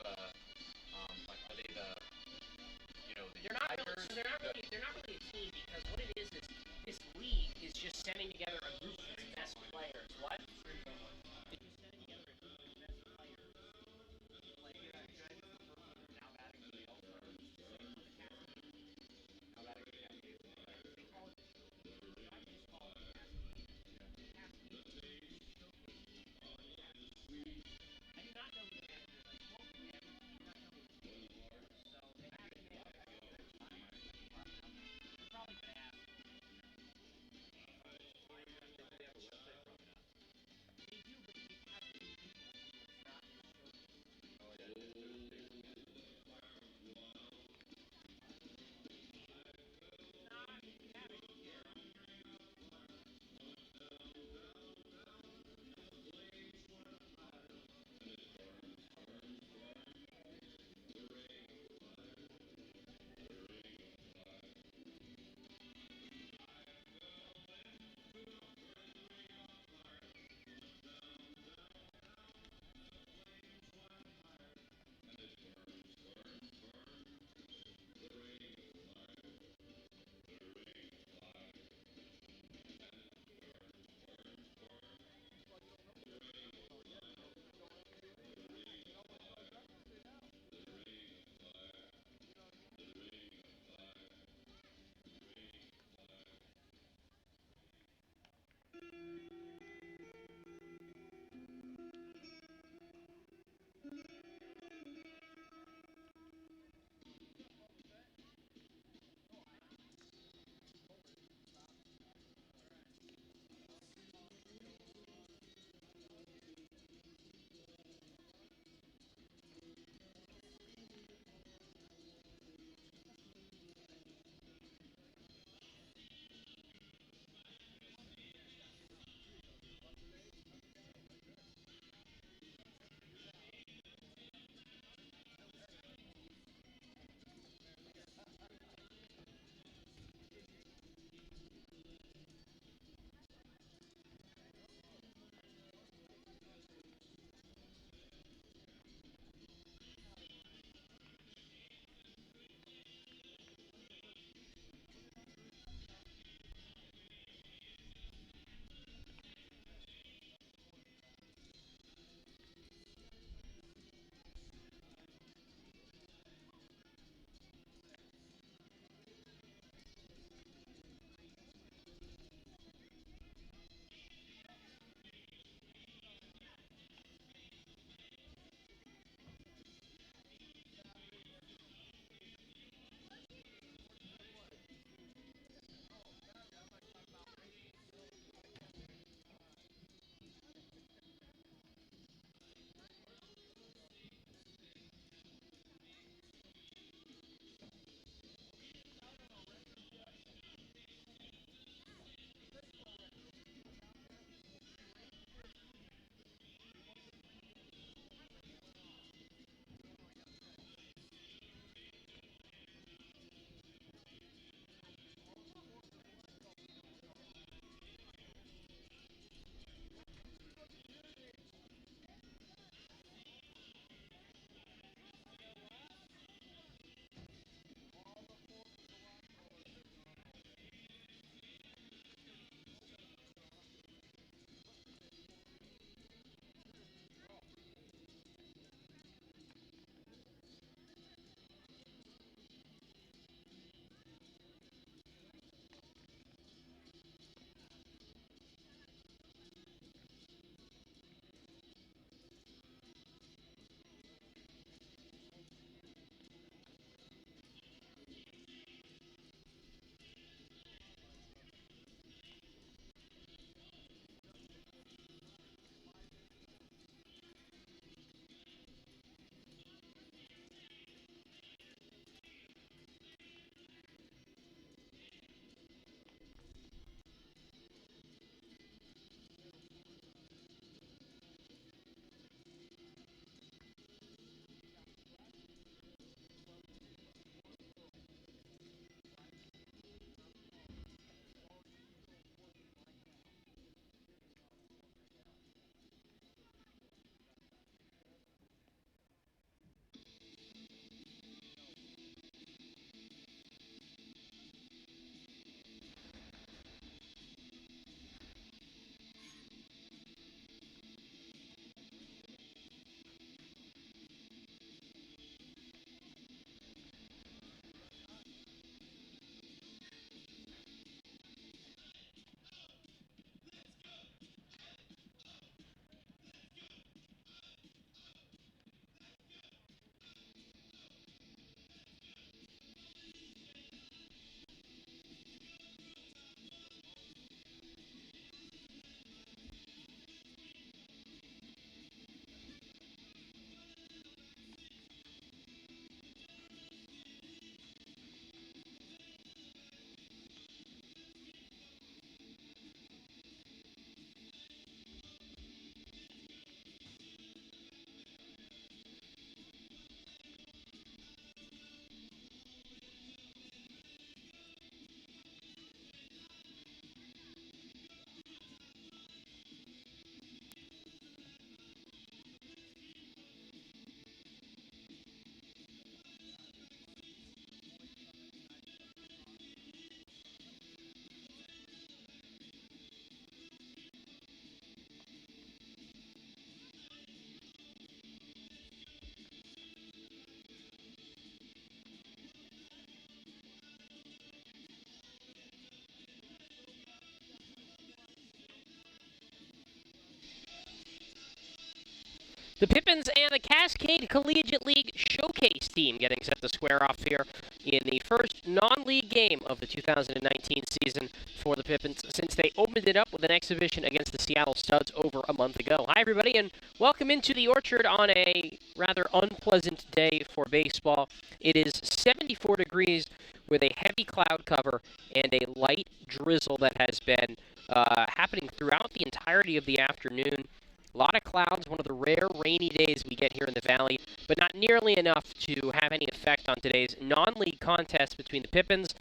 are they the they're not really a team because what it is this league is just sending together a group of its best players. What? It's just sending together a group of its best players. Like now batting the All-Stars. Same with the Cascade League. Now batting the Cascade League. They call it I just call it the Cascade. The Cascade League showcases all the Cascade. I do not know who the manager is. I spoke to him. I do not know who the team is. So they have to get they're probably going to ask. The Pippins and the Cascade Collegiate League showcase team getting set to square off here in the first non-league game of the 2019 season for the Pippins since they opened it up with an exhibition against the Seattle Studs over a month ago. Hi, everybody, and welcome into the Orchard on a rather unpleasant day for baseball. It is 74 degrees with a heavy cloud cover and a light drizzle that has been happening throughout the entirety of the afternoon. A lot of clouds, one of the rare rainy days we get here in the Valley, but not nearly enough to have any effect on today's non-league contest between the Pippins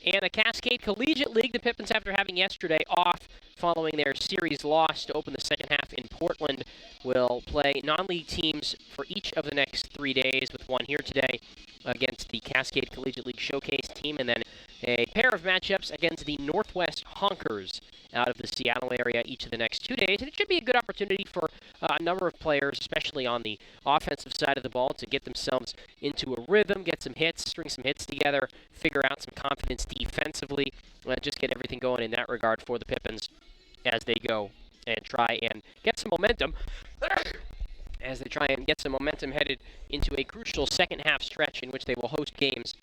and the Cascade Collegiate League. The Pippins, after having yesterday off following their series loss to open the second half in Portland, will play non-league teams for each of the next 3 days, with one here today against the Cascade Collegiate League Showcase team, and then a pair of matchups against the Northwest Honkers out of the Seattle area each of the next 2 days. And it should be a good opportunity for a number of players, especially on the offensive side of the ball, to get themselves into a rhythm, get some hits, string some hits together, figure out some confidence defensively, just get everything going in that regard for the Pippins as they go and try and get some momentum. Headed into a crucial second half stretch in which they will host games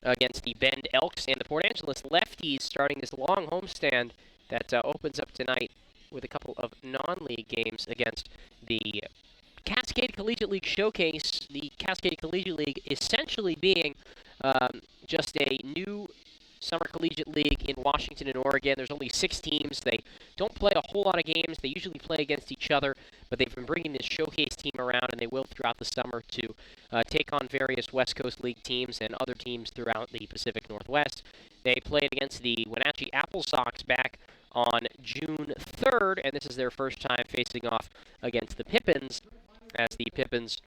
against the Bend Elks and the Port Angeles Lefties, starting this long homestand that opens up tonight with a couple of non-league games against the Cascade Collegiate League Showcase. The Cascade Collegiate League essentially being just a new summer collegiate league in Washington and Oregon. There's only 6 teams. They don't play a whole lot of games. They usually play against each other, but they've been bringing this showcase team around, and they will throughout the summer to take on various West Coast League teams and other teams throughout the Pacific Northwest. They played against the Wenatchee Apple Sox back on June 3rd, and this is their first time facing off against the Pippins, as the Pippins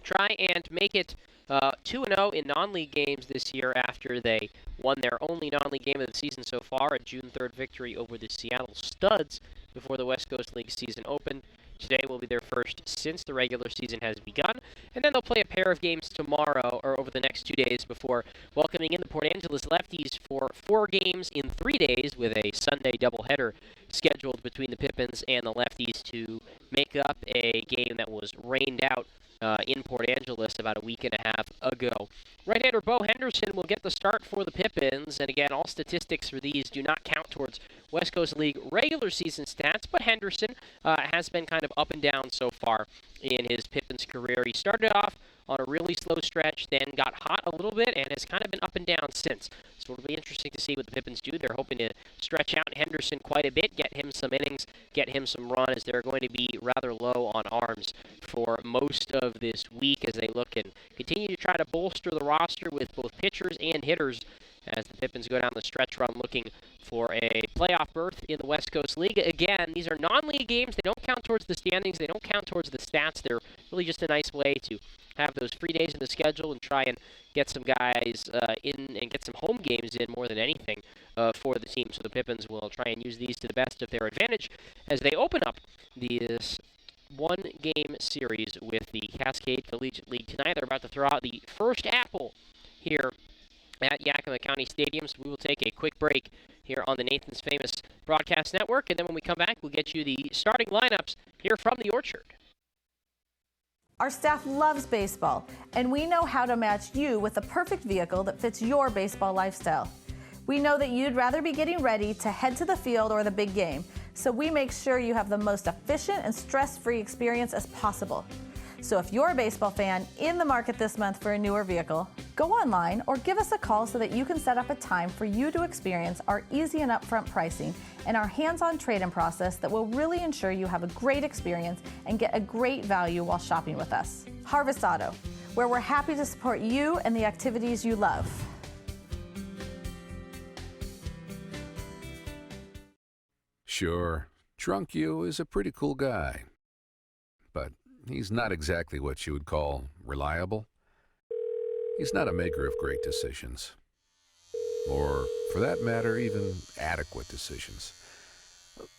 try and make it 2-0 in non-league games this year after they won their only non-league game of the season so far, a June 3rd victory over the Seattle Studs before the West Coast League season opened. Today will be their first since the regular season has begun, and then they'll play a pair of games tomorrow, or over the next 2 days, before welcoming in the Port Angeles Lefties for 4 games in 3 days, with a Sunday doubleheader scheduled between the Pippins and the Lefties to make up a game that was rained out in Port Angeles about a week and a half ago. Right-hander Bo Henderson will get the start for the Pippins, and again, all statistics for these do not count towards West Coast League regular season stats, but Henderson has been kind of up and down so far in his Pippins career. He started off on a really slow stretch, then got hot a little bit, and has kind of been up and down since. So it'll be interesting to see what the Pippins do. They're hoping to stretch out Henderson quite a bit, get him some innings, get him some run, as they're going to be rather low on arms for most of this week as they look and continue to try to bolster the roster with both pitchers and hitters as the Pippins go down the stretch run looking for a playoff berth in the West Coast League. Again, these are non-league games. They don't count towards the standings. They don't count towards the stats. They're really just a nice way to have those free days in the schedule and try and get some guys in and get some home games in more than anything for the team. So the Pippins will try and use these to the best of their advantage as they open up this one-game series with the Cascade Collegiate League tonight. They're about to throw out the first apple here at Yakima County Stadium. So we will take a quick break here on the Nathan's Famous Broadcast Network, and then when we come back, we'll get you the starting lineups here from the Orchard. Our staff loves baseball, and we know how to match you with the perfect vehicle that fits your baseball lifestyle. We know that you'd rather be getting ready to head to the field or the big game, so we make sure you have the most efficient and stress-free experience as possible. So if you're a baseball fan in the market this month for a newer vehicle, go online or give us a call so that you can set up a time for you to experience our easy and upfront pricing and our hands-on trade-in process that will really ensure you have a great experience and get a great value while shopping with us. Harvest Auto, where we're happy to support you and the activities you love. Sure, Drunk You is a pretty cool guy, but he's not exactly what you would call reliable. He's not a maker of great decisions, or, for that matter, even adequate decisions.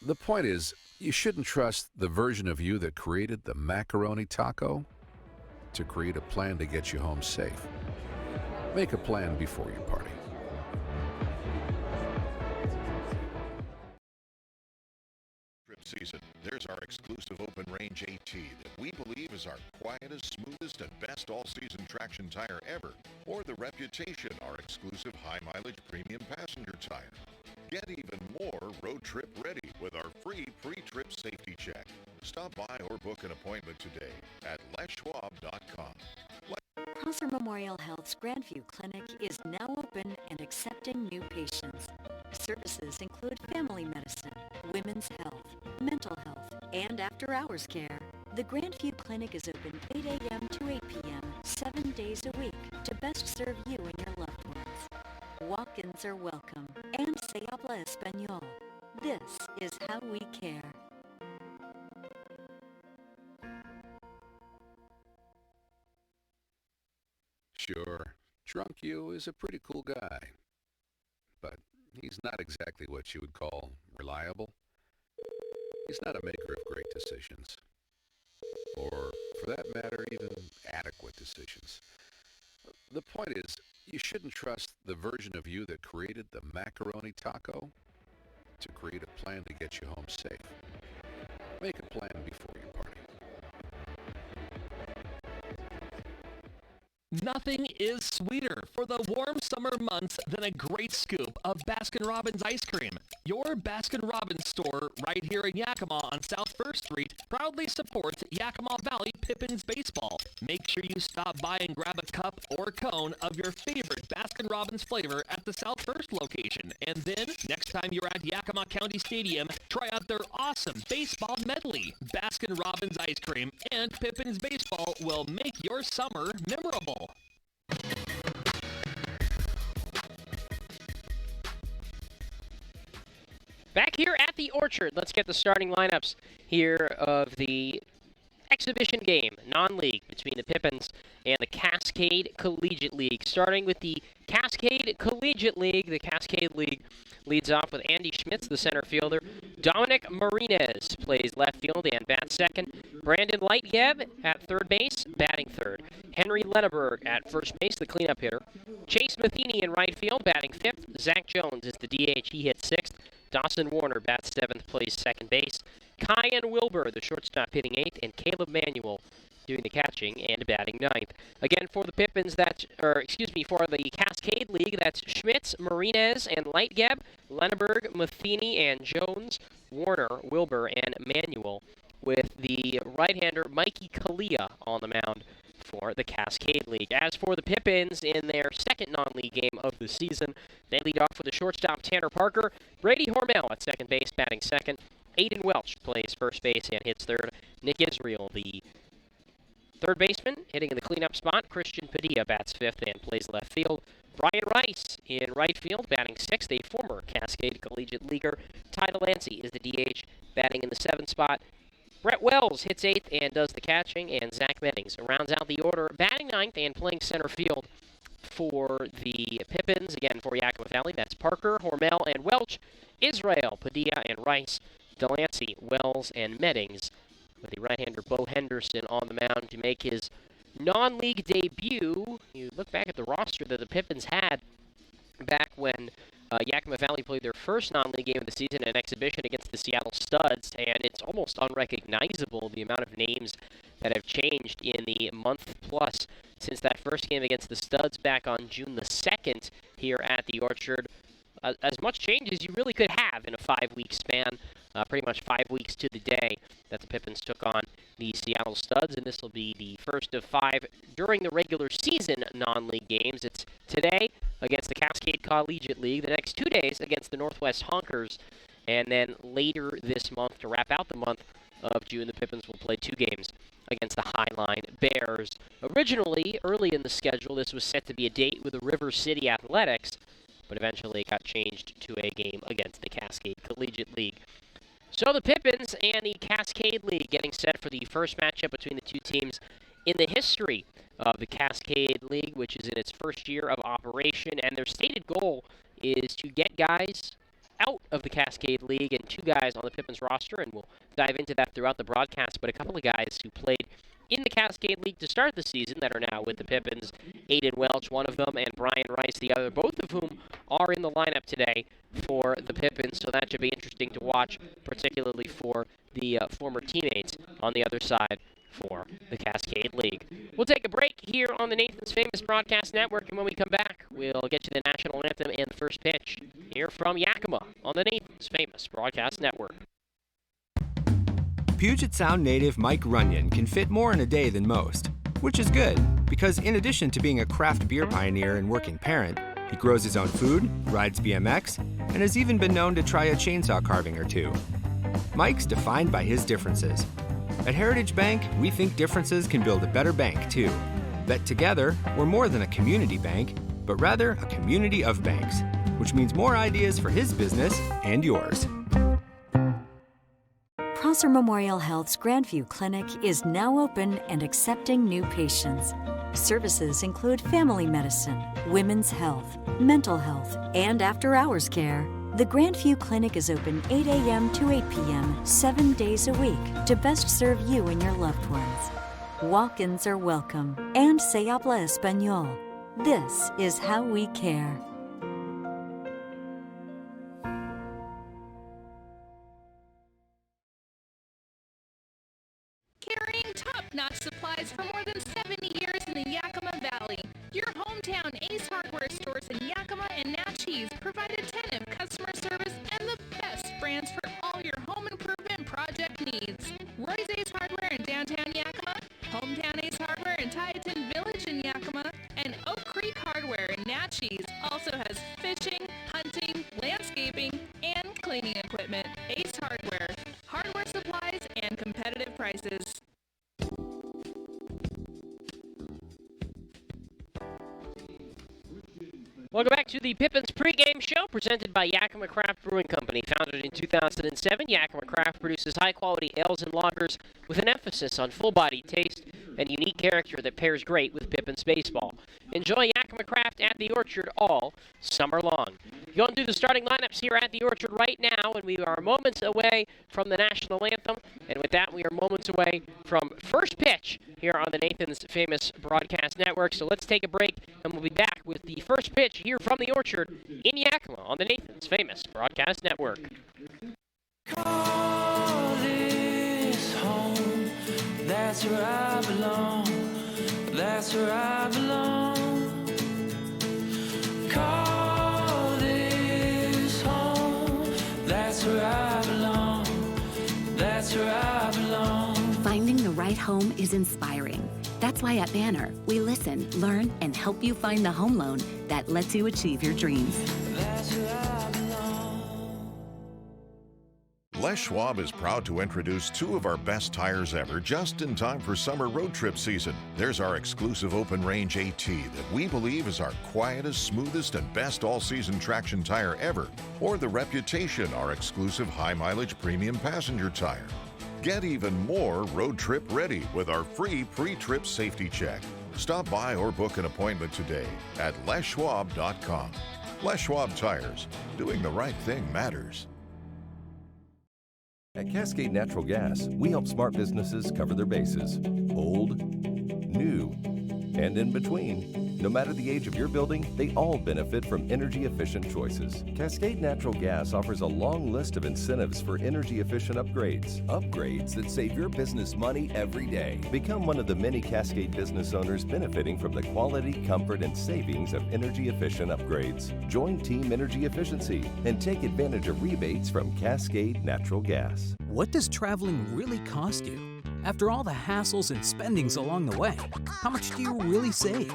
The point is, you shouldn't trust the version of you that created the macaroni taco to create a plan to get you home safe. Make a plan before you party. season, there's our exclusive open range AT that we believe is our quietest, smoothest, and best all-season traction tire ever, or the Reputation, our exclusive high-mileage premium passenger tire. Get even more road trip ready with our free pre-trip safety check. Stop by or book an appointment today at leschwab.com. Prosser Memorial Health's Grandview Clinic is now open and accepting new patients. Services include family medicine, women's health, mental health, and after-hours care. The Grandview Clinic is open 8 a.m. to 8 p.m. 7 days a week to best serve you and your loved ones. Walk-ins are welcome and se habla español. This is how we care. Sure, Drunk You is a pretty cool guy, but he's not exactly what you would call reliable. He's not a maker of great decisions, or for that matter, even adequate decisions. The point is, you shouldn't trust the version of you that created the macaroni taco to create a plan to get you home safe. Make a plan before you party. Nothing is sweeter for the warm summer months than a great scoop of Baskin-Robbins ice cream. Your Baskin-Robbins store right here in Yakima on South 1st Street proudly supports Yakima Valley Pippins baseball. Make sure you stop by and grab a cup or cone of your favorite Baskin-Robbins flavor at the South 1st location. And then, next time you're at Yakima County Stadium, try out their awesome baseball medley. Baskin-Robbins ice cream and Pippins baseball will make your summer memorable. Back here at the Orchard, let's get the starting lineups here of the exhibition game, non-league, between the Pippins and the Cascade Collegiate League. Starting with the Cascade Collegiate League, the Cascade League leads off with Andy Schmitz, the center fielder. Dominic Marinez plays left field and bats second. Brandon Lightgeb at third base, batting third. Henry Lenneberg at first base, the cleanup hitter. Chase Matheny in right field, batting fifth. Zach Jones is the DH, he hits sixth. Dawson Warner bats seventh, plays second base. Kyan Wilbur, the shortstop, hitting eighth, and Caleb Manuel doing the catching and batting ninth. Again, for the Pippins, for the Cascade League, that's Schmitz, Marinez, and Lightgeb, Lenneberg, Matheny, and Jones, Warner, Wilbur, and Manuel, with the right-hander Mikey Kalia on the mound for the Cascade League. As for the Pippins in their second non-league game of the season, they lead off with the shortstop Tanner Parker, Brady Hormel at second base, batting second. Aiden Welch plays first base and hits third. Nick Israel, the third baseman, hitting in the cleanup spot. Christian Padilla bats fifth and plays left field. Brian Rice in right field, batting sixth, a former Cascade Collegiate Leaguer. Ty Delancey is the DH, batting in the seventh spot. Brett Wells hits eighth and does the catching, and Zach Meddings rounds out the order, batting ninth and playing center field for the Pippins. Again, for Yakima Valley, that's Parker, Hormel, and Welch, Israel, Padilla, and Rice, Delancey, Wells, and Meddings, with the right-hander Bo Henderson on the mound to make his non-league debut. You look back at the roster that the Pippins had back when Yakima Valley played their first non-league game of the season, an exhibition against the Seattle Studs, and it's almost unrecognizable the amount of names that have changed in the month plus since that first game against the Studs back on June the 2nd here at the Orchard. As much change as you really could have in a 5-week span, pretty much 5 weeks to the day that the Pippins took on the Seattle Studs, and this will be the first of 5 during the regular season non-league games. It's today against the Cascade Collegiate League, the next 2 days against the Northwest Honkers, and then later this month, to wrap out the month of June, the Pippins will play 2 games against the Highline Bears. Originally, early in the schedule, this was set to be a date with the River City Athletics, but eventually it got changed to a game against the Cascade Collegiate League. So the Pippins and the Cascade League getting set for the first matchup between the two teams in the history of the Cascade League, which is in its first year of operation, and their stated goal is to get guys out of the Cascade League and 2 guys on the Pippins roster, and we'll dive into that throughout the broadcast, but a couple of guys who played in the Cascade League to start the season that are now with the Pippins. Aiden Welch, one of them, and Brian Rice, the other, both of whom are in the lineup today for the Pippins, so that should be interesting to watch, particularly for the former teammates on the other side for the Cascade League. We'll take a break here on the Nathan's Famous Broadcast Network, and when we come back, we'll get you the national anthem and the first pitch here from Yakima on the Nathan's Famous Broadcast Network. Puget Sound native Mike Runyon can fit more in a day than most, which is good, because in addition to being a craft beer pioneer and working parent, he grows his own food, rides BMX, and has even been known to try a chainsaw carving or two. Mike's defined by his differences. At Heritage Bank, we think differences can build a better bank, too. That together, we're more than a community bank, but rather a community of banks, which means more ideas for his business and yours. Prosser Memorial Health's Grandview Clinic is now open and accepting new patients. Services include family medicine, women's health, mental health, and after-hours care. The Grandview Clinic is open 8 a.m. to 8 p.m. 7 days a week to best serve you and your loved ones. Walk-ins are welcome, and se habla español. This is how we care. Carrying top-notch supplies for more than 70 years in the Yakima Valley. Your hometown Ace Hardware stores in Yakima and Natchez provide attentive customer service and the best brands for all your home improvement project needs. Roy's Ace Hardware in downtown Yakima, Hometown Ace Hardware in Tieton Village in Yakima, and Oak Creek Hardware in Natchez also has fishing, hunting, landscaping, and cleaning equipment. Ace Hardware, hardware supplies and competitive prices. Welcome back to the Pippins pregame show presented by Yakima Craft Brewing Company. Founded in 2007, Yakima Craft produces high-quality ales and lagers with an emphasis on full-body taste and unique character that pairs great with Pippins baseball. Enjoy Yakima Craft at the Orchard all summer long. Going through the starting lineups here at the Orchard right now, and we are moments away from the national anthem. And with that, we are moments away from first pitch here on the Nathan's Famous Broadcast Network. So let's take a break, and we'll be back with the first pitch here from the Orchard in Yakima on the Nathan's Famous Broadcast Network. Call this home, that's where I belong, that's where I belong. Call this home, that's where I belong, that's where I belong. Finding the right home is inspiring. That's why at Banner, we listen, learn, and help you find the home loan that lets you achieve your dreams. That's where I belong. Les Schwab is proud to introduce two of our best tires ever just in time for summer road trip season. There's our exclusive open range AT that we believe is our quietest, smoothest, and best all-season traction tire ever, or the Reputation, our exclusive high-mileage premium passenger tire. Get even more road trip ready with our free pre-trip safety check. Stop by or book an appointment today at leschwab.com. Les Schwab Tires. Doing the right thing matters. At Cascade Natural Gas, we help smart businesses cover their bases. Old, new, and in between. No matter the age of your building, they all benefit from energy-efficient choices. Cascade Natural Gas offers a long list of incentives for energy-efficient upgrades. Upgrades that save your business money every day. Become one of the many Cascade business owners benefiting from the quality, comfort, and savings of energy-efficient upgrades. Join Team Energy Efficiency and take advantage of rebates from Cascade Natural Gas. What does traveling really cost you? After all the hassles and spendings along the way, how much do you really save?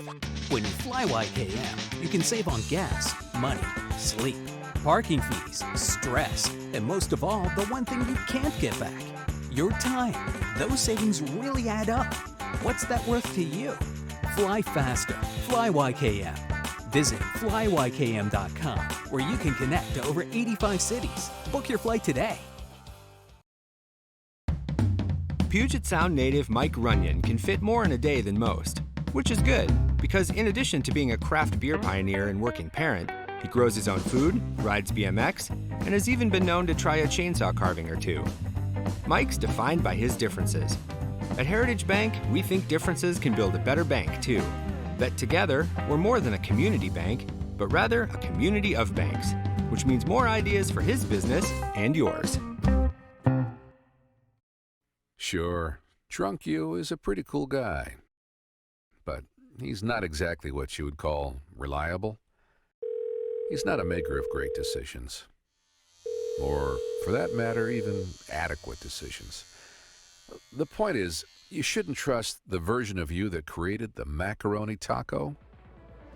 When you fly YKM, you can save on gas, money, sleep, parking fees, stress, and most of all, the one thing you can't get back, your time. Those savings really add up. What's that worth to you? Fly faster. Fly YKM. Visit flyykm.com, where you can connect to over 85 cities. Book your flight today. Puget Sound native Mike Runyon can fit more in a day than most, which is good, because in addition to being a craft beer pioneer and working parent, he grows his own food, rides BMX, and has even been known to try a chainsaw carving or two. Mike's defined by his differences. At Heritage Bank, we think differences can build a better bank, too. That together, we're more than a community bank, but rather a community of banks, which means more ideas for his business and yours. Sure, Drunk You is a pretty cool guy, but he's not exactly what you would call reliable. He's not a maker of great decisions, or, for that matter, even adequate decisions. The point is, you shouldn't trust the version of you that created the macaroni taco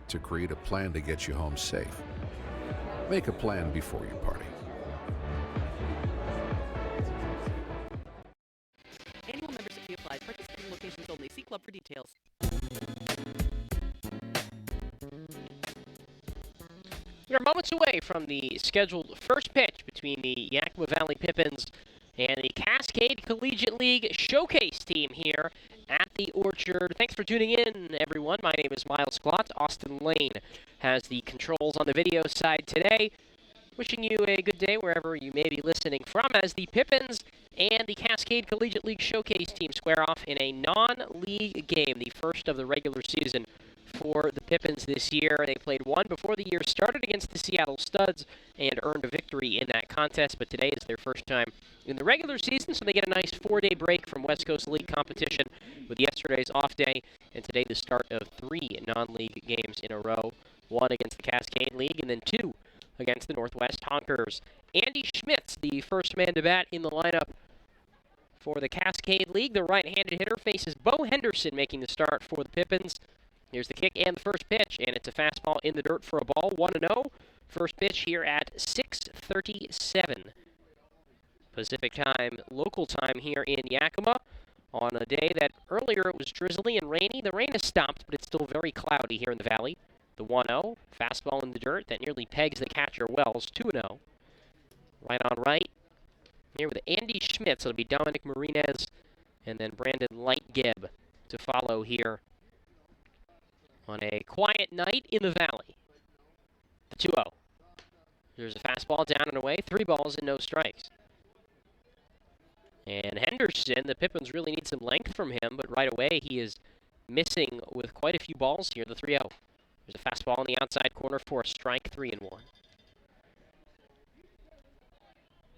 to create a plan to get you home safe. Make a plan before you party. Annual membership fee applies. Participating locations only. See club for details. We are moments away from the scheduled first pitch between the Yakima Valley Pippins and the Cascade Collegiate League showcase team here at the Orchard. Thanks for tuning in, everyone. My name is Miles Glott. Austin Lane has the controls on the video side today. Wishing you a good day wherever you may be listening from as the Pippins and the Cascade Collegiate League showcase team square off in a non-league game, the first of the regular season for the Pippins this year. They played one before the year started against the Seattle Studs and earned a victory in that contest, but today is their first time in the regular season, so they get a nice 4-day break from West Coast League competition with yesterday's off day, and today the start of 3 non-league games in a row, 1 against the Cascade League and then 2 against the Northwest Honkers. Andy Schmitz, the first man to bat in the lineup for the Cascade League. The right-handed hitter faces Bo Henderson making the start for the Pippins. Here's the kick and the first pitch, and it's a fastball in the dirt for a ball, 1-0. First pitch here at 6:37 Pacific time, local time here in Yakima on a day that earlier it was drizzly and rainy. The rain has stopped, but it's still very cloudy here in the valley. The 1-0, fastball in the dirt that nearly pegs the catcher Wells, 2-0. Right on right. Here with Andy Schmitz, it'll be Dominic Marinez and then Brandon Lightgeb to follow here on a quiet night in the valley. The 2-0. There's a fastball down and away, 3 balls and no strikes. And Henderson, the Pippins really need some length from him, but right away he is missing with quite a few balls here, the 3-0. There's a fastball in the outside corner for a strike, 3-1.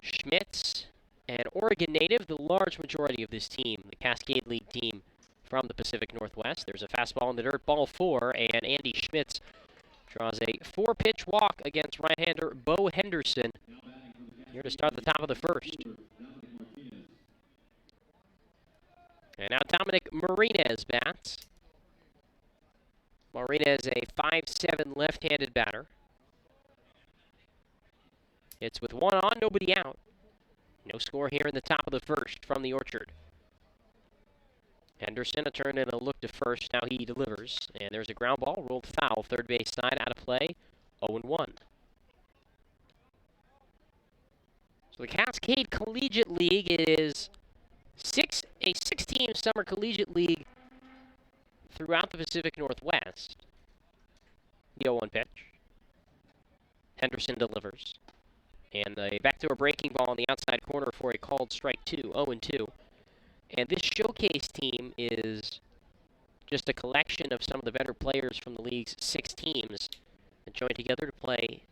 Schmitz, an Oregon native, the large majority of this team, the Cascade League team from the Pacific Northwest. There's a fastball in the dirt, ball 4, and Andy Schmitz draws a 4-pitch walk against right-hander Bo Henderson here to start the top of the first. And now Dominic Marinez bats. Marinez, a 5'7" left-handed batter. It's with 1 on, nobody out. No score here in the top of the first from the Orchard. Henderson, a turn and a look to first. Now he delivers. And there's a ground ball, rolled foul, third base side, out of play, 0-1. So the Cascade Collegiate League is a 6-team summer collegiate league throughout the Pacific Northwest. The 0-1 pitch. Henderson delivers. And a backdoor breaking ball on the outside corner for a called strike 2, 0-2. And this showcase team is just a collection of some of the better players from the league's 6 teams that join together to play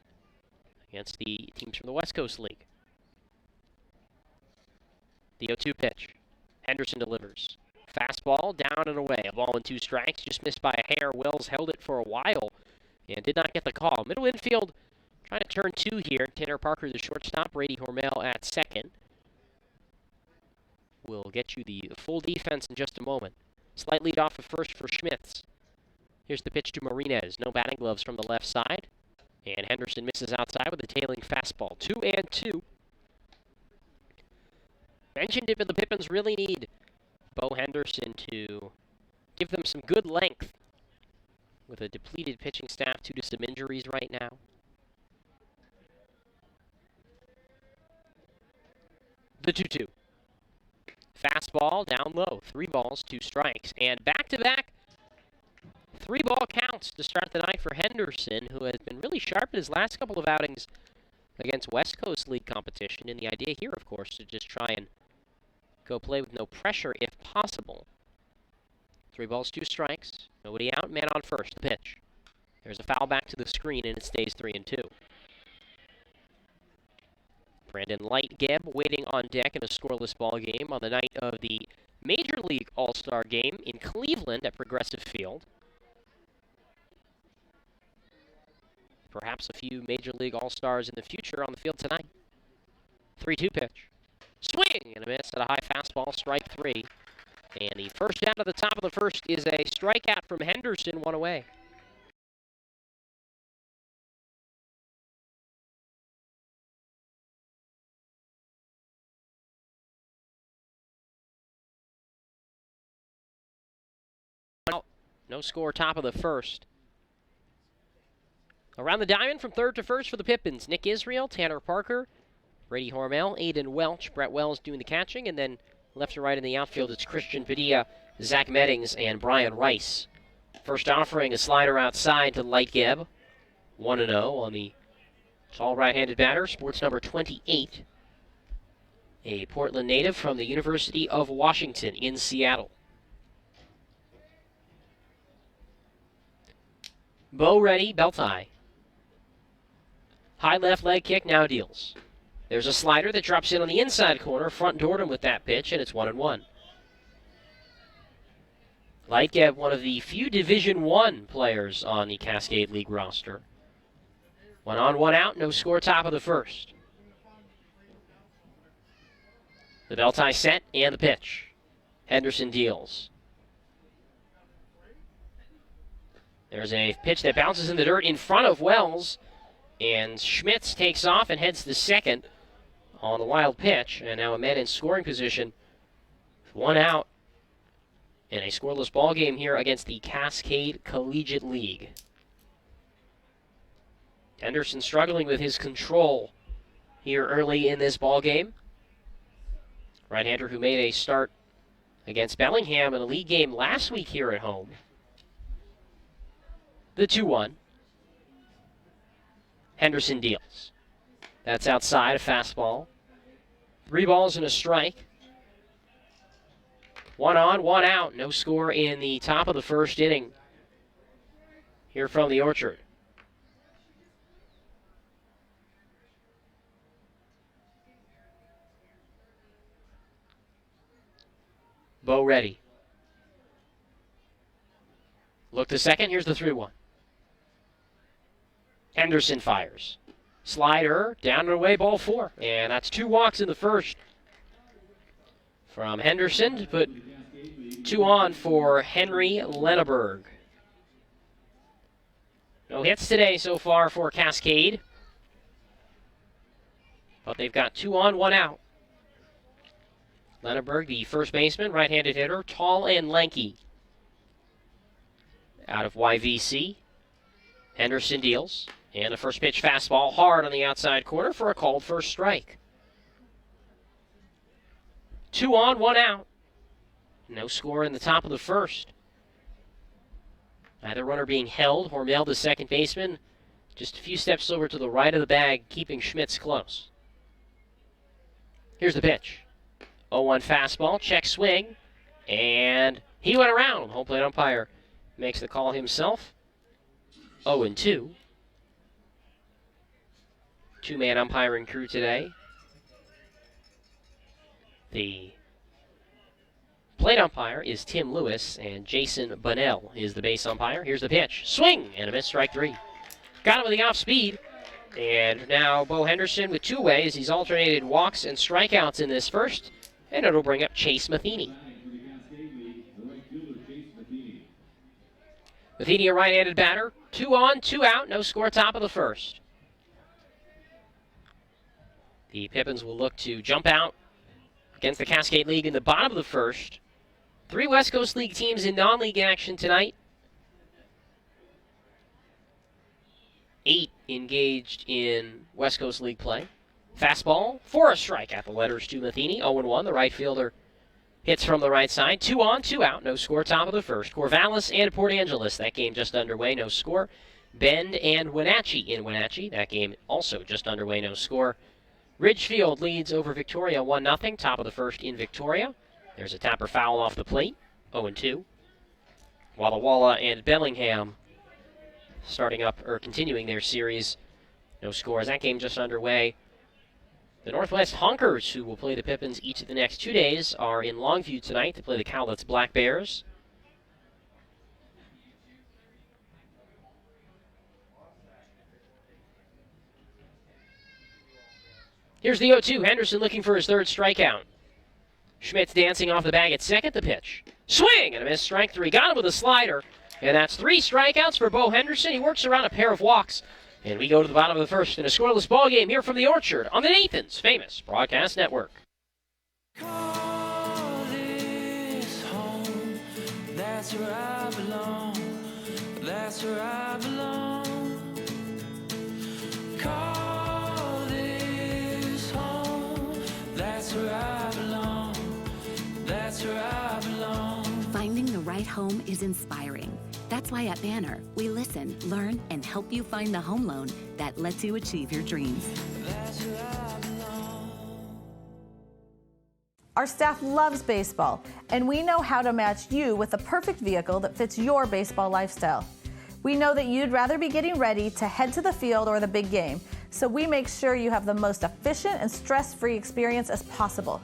against the teams from the West Coast League. The 0-2 pitch. Henderson delivers. Fastball down and away. A ball and 2 strikes. Just missed by a hair. Wells held it for a while and did not get the call. Middle infield trying to turn 2 here. Tanner Parker, the shortstop. Brady Hormel at second. We'll get you the full defense in just a moment. Slight lead off of first for Schmitz. Here's the pitch to Marinez. No batting gloves from the left side. And Henderson misses outside with a tailing fastball. 2-2. Mentioned it, but the Pippins really need Bo Henderson to give them some good length with a depleted pitching staff due to some injuries right now. The 2-2. Fastball down low. 3 balls, 2 strikes. And back-to-back 3-ball counts to start the night for Henderson, who has been really sharp in his last couple of outings against West Coast League competition. And the idea here, of course, to just try and go play with no pressure if possible. 3 balls, 2 strikes. Nobody out. Man on first. The pitch. There's a foul back to the screen, and it stays 3-2. Brandon Lightgeb waiting on deck in a scoreless ball game on the night of the Major League All-Star Game in Cleveland at Progressive Field. Perhaps a few Major League All-Stars in the future on the field tonight. 3-2 pitch. Swing and a miss at a high fastball, strike 3. And the first out of the top of the first is a strikeout from Henderson, 1 away. No score, top of the first. Around the diamond from third to first for the Pippins. Nick Israel, Tanner Parker, Brady Hormel, Aiden Welch, Brett Wells doing the catching, and then left to right in the outfield, it's Christian Padilla, Zach Meddings, and Brian Rice. First offering, a slider outside to Lightgeb. 1-0 on the tall right-handed batter, sports number 28. A Portland native from the University of Washington in Seattle. Bo ready, belt high. High left leg kick now deals. There's a slider that drops in on the inside corner, front doored him with that pitch, and it's 1-1. Lightgeb, one of the few Division I players on the Cascade League roster. 1 on, 1 out, no score, top of the first. The belt high set and the pitch. Henderson deals. There's a pitch that bounces in the dirt in front of Wells, and Schmitz takes off and heads to second on the wild pitch, and now a man in scoring position, 1 out, in a scoreless ball game here against the Cascade Collegiate League. Henderson struggling with his control here early in this ball game. Right-hander who made a start against Bellingham in a league game last week here at home. The 2-1. Henderson deals. That's outside, a fastball. 3 balls and a strike. 1 on, 1 out. No score in the top of the first inning here from the Orchard. Bo ready. Look to second. Here's the 3-1. Henderson fires. Slider, down and away, ball 4. And that's 2 walks in the first from Henderson to put 2 on for Henry Lenneberg. No hits today so far for Cascade, but they've got 2 on, 1 out. Lenneberg, the first baseman, right-handed hitter, tall and lanky. Out of YVC. Henderson deals. And the first pitch fastball hard on the outside corner for a called first strike. 2 on, 1 out. No score in the top of the first. Neither runner being held. Hormel, the second baseman, just a few steps over to the right of the bag, keeping Schmitz close. Here's the pitch. 0-1 fastball, check swing, and he went around. Home plate umpire makes the call himself. 0-2. 2-man umpiring crew today. The plate umpire is Tim Lewis, and Jason Bunnell is the base umpire. Here's the pitch. Swing, and a miss, strike 3. Got him with the off speed. And now Bo Henderson with 2 ways. He's alternated walks and strikeouts in this first, and it'll bring up Chase Matheny. Matheny, a right-handed batter. 2 on, 2 out, no score, top of the first. The Pippins will look to jump out against the Cascade League in the bottom of the first. 3 West Coast League teams in non-league action tonight. 8 engaged in West Coast League play. Fastball for a strike at the letters to Matheny. 0-1, the right fielder hits from the right side. 2 on, 2 out, no score, top of the first. Corvallis and Port Angeles, that game just underway, no score. Bend and Wenatchee in Wenatchee, that game also just underway, no score. Ridgefield leads over Victoria 1-0, top of the first in Victoria. There's a tapper foul off the plate, 0-2. Walla Walla and Bellingham continuing their series. No scores. That game just underway. The Northwest Honkers, who will play the Pippins each of the next 2 days, are in Longview tonight to play the Cowlitz Black Bears. Here's the 0-2. Henderson looking for his third strikeout. Schmidt's dancing off the bag at second. The pitch. Swing and a miss. Strike three. Got him with a slider. And that's 3 strikeouts for Bo Henderson. He works around a pair of walks. And we go to the bottom of the first in a scoreless ball game here from the Orchard on the Nathan's Famous Broadcast Network. Call this home. That's where I belong. That's where I belong. Call this home. That's where I belong. That's where I belong. Finding the right home is inspiring. That's why at Banner, we listen, learn, and help you find the home loan that lets you achieve your dreams. That's where I belong. Our staff loves baseball, and we know how to match you with the perfect vehicle that fits your baseball lifestyle. We know that you'd rather be getting ready to head to the field or the big game, so we make sure you have the most efficient and stress-free experience as possible.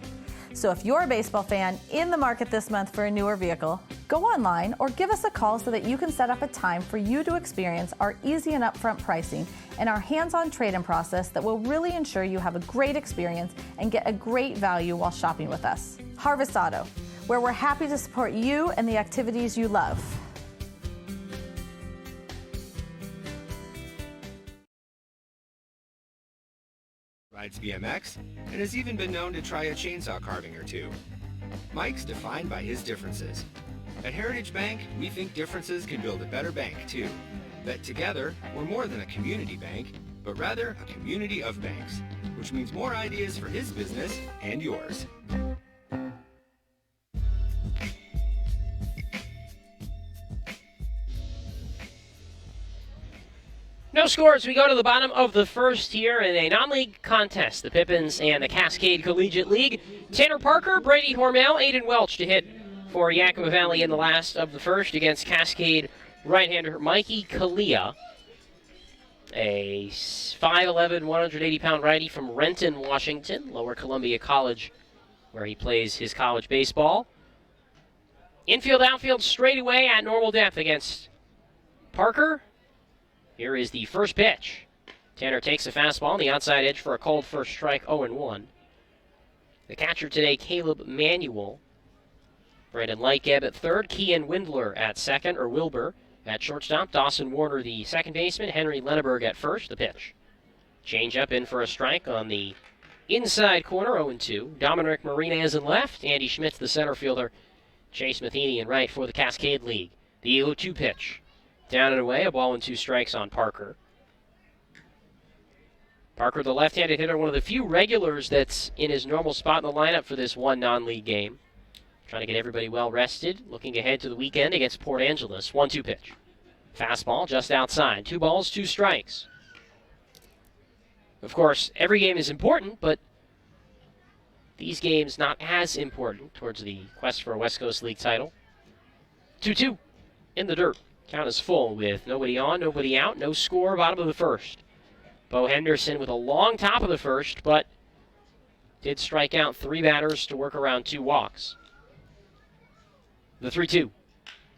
So if you're a baseball fan in the market this month for a newer vehicle, go online or give us a call so that you can set up a time for you to experience our easy and upfront pricing and our hands-on trade-in process that will really ensure you have a great experience and get a great value while shopping with us. Harvest Auto, where we're happy to support you and the activities you love. Rides BMX, and has even been known to try a chainsaw carving or two. Mike's defined by his differences. At Heritage Bank, we think differences can build a better bank, too. That together, we're more than a community bank, but rather a community of banks, which means more ideas for his business and yours. No scores. We go to the bottom of the first here in a non-league contest. The Pippins and the Cascade Collegiate League. Tanner Parker, Brady Hormel, Aiden Welch to hit for Yakima Valley in the last of the first against Cascade right-hander Mikey Kalia. A 5'11", 180-pound righty from Renton, Washington, Lower Columbia College, where he plays his college baseball. Infield, outfield, straight away at normal depth against Parker. Here is the first pitch. Tanner takes a fastball on the outside edge for a called first strike, 0-1. The catcher today, Caleb Manuel. Brandon Lightgeb at third, Kean Windler at second, or Wilbur at shortstop. Dawson Warner, the second baseman. Henry Lenneberg at first, the pitch. Change up in for a strike on the inside corner, 0-2. Dominic Marinez in left. Andy Schmitz, the center fielder. Chase Matheny in right for the Cascade League. The 0-2 pitch. Down and away, a ball and 2 strikes on Parker. Parker, the left-handed hitter, one of the few regulars that's in his normal spot in the lineup for this one non-league game. Trying to get everybody well rested, looking ahead to the weekend against Port Angeles. 1-2 pitch. Fastball just outside. 2 balls, 2 strikes. Of course, every game is important, but these games not as important towards the quest for a West Coast League title. 2-2 in the dirt. Count is full with nobody on, nobody out, no score, bottom of the first. Bo Henderson with a long top of the first, but did strike out 3 batters to work around 2 walks. The 3-2.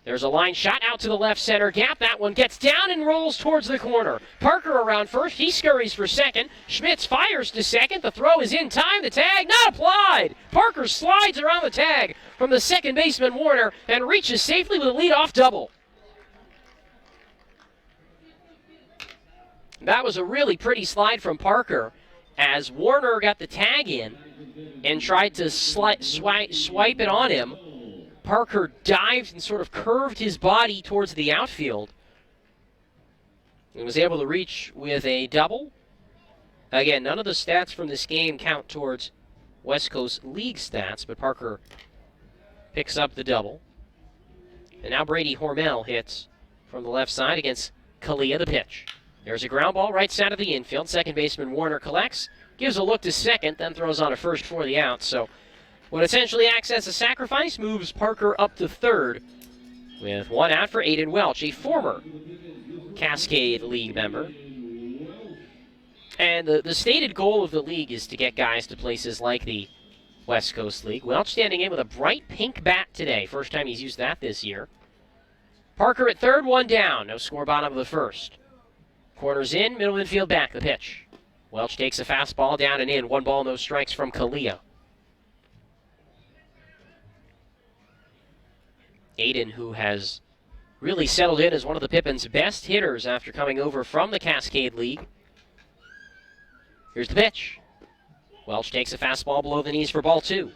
There's a line shot out to the left center gap. That one gets down and rolls towards the corner. Parker around first. He scurries for second. Schmitz fires to second. The throw is in time. The tag not applied. Parker slides around the tag from the second baseman Warner and reaches safely with a leadoff double. That was a really pretty slide from Parker as Warner got the tag in and tried to swipe it on him. Parker dived and sort of curved his body towards the outfield and was able to reach with a double. Again, none of the stats from this game count towards West Coast League stats, but Parker picks up the double. And now Brady Hormel hits from the left side against Kalia, the pitch. There's a ground ball right side of the infield. Second baseman Warner collects. gives a look to second, then throws on a first for the out. So what essentially acts as a sacrifice moves Parker up to third with one out for Aiden Welch, a former Cascade League member. And the stated goal of the league is to get guys to places like the West Coast League. Welch standing in with a bright pink bat today. First time he's used that this year. Parker at third, one down. No score, bottom of the first. Corners in, middle infield back, the pitch. Welch takes a fastball down and in. 1 ball, no strikes from Kalia. Aiden, who has really settled in as one of the Pippins' best hitters after coming over from the Cascade League. Here's the pitch. Welch takes a fastball below the knees for ball 2.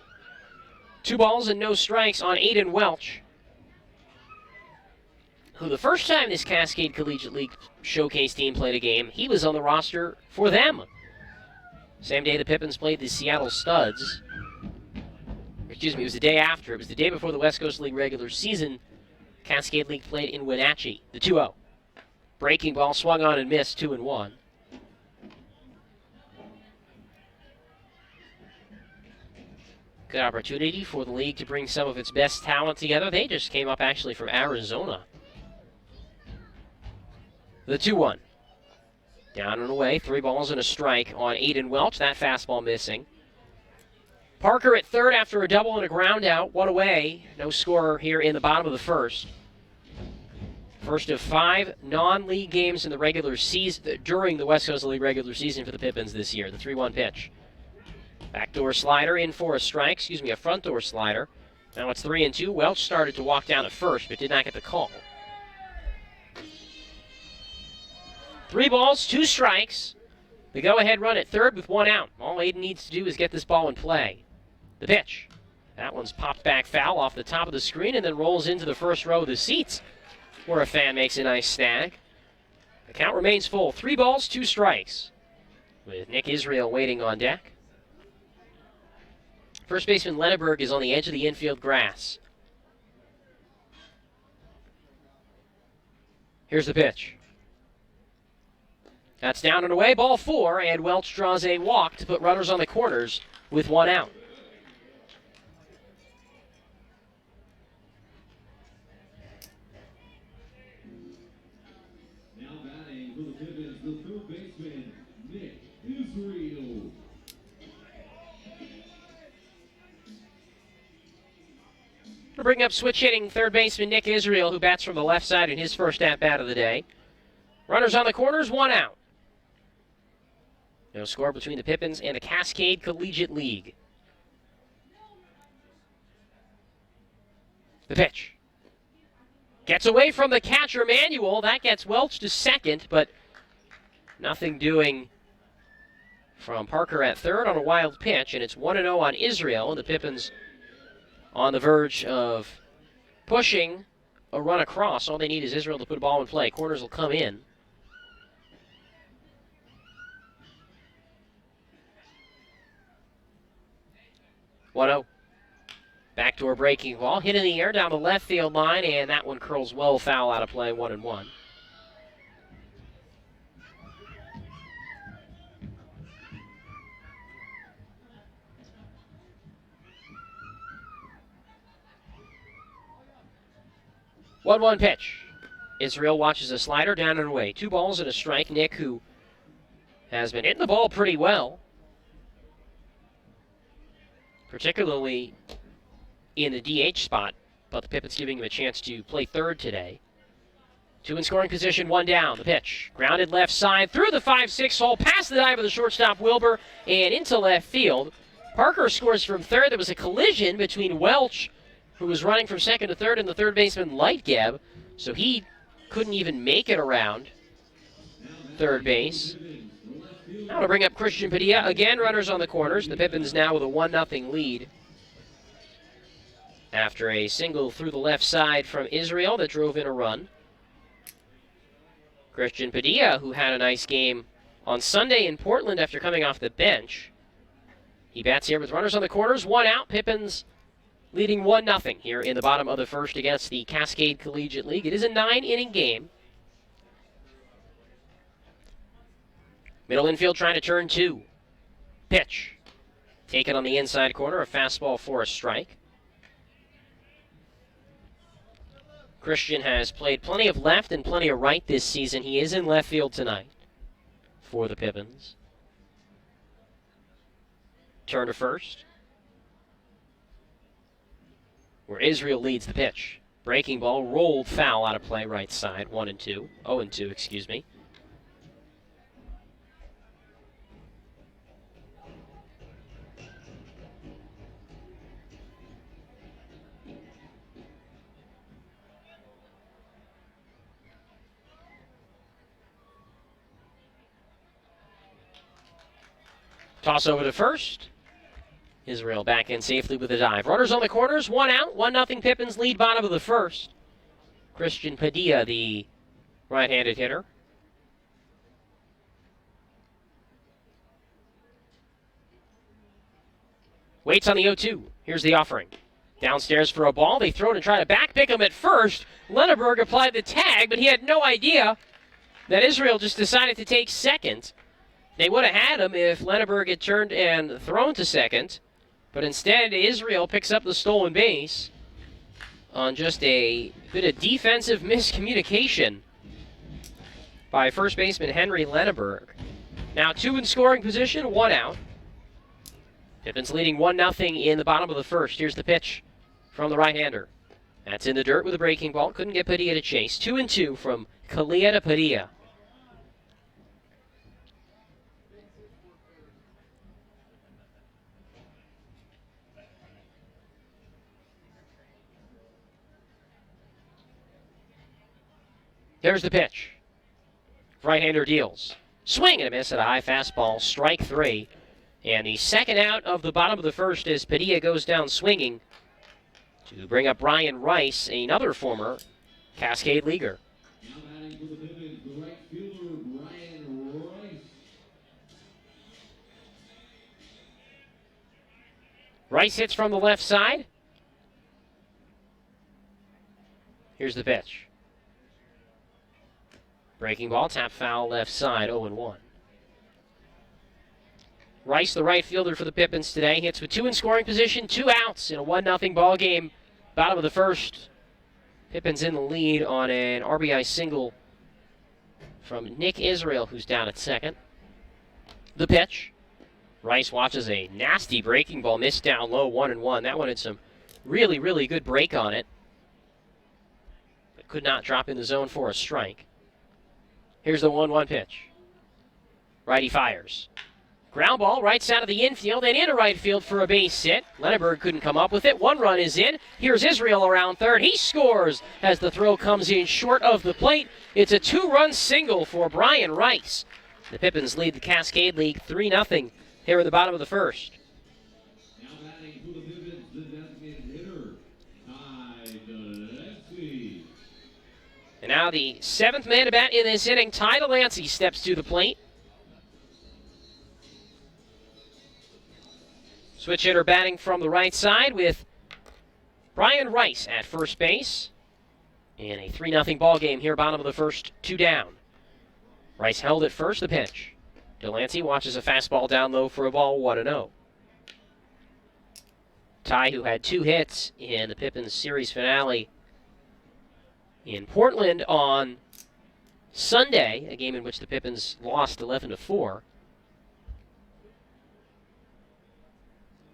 2 balls and no strikes on Aiden Welch, who the first time this Cascade Collegiate League showcase team played a game, he was on the roster for them. Same day the Pippins played the Seattle Studs. Excuse me, it was the day after. It was the day before the West Coast League regular season. Cascade League played in Wenatchee. The 2-0. Breaking ball swung on and missed, 2-1. Good opportunity for the league to bring some of its best talent together. They just came up actually from Arizona. The 2-1. Down and away, 3 balls and a strike on Aiden Welch. That fastball missing. Parker at third after a double and a ground out. 1 away. No score here in the bottom of the first. First of 5 non-league games in the regular season during the West Coast League regular season for the Pippins this year. The 3-1 pitch. Backdoor slider in for a strike. A front door slider. Now it's 3-2. Welch started to walk down at first, but did not get the call. 3 balls, 2 strikes. The go-ahead run at third with 1 out. All Aiden needs to do is get this ball in play. The pitch. That one's popped back foul off the top of the screen and then rolls into the first row of the seats, where a fan makes a nice snag. The count remains full. 3 balls, 2 strikes, with Nick Israel waiting on deck. First baseman Lenneberg is on the edge of the infield grass. Here's the pitch. That's down and away, ball 4, and Welch draws a walk to put runners on the corners with 1 out. Now batting for the Pippins, the third baseman, Nick Israel. We'll bring up switch hitting third baseman Nick Israel, who bats from the left side in his first at-bat of the day. Runners on the corners, 1 out. No score between the Pippins and the Cascade Collegiate League. The pitch. Gets away from the catcher, Manuel. That gets Welch to second, but nothing doing from Parker at third on a wild pitch, and it's 1-0 on Israel, and the Pippins on the verge of pushing a run across. All they need is Israel to put a ball in play. Corners will come in. Backdoor breaking ball, hit in the air down the left field line, and that one curls well foul out of play, 1-1. One pitch. Israel watches a slider down and away. 2 balls and a strike. Nick, who has been hitting the ball pretty well, particularly in the DH spot, but the Pippins giving him a chance to play third today. 2 in scoring position, 1 down. The pitch. Grounded left side through the 5-6 hole, past the dive of the shortstop Wilbur, and into left field. Parker scores from third. There was a collision between Welch, who was running from second to third, and the third baseman Lightgeb, so he couldn't even make it around third base. Now to bring up Christian Padilla. Again, runners on the corners. The Pippins now with a 1-0 lead after a single through the left side from Israel that drove in a run. Christian Padilla, who had a nice game on Sunday in Portland after coming off the bench. He bats here with runners on the corners. 1 out. Pippins leading 1-0 here in the bottom of the first against the Cascade Collegiate League. It is a 9-inning game. Middle infield trying to turn 2. Pitch. Taken on the inside corner, a fastball for a strike. Christian has played plenty of left and plenty of right this season. He is in left field tonight for the Pippins. Turn to first, where Israel leads the pitch. Breaking ball, rolled foul out of play, right side, 1-2. 0-2, excuse me. Toss over to first. Israel back in safely with a dive. Runners on the corners, 1 out, 1-0 Pippins lead bottom of the first. Christian Padilla, the right-handed hitter. Waits on the 0-2. Here's the offering. Downstairs for a ball. They throw to try to back pick him at first. Lenneberg applied the tag, but he had no idea that Israel just decided to take second. They would have had him if Lenneberg had turned and thrown to second. But instead, Israel picks up the stolen base on just a bit of defensive miscommunication by first baseman Henry Lenneberg. Now 2 in scoring position, 1 out. Pippins leading 1-0 in the bottom of the first. Here's the pitch from the right-hander. That's in the dirt with a breaking ball. Couldn't get Padilla to chase. 2-2 from Kalia to Padilla. There's the pitch. Right-hander deals. Swing and a miss at a high fastball. Strike 3. And the second out of the bottom of the first as Padilla goes down swinging to bring up Brian Rice, another former Cascade Leaguer. Now batting for the Pippins, the right fielder, Brian Rice. Rice hits from the left side. Here's the pitch. Breaking ball, tap foul, left side, 0-1. Rice, the right fielder for the Pippins today, hits with 2 in scoring position, 2 outs in a 1-0 ball game. Bottom of the first. Pippins in the lead on an RBI single from Nick Israel, who's down at second. The pitch. Rice watches a nasty breaking ball, missed down low, 1-1. That one had some really, really good break on it, but could not drop in the zone for a strike. Here's the 1-1 pitch. Righty fires. Ground ball, right side of the infield and into right field for a base hit. Lenneberg couldn't come up with it. 1 run is in. Here's Israel around third. He scores as the throw comes in short of the plate. It's a 2-run single for Brian Rice. The Pippins lead the Cascade League 3-0 here in the bottom of the first. Now batting for the Pippins, the designated hitter, Ty Delancey. And now the 7th man to bat in this inning, Ty Delancey, steps to the plate. Switch hitter batting from the right side with Brian Rice at first base. In a 3-0 ball game here, bottom of the first, 2 down. Rice held at first, the pitch. Delancey watches a fastball down low for a ball, 1-0. Ty, who had 2 hits in the Pippins series finale in Portland on Sunday, a game in which the Pippins lost 11-4.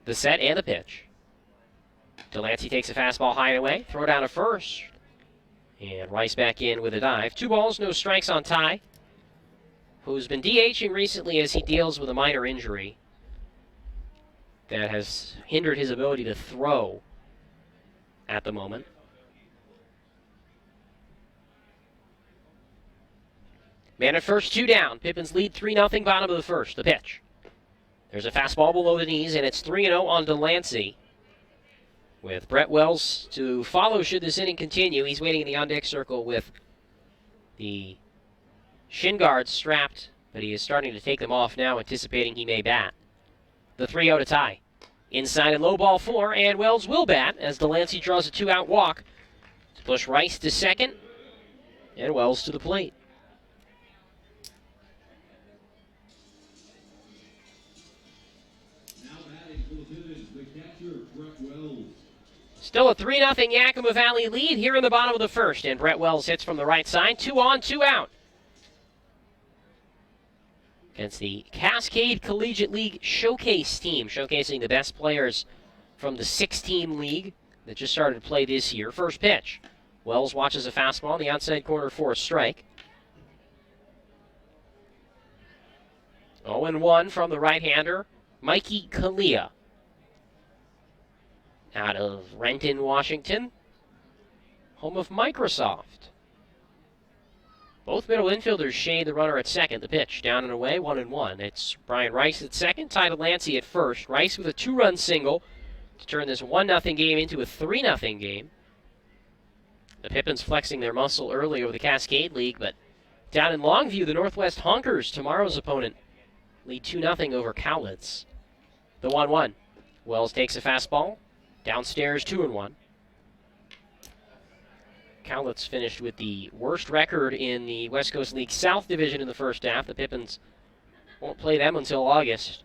The set and the pitch. Delancey takes a fastball high and away. Throw down to first. And Rice back in with a dive. 2 balls, no strikes on Ty, who's been DHing recently as he deals with a minor injury that has hindered his ability to throw at the moment. Man at first, 2 down. Pippins lead 3-0 bottom of the first. The pitch. There's a fastball below the knees, and it's 3-0 on Delancey. With Brett Wells to follow should this inning continue. He's waiting in the on-deck circle with the shin guards strapped, but he is starting to take them off now, anticipating he may bat. The 3-0 to Ty. Inside and low ball 4, and Wells will bat as Delancey draws a 2-out walk to push Rice to second, and Wells to the plate. Still a 3-0 Yakima Valley lead here in the bottom of the first, and Brett Wells hits from the right side. 2 on, 2 out. Against the Cascade Collegiate League Showcase team, showcasing the best players from the 6-team league that just started to play this year. First pitch. Wells watches a fastball in the outside corner for a strike. 0-1 from the right-hander, Mikey Kalia. Out of Renton, Washington, home of Microsoft. Both middle infielders shade the runner at second. The pitch, down and away, 1-1. It's Brian Rice at second, Ty Delancey at first. Rice with a 2-run single to turn this 1-0 game into a 3-0 game. The Pippins flexing their muscle early over the Cascade League, but down in Longview, the Northwest Honkers, tomorrow's opponent, lead 2-0 over Cowlitz. The 1-1. Wells takes a fastball. Downstairs, 2-1. Cowlitz finished with the worst record in the West Coast League South Division in the first half. The Pippins won't play them until August.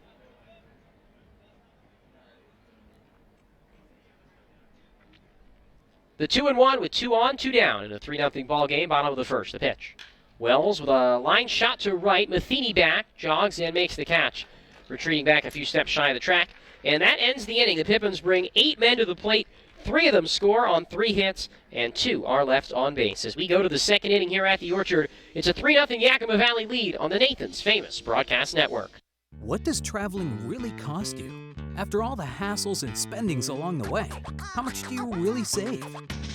The 2-1 with 2 on, 2 down in a 3-0 ball game, bottom of the first. The pitch. Wells with a line shot to right. Matheny back, jogs, and makes the catch. Retreating back a few steps shy of the track. And that ends the inning. The Pippins bring 8 men to the plate. 3 of them score on 3 hits, and 2 are left on base. As we go to the second inning here at the Orchard, it's a 3-0 Yakima Valley lead on the Nathan's Famous Broadcast Network. What does traveling really cost you? After all the hassles and spendings along the way, how much do you really save?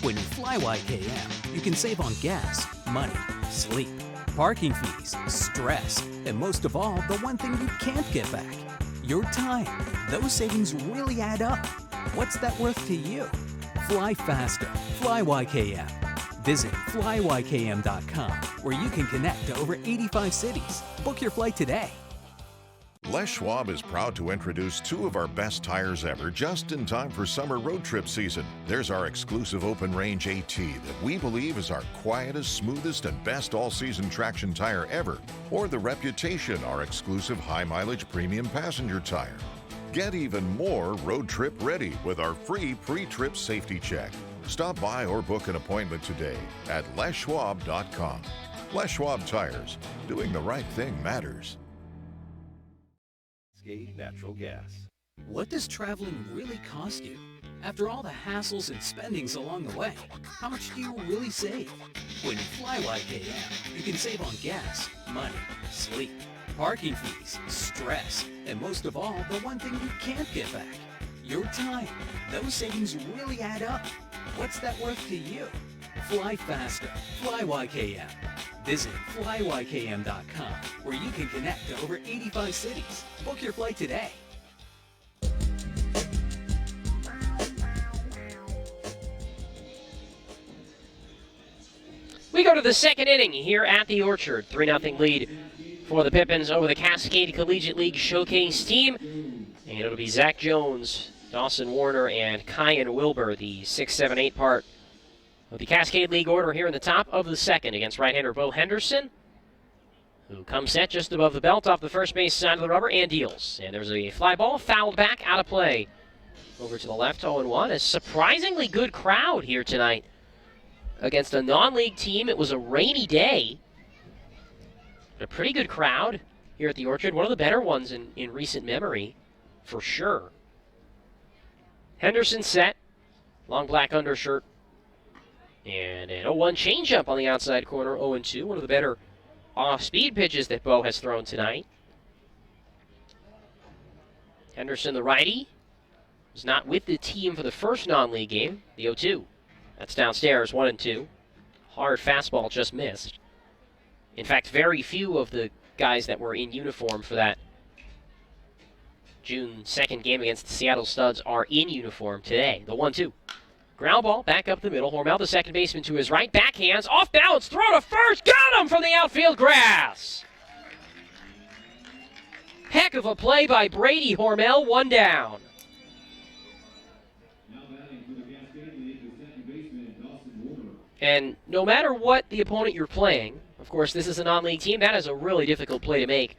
When you fly YKM, you can save on gas, money, sleep, parking fees, stress, and most of all, the one thing you can't get back, your time. Those savings really add up. What's that worth to you? Fly faster. Fly YKM. Visit flyykm.com, where you can connect to over 85 cities. Book your flight today. Les Schwab is proud to introduce 2 of our best tires ever just in time for summer road trip season. There's our exclusive open range AT that we believe is our quietest, smoothest, and best all-season traction tire ever. Or the Reputation, our exclusive high-mileage premium passenger tire. Get even more road trip ready with our free pre-trip safety check. Stop by or book an appointment today at leschwab.com. Les Schwab Tires. Doing the right thing matters. Cascade Natural Gas. What does traveling really cost you? After all the hassles and spendings along the way, how much do you really save? When you fly YKM, you can save on gas, money, sleep, parking fees, stress, and most of all, the one thing you can't get back, your time. Those savings really add up. What's that worth to you? Fly faster. Fly YKM. Visit flyykm.com, where you can connect to over 85 cities. Book your flight today. We go to the second inning here at the Orchard. 3-0 lead for the Pippins over the Cascade Collegiate League Showcase team. And it'll be Zach Jones, Dawson Warner, and Kyan Wilbur, the 6, 7, 8 part of the Cascade League order here in the top of the second against right-hander Bo Henderson, who comes set just above the belt off the first base side of the rubber and deals. And there's a fly ball fouled back out of play. Over to the left, 0-1. A surprisingly good crowd here tonight against a non-league team. It was a rainy day, but a pretty good crowd here at the Orchard. One of the better ones in recent memory, for sure. Henderson set, long black undershirt, and an 0-1 changeup on the outside corner, 0-2. One of the better off-speed pitches that Bo has thrown tonight. Henderson, the righty, was not with the team for the first non-league game, the 0-2. That's downstairs, 1-2. Hard fastball just missed. In fact, very few of the guys that were in uniform for that June 2nd game against the Seattle Studs are in uniform today. The 1-2. Ground ball back up the middle. Hormel, the second baseman, to his right. Backhands, off balance, throw to first. Got him from the outfield grass. Heck of a play by Brady Hormel, 1 down. And no matter what the opponent you're playing, of course, this is a non-league team, that is a really difficult play to make.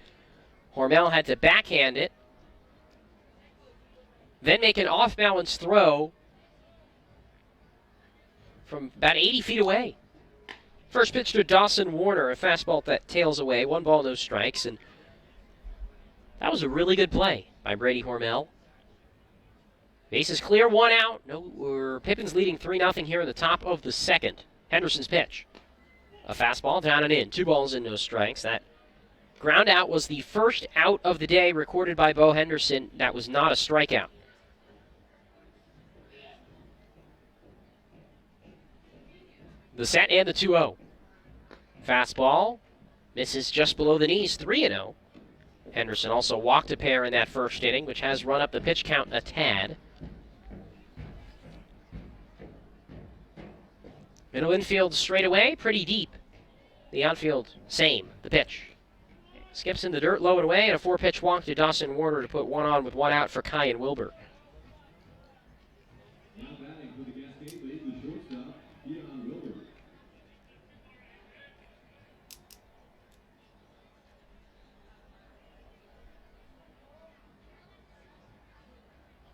Hormel had to backhand it, then make an off-balance throw from about 80 feet away. First pitch to Dawson Warner, a fastball that tails away. 1 ball, no strikes, and that was a really good play by Brady Hormel. Base is clear, 1 out. Pippins leading 3-0 here in the top of the second. Henderson's pitch. A fastball down and in. 2 balls and no strikes. That ground out was the first out of the day recorded by Bo Henderson. That was not a strikeout. The set and the 2-0. Fastball misses just below the knees, 3-0. Henderson also walked a pair in that first inning, which has run up the pitch count a tad. Middle infield straight away, pretty deep. The outfield, same. The pitch. Skips in the dirt, low and away, and a 4-pitch walk to Dawson Warner to put 1 on with 1 out for Kyan Wilbur. Now batting for the Cascade League, the shortstop, Kyan Wilbur.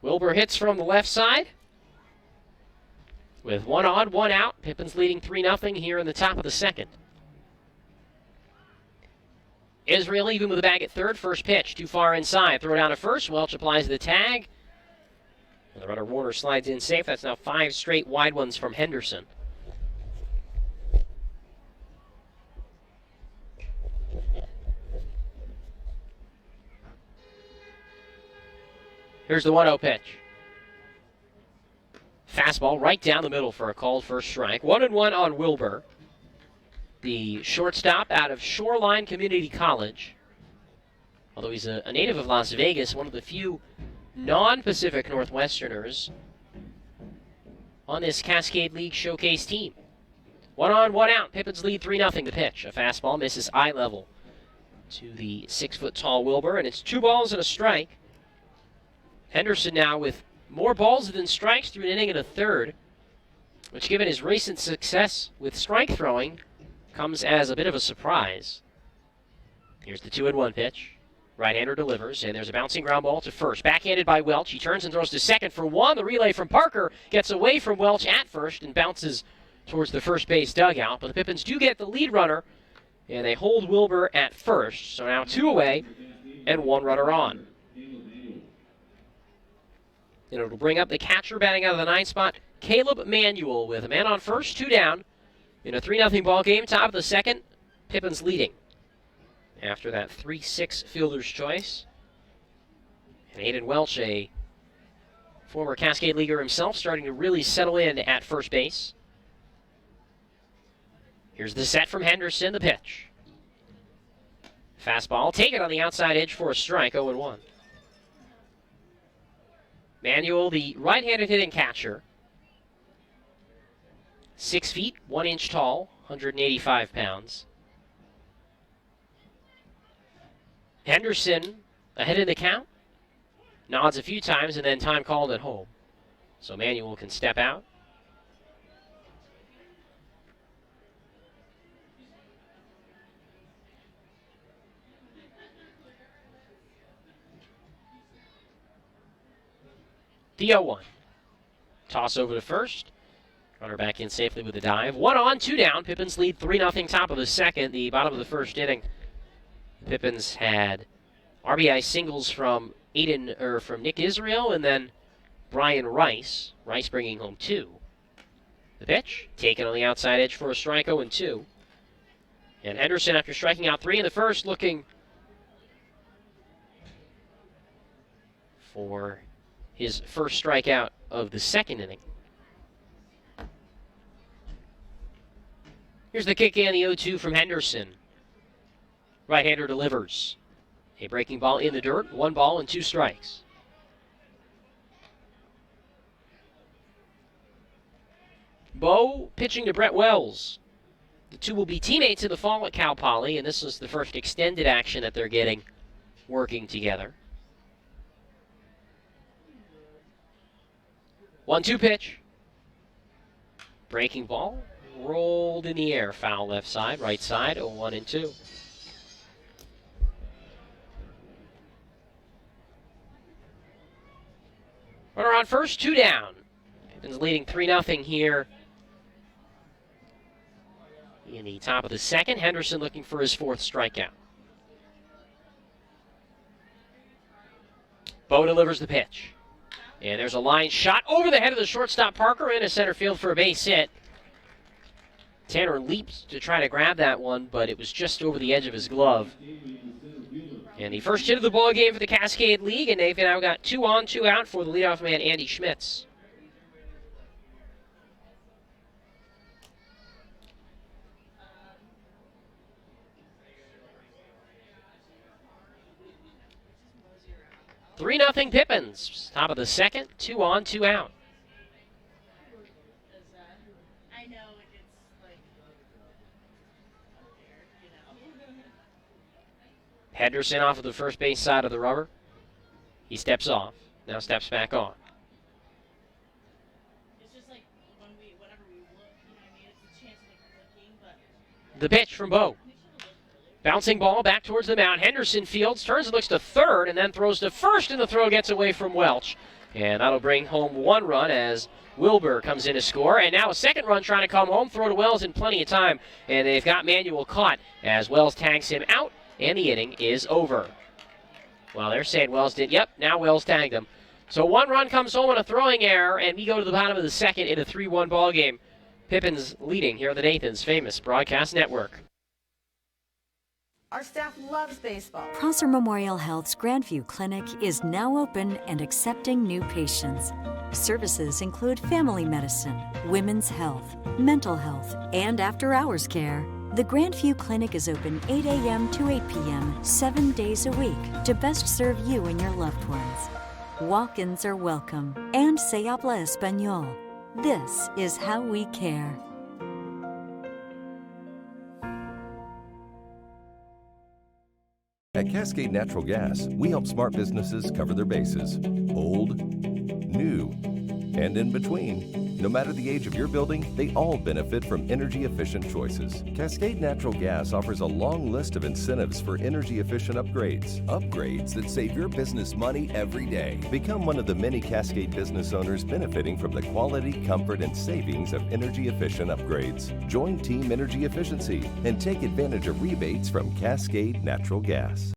Wilbur hits from the left side. With 1 on, 1 out, Pippins leading 3-0 here in the top of the second. Israel even with the bag at third. First pitch, too far inside. Throw down to first. Welch applies the tag. And the runner Warner slides in safe. That's now 5 straight wide ones from Henderson. Here's the 1-0 pitch. Fastball right down the middle for a called first strike. 1-1 on Wilbur, the shortstop out of Shoreline Community College. Although he's a native of Las Vegas, one of the few non-Pacific Northwesterners on this Cascade League showcase team. 1 on, 1 out. Pippins lead 3-0 to pitch. A fastball misses eye level to the 6-foot-tall Wilbur, and it's 2 balls and a strike. Henderson now with more balls than strikes through an inning and a third, which, given his recent success with strike throwing, comes as a bit of a surprise. Here's the 2-1 pitch. Right-hander delivers, and there's a bouncing ground ball to first. Backhanded by Welch. He turns and throws to second for 1. The relay from Parker gets away from Welch at first and bounces towards the first base dugout. But the Pippins do get the lead runner, and they hold Wilbur at first. So now 2 away and 1 runner on. And it'll bring up the catcher batting out of the 9th spot, Caleb Manuel, with a man on first, 2 down. In a 3-0 ball game, top of the second, Pippins leading. After that 3-6 fielder's choice. And Aiden Welch, a former Cascade Leaguer himself, starting to really settle in at first base. Here's the set from Henderson, the pitch. Fastball, taken on the outside edge for a strike, 0-1. Manuel, the right-handed hitting catcher. 6 feet, 1 inch tall, 185 pounds. Henderson ahead of the count. Nods a few times and then time called at home. So Manuel can step out. The 0-1. Toss over to first. Runner back in safely with a dive. 1 on, 2 down. Pippins lead 3-0 top of the second. The bottom of the first inning. Pippins had RBI singles from Nick Israel and then Brian Rice. Rice bringing home 2. The pitch taken on the outside edge for a strike, 0-2. And Henderson, after striking out 3 in the first, looking for his first strikeout of the second inning. Here's the kick and the 0-2 from Henderson. Right-hander delivers. A breaking ball in the dirt, 1 ball and 2 strikes. Bo pitching to Brett Wells. The two will be teammates in the fall at Cal Poly, and this is the first extended action that they're getting working together. 1-2 pitch. Breaking ball. Rolled in the air. Foul left side, right side, 0-1 and 2. Runner on first, 2 down. Pippins leading 3-0 here in the top of the second. Henderson looking for his 4th strikeout. Bo delivers the pitch. And there's a line shot over the head of the shortstop Parker into center field for a base hit. Tanner leaps to try to grab that one, but it was just over the edge of his glove. And the first hit of the ball game for the Cascade League, and they've now got 2 on, 2 out for the leadoff man, Andy Schmitz. Three 0 Pippins. Top of the second, 2 on, 2 out. Henderson off of the first base side of the rubber. He steps off. Now steps back on. The pitch from Bo. Bouncing ball back towards the mound. Henderson fields, turns and looks to third, and then throws to first, and the throw gets away from Welch. And that'll bring home 1 run as Wilbur comes in to score. And now a second run trying to come home. Throw to Wells in plenty of time. And they've got Manuel caught as Wells tags him out, and the inning is over. Well, they're saying Wells did. Yep, now Wells tagged him. So 1 run comes home on a throwing error, and we go to the bottom of the second in a 3-1 ball game. Pippins leading here on the Nathan's famous broadcast network. Our staff loves baseball. Prosser Memorial Health's Grandview Clinic is now open and accepting new patients. Services include family medicine, women's health, mental health, and after-hours care. The Grandview Clinic is open 8 a.m. to 8 p.m. 7 days a week to best serve you and your loved ones. Walk-ins are welcome, and se habla español. This is how we care. At Cascade Natural Gas, we help smart businesses cover their bases. Old, new, and in between. No matter the age of your building, they all benefit from energy-efficient choices. Cascade Natural Gas offers a long list of incentives for energy-efficient upgrades. Upgrades that save your business money every day. Become one of the many Cascade business owners benefiting from the quality, comfort, and savings of energy-efficient upgrades. Join Team Energy Efficiency and take advantage of rebates from Cascade Natural Gas.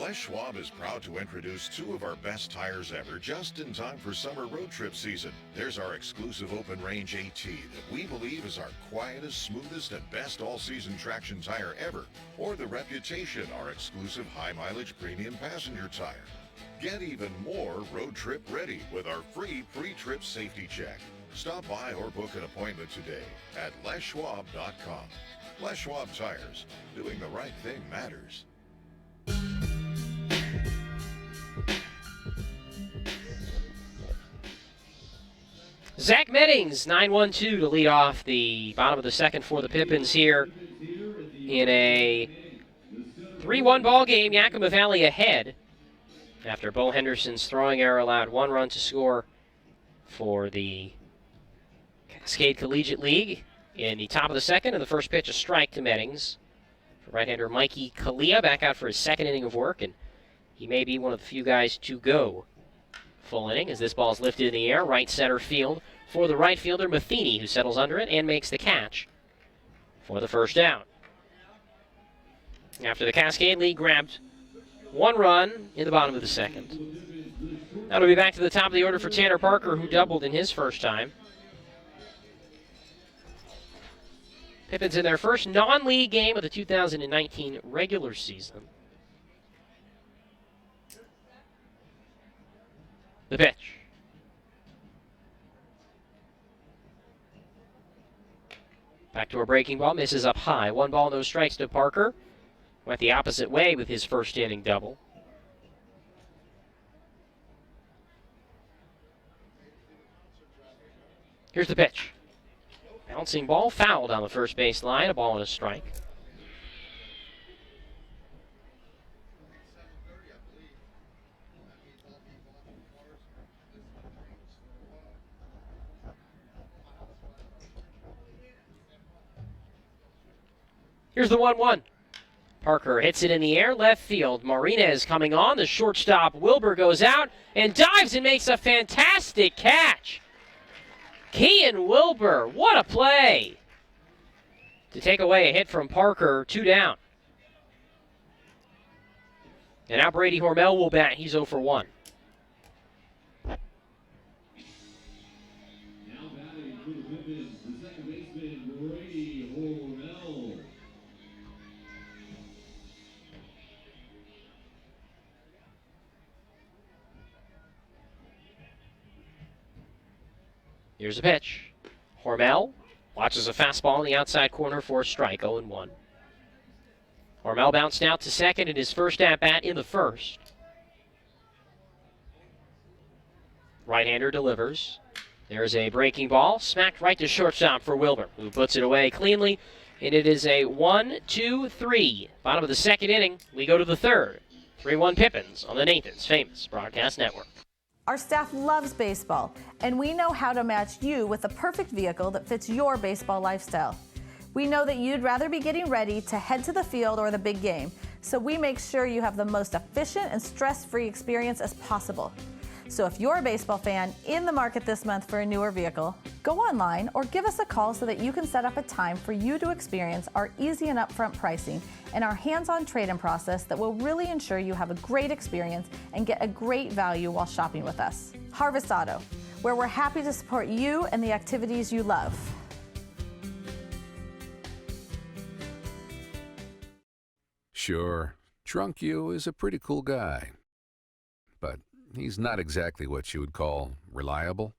Les Schwab is proud to introduce 2 of our best tires ever just in time for summer road trip season. There's our exclusive open range AT that we believe is our quietest, smoothest, and best all-season traction tire ever. Or the Reputation, our exclusive high mileage premium passenger tire. Get even more road trip ready with our free pre-trip safety check. Stop by or book an appointment today at leschwab.com. Les Schwab Tires. Doing the right thing matters. Zach Meddings, 9-1-2 to lead off the bottom of the second for the Pippins here in a 3-1 ball game. Yakima Valley ahead after Bo Henderson's throwing error allowed 1 run to score for the Cascade Collegiate League in the top of the second, and the first pitch a strike to Meddings. For right-hander Mikey Kalia back out for his 2nd inning of work, and he may be one of the few guys to go full inning as this ball is lifted in the air, right center field for the right fielder Matheny, who settles under it and makes the catch for the first down. After the Cascade League grabbed 1 run in the bottom of the second. That'll be back to the top of the order for Tanner Parker, who doubled in his first time. Pippins in their first non-league game of the 2019 regular season. The pitch. Back to a breaking ball, misses up high. 1 ball, no strikes to Parker. Went the opposite way with his first inning double. Here's the pitch. Bouncing ball, fouled on the first base line, a ball and a strike. Here's the 1-1. Parker hits it in the air, left field. Marinez coming on. The shortstop, Wilbur, goes out and dives and makes a fantastic catch. Kean Wilbur, what a play! To take away a hit from Parker, 2 down. And now Brady Hormel will bat. He's 0 for 1. Now batting for the Pippins, the second baseman, Brady Hormel. Here's a pitch. Hormel watches a fastball in the outside corner for a strike, 0-1. Hormel bounced out to second in his first at-bat in the first. Right-hander delivers. There's a breaking ball, smacked right to shortstop for Wilbur, who puts it away cleanly, and it is a 1-2-3. Bottom of the second inning, we go to the third. 3-1 Pippins on the Nathan's Famous Broadcast Network. Our staff loves baseball, and we know how to match you with the perfect vehicle that fits your baseball lifestyle. We know that you'd rather be getting ready to head to the field or the big game, so we make sure you have the most efficient and stress-free experience as possible. So if you're a baseball fan in the market this month for a newer vehicle, go online or give us a call so that you can set up a time for you to experience our easy and upfront pricing and our hands-on trade-in process that will really ensure you have a great experience and get a great value while shopping with us. Harvest Auto, where we're happy to support you and the activities you love. Sure, Drunk You is a pretty cool guy, but he's not exactly what you would call reliable.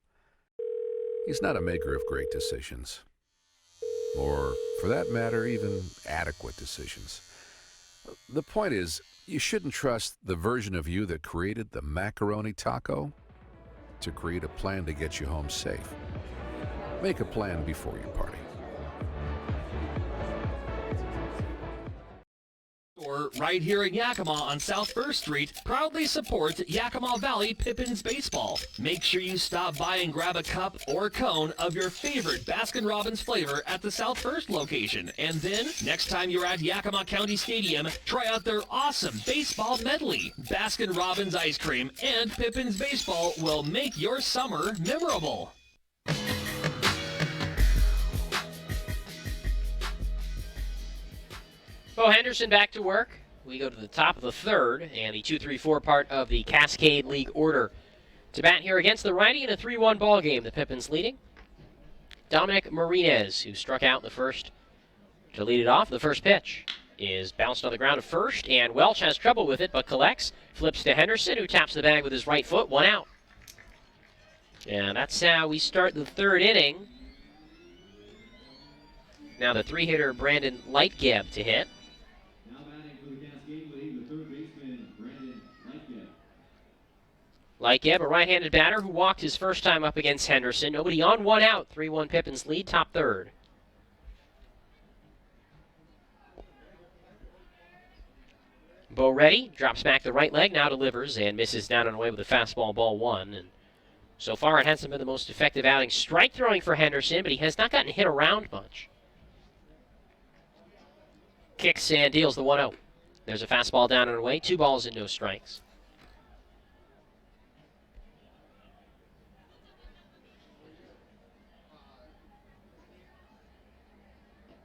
He's not a maker of great decisions, or for that matter, even adequate decisions. The point is, you shouldn't trust the version of you that created the macaroni taco to create a plan to get you home safe. Make a plan before you party. Right here in Yakima on South First Street proudly supports Yakima Valley Pippins baseball. Make sure you stop by and grab a cup or cone of your favorite Baskin-Robbins flavor at the South First location. And then, next time you're at Yakima County Stadium, try out their awesome baseball medley. Baskin-Robbins ice cream and Pippins baseball will make your summer memorable. Bo Henderson back to work. We go to the top of the third and the 2-3-4 part of the Cascade League order. To bat here against the righty in a 3-1 ball game, the Pippins leading. Dominic Marinez, who struck out in the first to lead it off. The first pitch is bounced on the ground at first, and Welch has trouble with it but collects. Flips to Henderson, who taps the bag with his right foot. 1 out. And that's how we start the third inning. Now the 3-hitter Brandon Lightgeb to hit. Lightgeb, a right-handed batter who walked his first time up against Henderson. Nobody on, 1 out. 3-1 Pippins lead, top third. Bo ready, drops back the right leg, now delivers and misses down and away with a fastball, ball 1. And so far it hasn't been the most effective outing strike throwing for Henderson, but he has not gotten hit around much. Kicks and deals the 1-0. There's a fastball down and away, 2 balls and no strikes.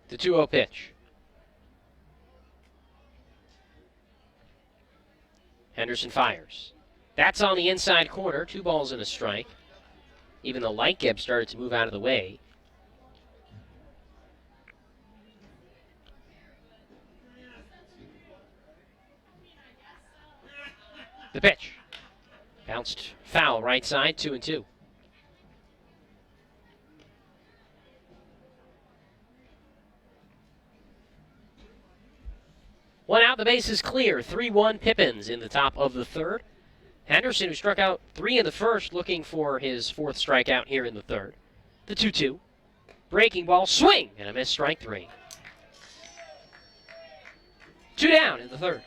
The 2-0 pitch. Henderson fires. That's on the inside corner, 2 balls and a strike. Even the Lightgeb started to move out of the way. The pitch. Bounced foul right side, 2-2. One out, the base is clear. 3-1 Pippins in the top of the third. Henderson, who struck out 3 in the first, looking for his 4th strikeout here in the third. The 2-2. Breaking ball, swing, and a missed, strike 3. 2 down in the third.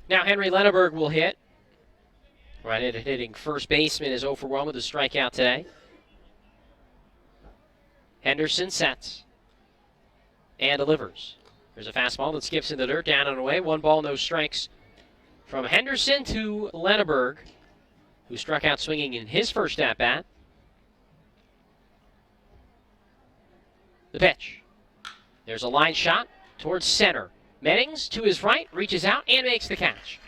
Now Henry Lenneberg will hit. Right-handed hitting first baseman is 0 for 1 with a strikeout today. Henderson sets and delivers. There's a fastball that skips in the dirt, down and away. 1 ball, no strikes From Henderson to Lenneberg, who struck out swinging in his first at-bat. The pitch. There's a line shot towards center. Mettings to his right, reaches out and makes the catch.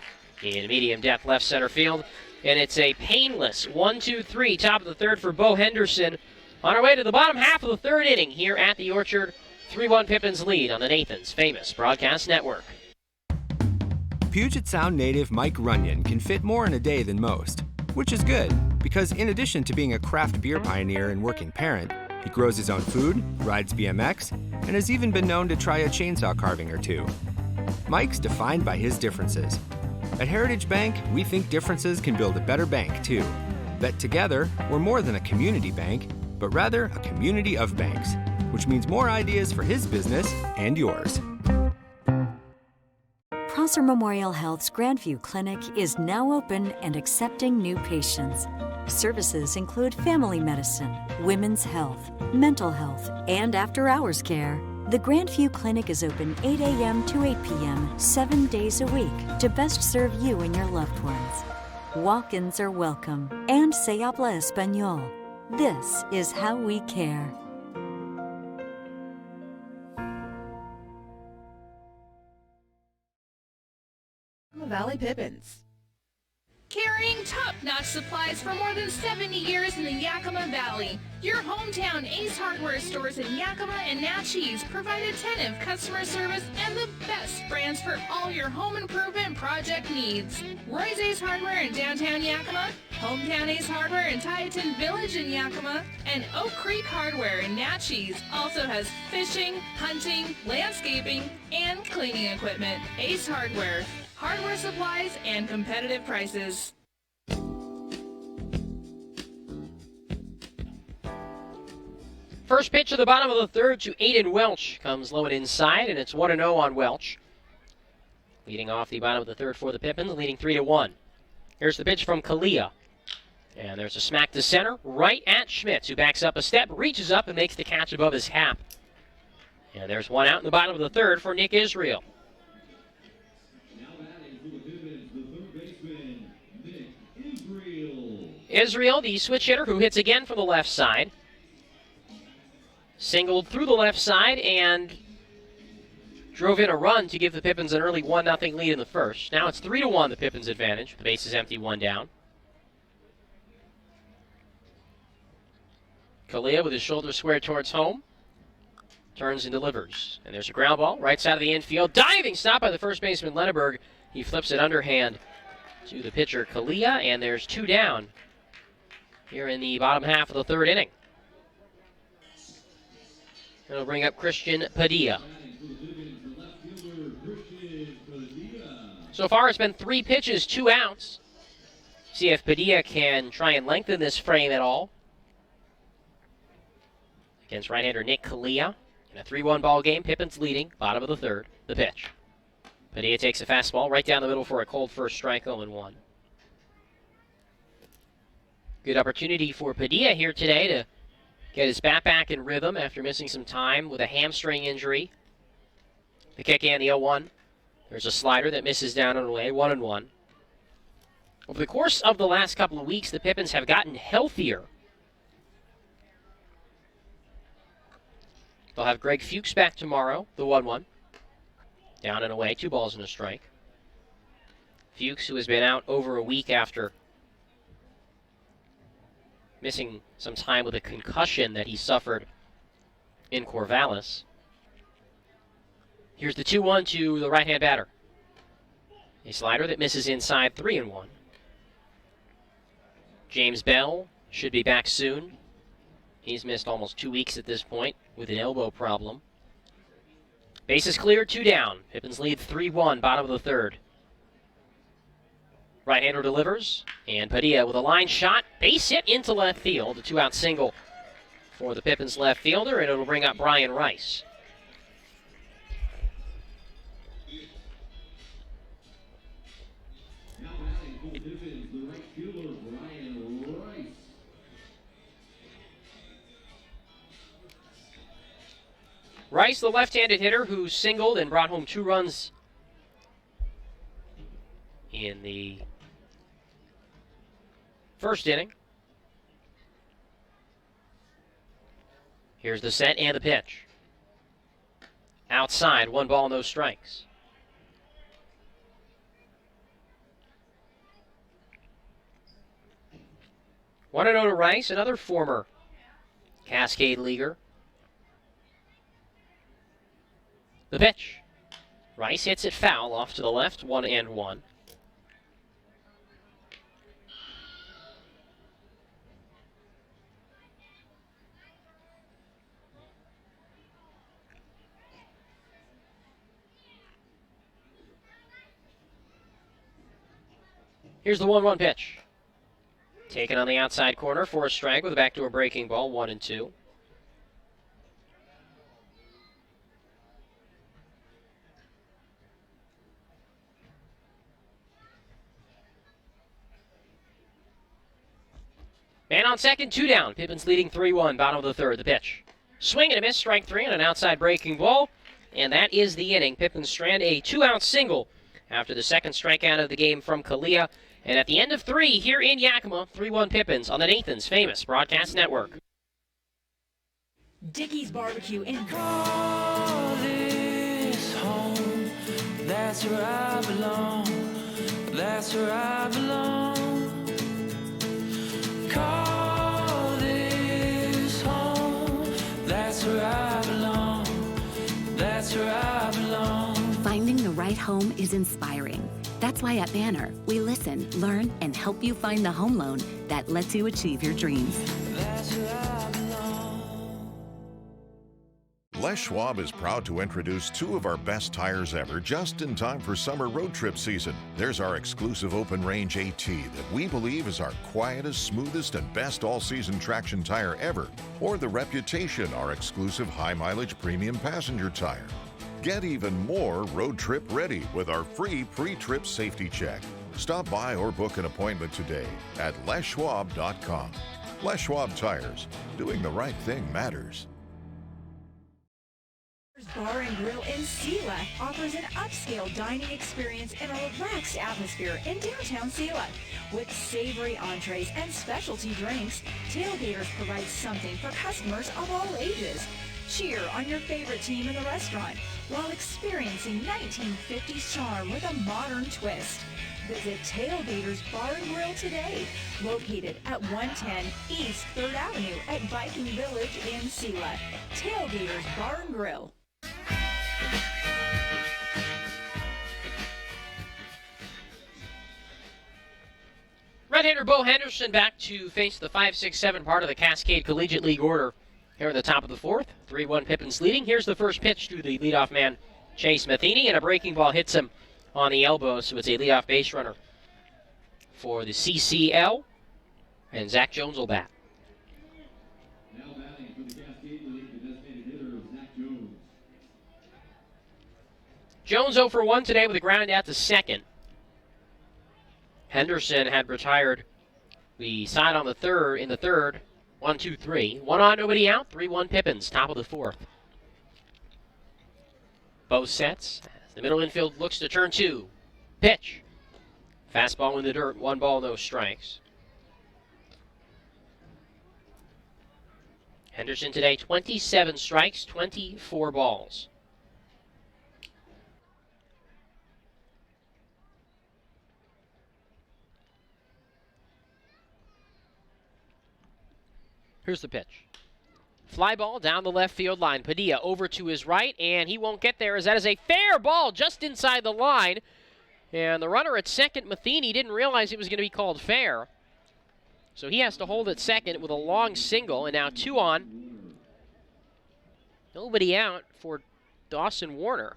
In medium depth left center field, and it's a painless 1-2-3, top of the third for Bo Henderson. On our way to the bottom half of the third inning here at the Orchard. 3-1 Pippins lead on the Nathan's famous broadcast network. Puget Sound native Mike Runyon can fit more in a day than most, which is good because in addition to being a craft beer pioneer and working parent, he grows his own food, rides BMX, and has even been known to try a chainsaw carving or two. Mike's defined by his differences. At Heritage Bank, we think differences can build a better bank, too. That together, we're more than a community bank, but rather a community of banks, which means more ideas for his business and yours. Prosser Memorial Health's Grandview Clinic is now open and accepting new patients. Services include family medicine, women's health, mental health, and after-hours care. The Grandview Clinic is open 8 a.m. to 8 p.m. 7 days a week to best serve you and your loved ones. Walk-ins are welcome and se habla español. This is how we care. Valley Pippins. Carrying top-notch supplies for more than 70 years in the Yakima Valley. Your hometown Ace Hardware stores in Yakima and Natchez provide attentive customer service and the best brands for all your home improvement project needs. Roy's Ace Hardware in downtown Yakima, Hometown Ace Hardware in Tieton Village in Yakima, and Oak Creek Hardware in Natchez also has fishing, hunting, landscaping, and cleaning equipment. Ace Hardware. Hardware supplies and competitive prices. First pitch of the bottom of the third to Aiden Welch comes low and inside, and it's 1-0 on Welch. Leading off the bottom of the third for the Pippins, leading 3-1. Here's the pitch from Kalia. And there's a smack to center, right at Schmitz, who backs up a step, reaches up, and makes the catch above his hat. And there's one out in the bottom of the third for Nick Israel. Israel, the switch hitter, who hits again from the left side. Singled through the left side and drove in a run to give the Pippins an early 1-0 lead in the first. Now it's 3-1, the Pippins' advantage. The base is empty, one down. Kalia with his shoulder squared towards home. Turns and delivers. And there's a ground ball, right side of the infield. Diving stop by the first baseman, Lenneberg. He flips it underhand to the pitcher, Kalia, and there's two down here in the bottom half of the third inning. It'll bring up Christian Padilla. So far it's been 3 pitches, 2 outs. See if Padilla can try and lengthen this frame at all. Against right-hander Nick Kalia. In a 3-1 ball game, Pippins leading, bottom of the third, the pitch. Padilla takes a fastball right down the middle for a cold first strike, 0-1. Good opportunity for Padilla here today to get his bat back in rhythm after missing some time with a hamstring injury. The kick and the 0-1. There's a slider that misses down and away, 1-1. Over the course of the last couple of weeks, the Pippins have gotten healthier. They'll have Greg Fuchs back tomorrow, the 1-1. Down and away, 2 balls and a strike. Fuchs, who has been out over a week after missing some time with a concussion that he suffered in Corvallis. Here's the 2-1 to the right-hand batter. A slider that misses inside, 3-1. James Bell should be back soon. He's missed almost 2 weeks at this point with an elbow problem. Base is clear, 2 down. Pippins lead 3-1, bottom of the third. Right-hander delivers, and Padilla with a line shot, base hit into left field. A 2-out single for the Pippins left fielder, and it'll bring up Brian Rice. Rice, the left-handed hitter who singled and brought home 2 runs in in the first inning. Here's the set and the pitch. Outside, 1 ball, no strikes. One and 0 to Rice, another former Cascade Leaguer. The pitch. Rice hits it foul off to the left, 1-1. Here's the 1-1 pitch. Taken on the outside corner for a strike with a backdoor breaking ball, 1-2. Man on second, 2 down. Pippins leading 3-1, bottom of the third. The pitch. Swing and a miss, strike 3 on an outside breaking ball. And that is the inning. Pippins strand a 2-out single after the second strikeout of the game from Kalia. And at the end of 3 here in Yakima, 3-1 Pippins on the Nathan's Famous Broadcast Network. Dickey's Barbecue in Call this home. That's where I belong. That's where I belong. Call this home. That's where I belong. That's where I belong. Finding the right home is inspiring. That's why at Banner, we listen, learn, and help you find the home loan that lets you achieve your dreams. That's where I belong. Les Schwab is proud to introduce 2 of our best tires ever just in time for summer road trip season. There's our exclusive open range AT that we believe is our quietest, smoothest, and best all-season traction tire ever, or the Reputation, our exclusive high-mileage premium passenger tire. Get even more road trip ready with our free pre-trip safety check. Stop by or book an appointment today at leschwab.com. Les Schwab Tires. Doing the right thing matters. Bar and Grill in Sela offers an upscale dining experience in a relaxed atmosphere in downtown Sela. With savory entrees and specialty drinks, Tailgaters provides something for customers of all ages. Cheer on your favorite team in the restaurant while experiencing 1950s charm with a modern twist. Visit Tailgaters Bar and Grill today, located at 110 East 3rd Avenue at Viking Village in Sela. Tailgaters Bar and Grill. Red-hander Bo Henderson back to face the 5-6-7 part of the Cascade Collegiate League order here in the top of the 4th. 3-1 Pippins leading. Here's the first pitch to the leadoff man, Chase Matheny, and a breaking ball hits him on the elbow, so it's a leadoff base runner for the CCL, and Zach Jones will bat. Now batting for the Cascade League, the designated hitter, Zach Jones. Jones 0 for 1 today with a ground out to second. Henderson had retired the side on the third, in the third. 1, 2, 3. 1 on, nobody out. 3-1 Pippins, top of the 4th. Both sets. The middle infield looks to turn 2. Pitch. Fastball in the dirt. 1 ball, no strikes. Henderson today, 27 strikes, 24 balls. Here's the pitch. Fly ball down the left field line. Padilla over to his right, and he won't get there as that is a fair ball just inside the line. And the runner at second, Matheny, didn't realize it was going to be called fair. So he has to hold at second with a long single, and now 2 on. Nobody out for Dawson Warner.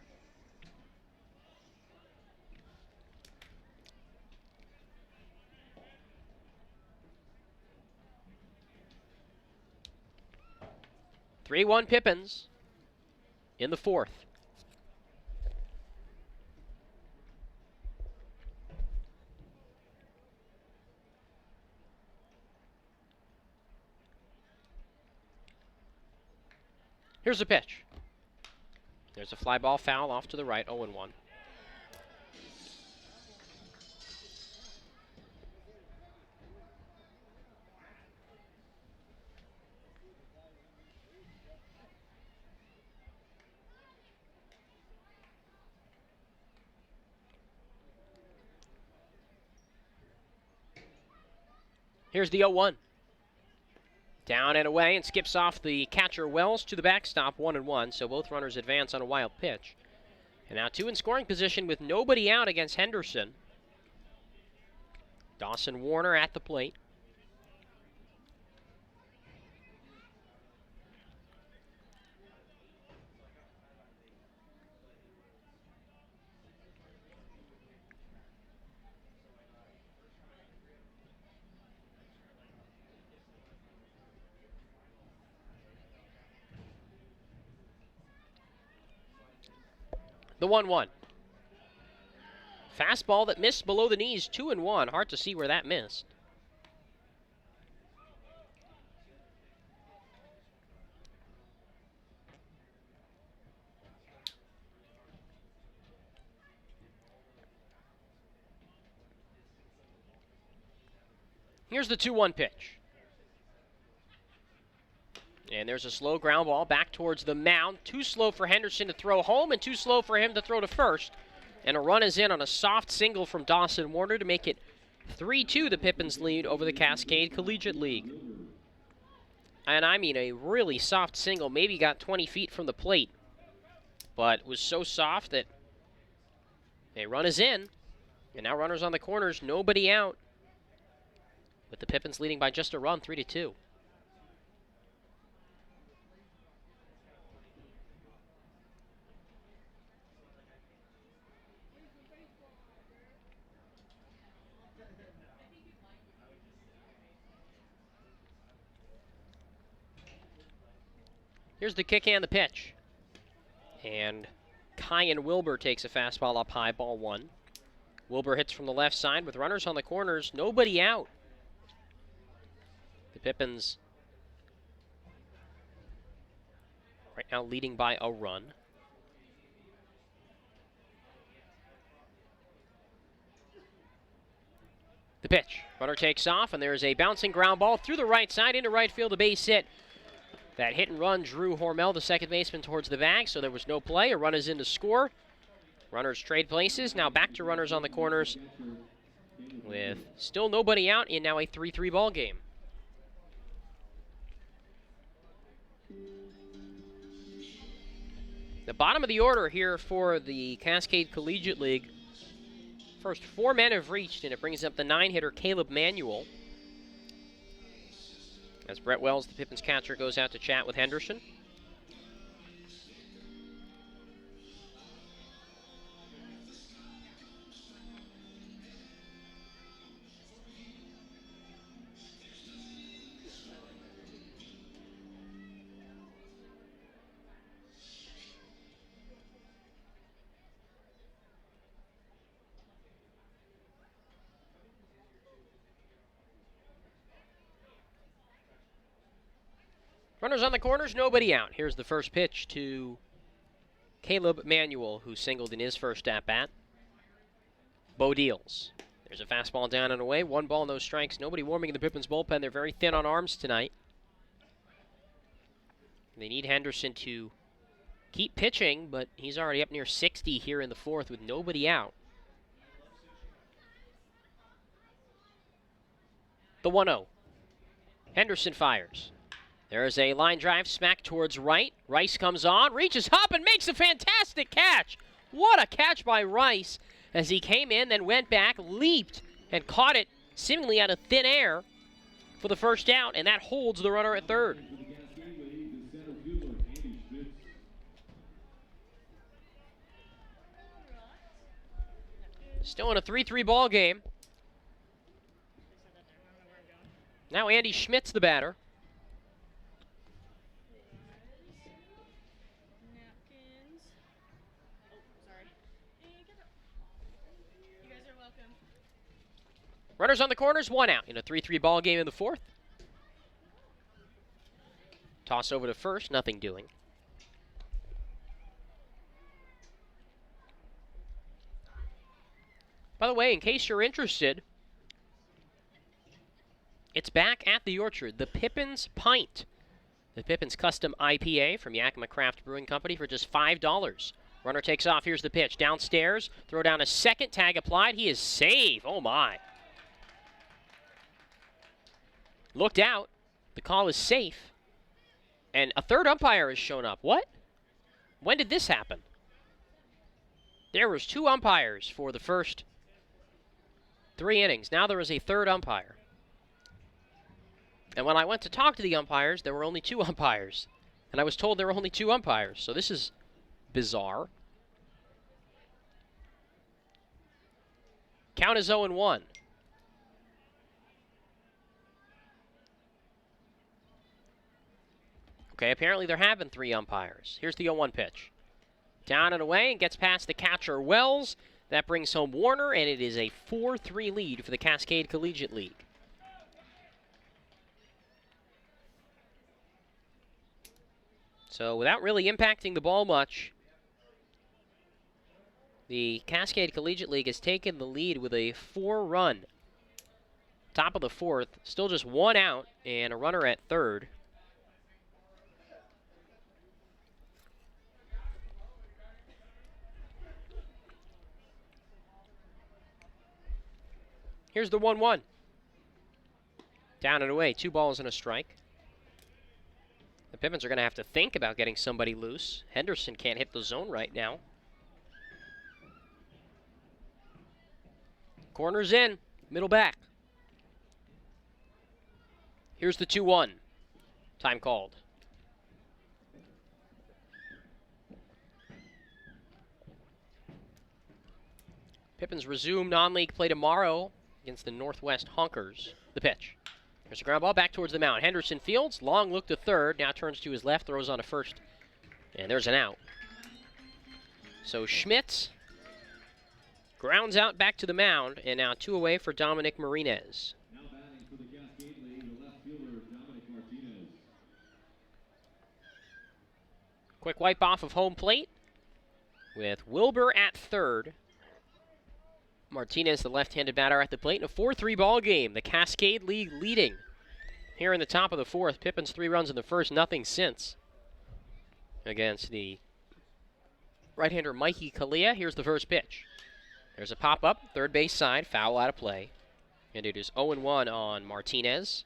(3-1) Pippins in the 4th. Here's the pitch. There's a fly ball foul off to the right, 0-1. Here's the 0-1. Down and away, and skips off the catcher Wells to the backstop, 1-1. So both runners advance on a wild pitch. And now 2 in scoring position with nobody out against Henderson. Dawson Warner at the plate. The 1-1. Fastball that missed below the knees, 2-1. Hard to see where that missed. Here's the 2-1 pitch. And there's a slow ground ball back towards the mound. Too slow for Henderson to throw home and too slow for him to throw to first. And a run is in on a soft single from Dawson Warner to make it 3-2, the Pippins lead over the Cascade Collegiate League. And I mean a really soft single, maybe got 20 feet from the plate. But was so soft that a run is in. And now runners on the corners, nobody out. With the Pippins leading by just a run, 3-2. Here's the kick and the pitch. And Kyan Wilbur takes a fastball up high, ball 1. Wilbur hits from the left side with runners on the corners, nobody out. The Pippins right now leading by a run. The pitch. Runner takes off, and there's a bouncing ground ball through the right side into right field, a base hit. That hit and run drew Hormel, the second baseman, towards the bag, so there was no play. A run is in to score. Runners trade places. Now back to runners on the corners with still nobody out in now a 3-3 ball game. The bottom of the order here for the Cascade Collegiate League. First 4 men have reached, and it brings up the 9-hitter Caleb Manuel. As Brett Wells, the Pippins catcher, goes out to chat with Henderson. Runners on the corners, nobody out. Here's the first pitch to Caleb Manuel, who singled in his first at-bat. Bo deals. There's a fastball down and away. 1 ball, no strikes. Nobody warming in the Pippins bullpen. They're very thin on arms tonight. They need Henderson to keep pitching, but he's already up near 60 here in the 4th with nobody out. The 1-0. Henderson fires. There's a line drive smack towards right. Rice comes on, reaches up, and makes a fantastic catch. What a catch by Rice as he came in, then went back, leaped, and caught it seemingly out of thin air for the first out, and that holds the runner at third. Still in a 3-3 ball game. Now Andy Schmidt's the batter. Runners on the corners, 1 out in a 3-3 ball game in the 4th. Toss over to first, nothing doing. By the way, in case you're interested, it's back at the Orchard, the Pippins Pint. The Pippins Custom IPA from Yakima Craft Brewing Company for just $5. Runner takes off, here's the pitch. Downstairs, throw down a second, tag applied. He is safe, oh my. looked out. The call is safe. And a third umpire has shown up. What? When did this happen? There was 2 umpires for the first 3 innings. Now there is a third umpire. And when I went to talk to the umpires, there were only 2 umpires. And I was told there were only 2 umpires. So this is bizarre. Count is 0-1. Okay, apparently there have been 3 umpires. Here's the 0-1 pitch. Down and away, and gets past the catcher Wells. That brings home Warner, and it is a 4-3 lead for the Cascade Collegiate League. So without really impacting the ball much, the Cascade Collegiate League has taken the lead with a 4-run. Top of the 4th, still just 1 out, and a runner at third. Here's the 1-1. Down and away, 2 balls and a strike. The Pippins are going to have to think about getting somebody loose. Henderson can't hit the zone right now. Corner's in, middle back. Here's the 2-1. Time called. Pippins resume non-league play tomorrow against the Northwest Honkers. The pitch. There's a ground ball back towards the mound. Henderson fields, long look to third, now turns to his left, throws on to first, and there's an out. So Schmitz grounds out back to the mound, and now 2 away for Dominic Marinez. Now batting for the Cascade League, the left fielder, Dominic Martinez. Quick wipe off of home plate with Wilbur at third. Martinez, the left-handed batter, at the plate in a 4-3 ball game. The Cascade League leading here in the top of the 4th. Pippins 3 runs in the first, nothing since against the right-hander Mikey Kalia. Here's the first pitch. There's a pop-up, third base side, foul out of play. And it is 0-1 on Martinez.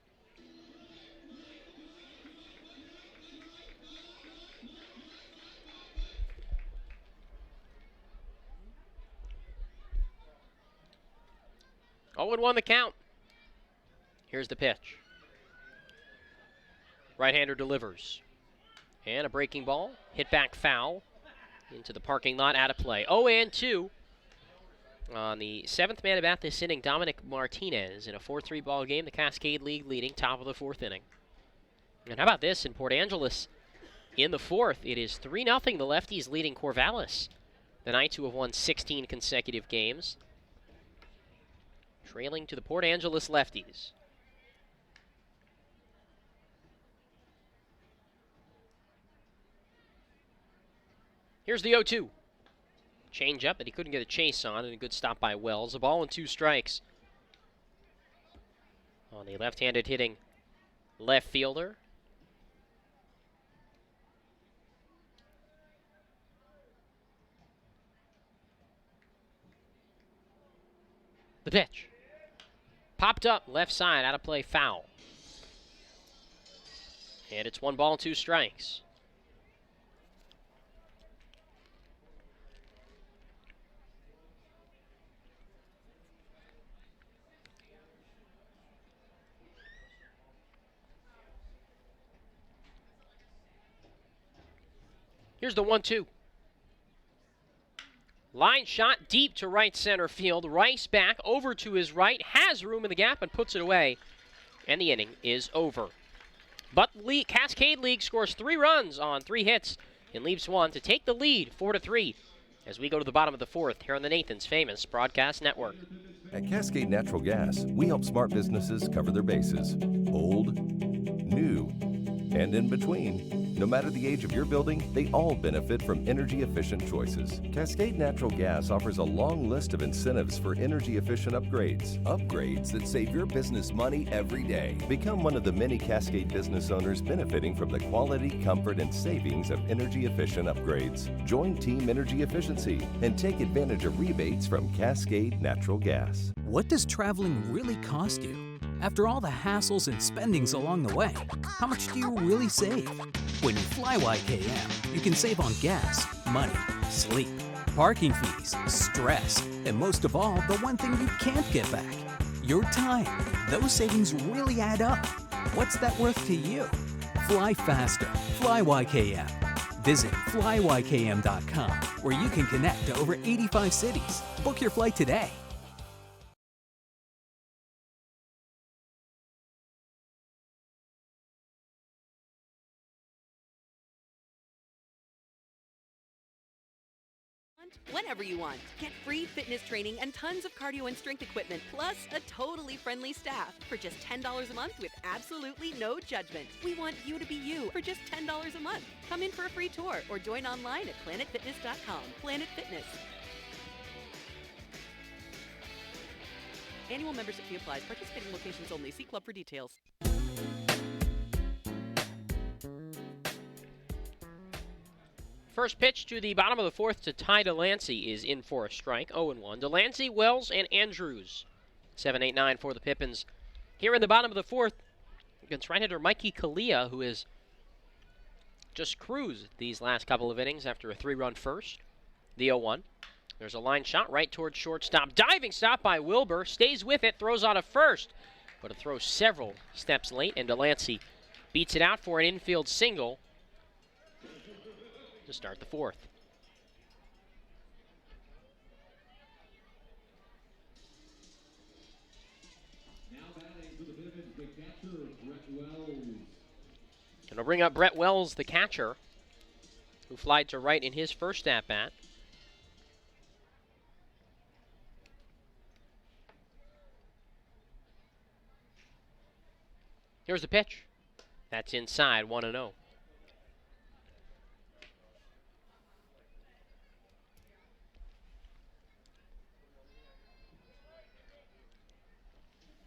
Oh, and 1 the count. Here's the pitch. Right-hander delivers. And a breaking ball. Hit back foul. Into the parking lot, out of play. 0-2 on the 7th man at bat this inning, Dominic Martinez, in a 4-3 ball game. The Cascade League leading, top of the 4th inning. And how about this in Port Angeles? In the 4th, it is 3-0. The lefties leading Corvallis, the Knights who have won 16 consecutive games. Trailing to the Port Angeles lefties. Here's the 0-2. Change up that he couldn't get a chase on, and a good stop by Wells. A ball and 2 strikes on the left-handed hitting left fielder. The pitch. Popped up, left side, out of play, foul. And it's 1 ball, 2 strikes. Here's the 1-2. Line shot deep to right center field. Rice back over to his right, has room in the gap and puts it away. And the inning is over. But Cascade League scores 3 runs on 3 hits and leaves 1 to take the lead 4-3 as we go to the bottom of the 4th here on the Nathan's Famous Broadcast Network. At Cascade Natural Gas, we help smart businesses cover their bases. Old, new, and in between. No matter the age of your building, they all benefit from energy-efficient choices. Cascade Natural Gas offers a long list of incentives for energy-efficient upgrades. Upgrades that save your business money every day. Become one of the many Cascade business owners benefiting from the quality, comfort, and savings of energy-efficient upgrades. Join Team Energy Efficiency and take advantage of rebates from Cascade Natural Gas. What does traveling really cost you? After all the hassles and spendings along the way, how much do you really save? When you fly YKM, you can save on gas, money, sleep, parking fees, stress, and most of all, the one thing you can't get back, your time. Those savings really add up. What's that worth to you? Fly faster. Fly YKM. Visit flyykm.com, where you can connect to over 85 cities. Book your flight today. Whenever you want. Get free fitness training and tons of cardio and strength equipment, plus a totally friendly staff for just $10 a month with absolutely no judgment. We want you to be you for just $10 a month. Come in for a free tour or join online at planetfitness.com. Planet Fitness. Annual membership fee applies. Participating locations only. See club for details. First pitch to the bottom of the fourth to Ty Delancey is in for a strike, 0-1. Delancey, Wells, and Andrews. 7-8-9 for the Pippins. Here in the bottom of the fourth against right-hander Mikey Kalia, who has just cruised these last couple of innings after a 3-run first. The 0-1. There's a line shot right towards shortstop. Diving stop by Wilbur. Stays with it, throws out a first. But it throws several steps late, and Delancey beats it out for an infield single to start the fourth. Now batting for the Pippins, the catcher, Brett Wells. Going to bring up Brett Wells, the catcher, who flied to right in his first at-bat. Here's the pitch. That's inside, 1-0.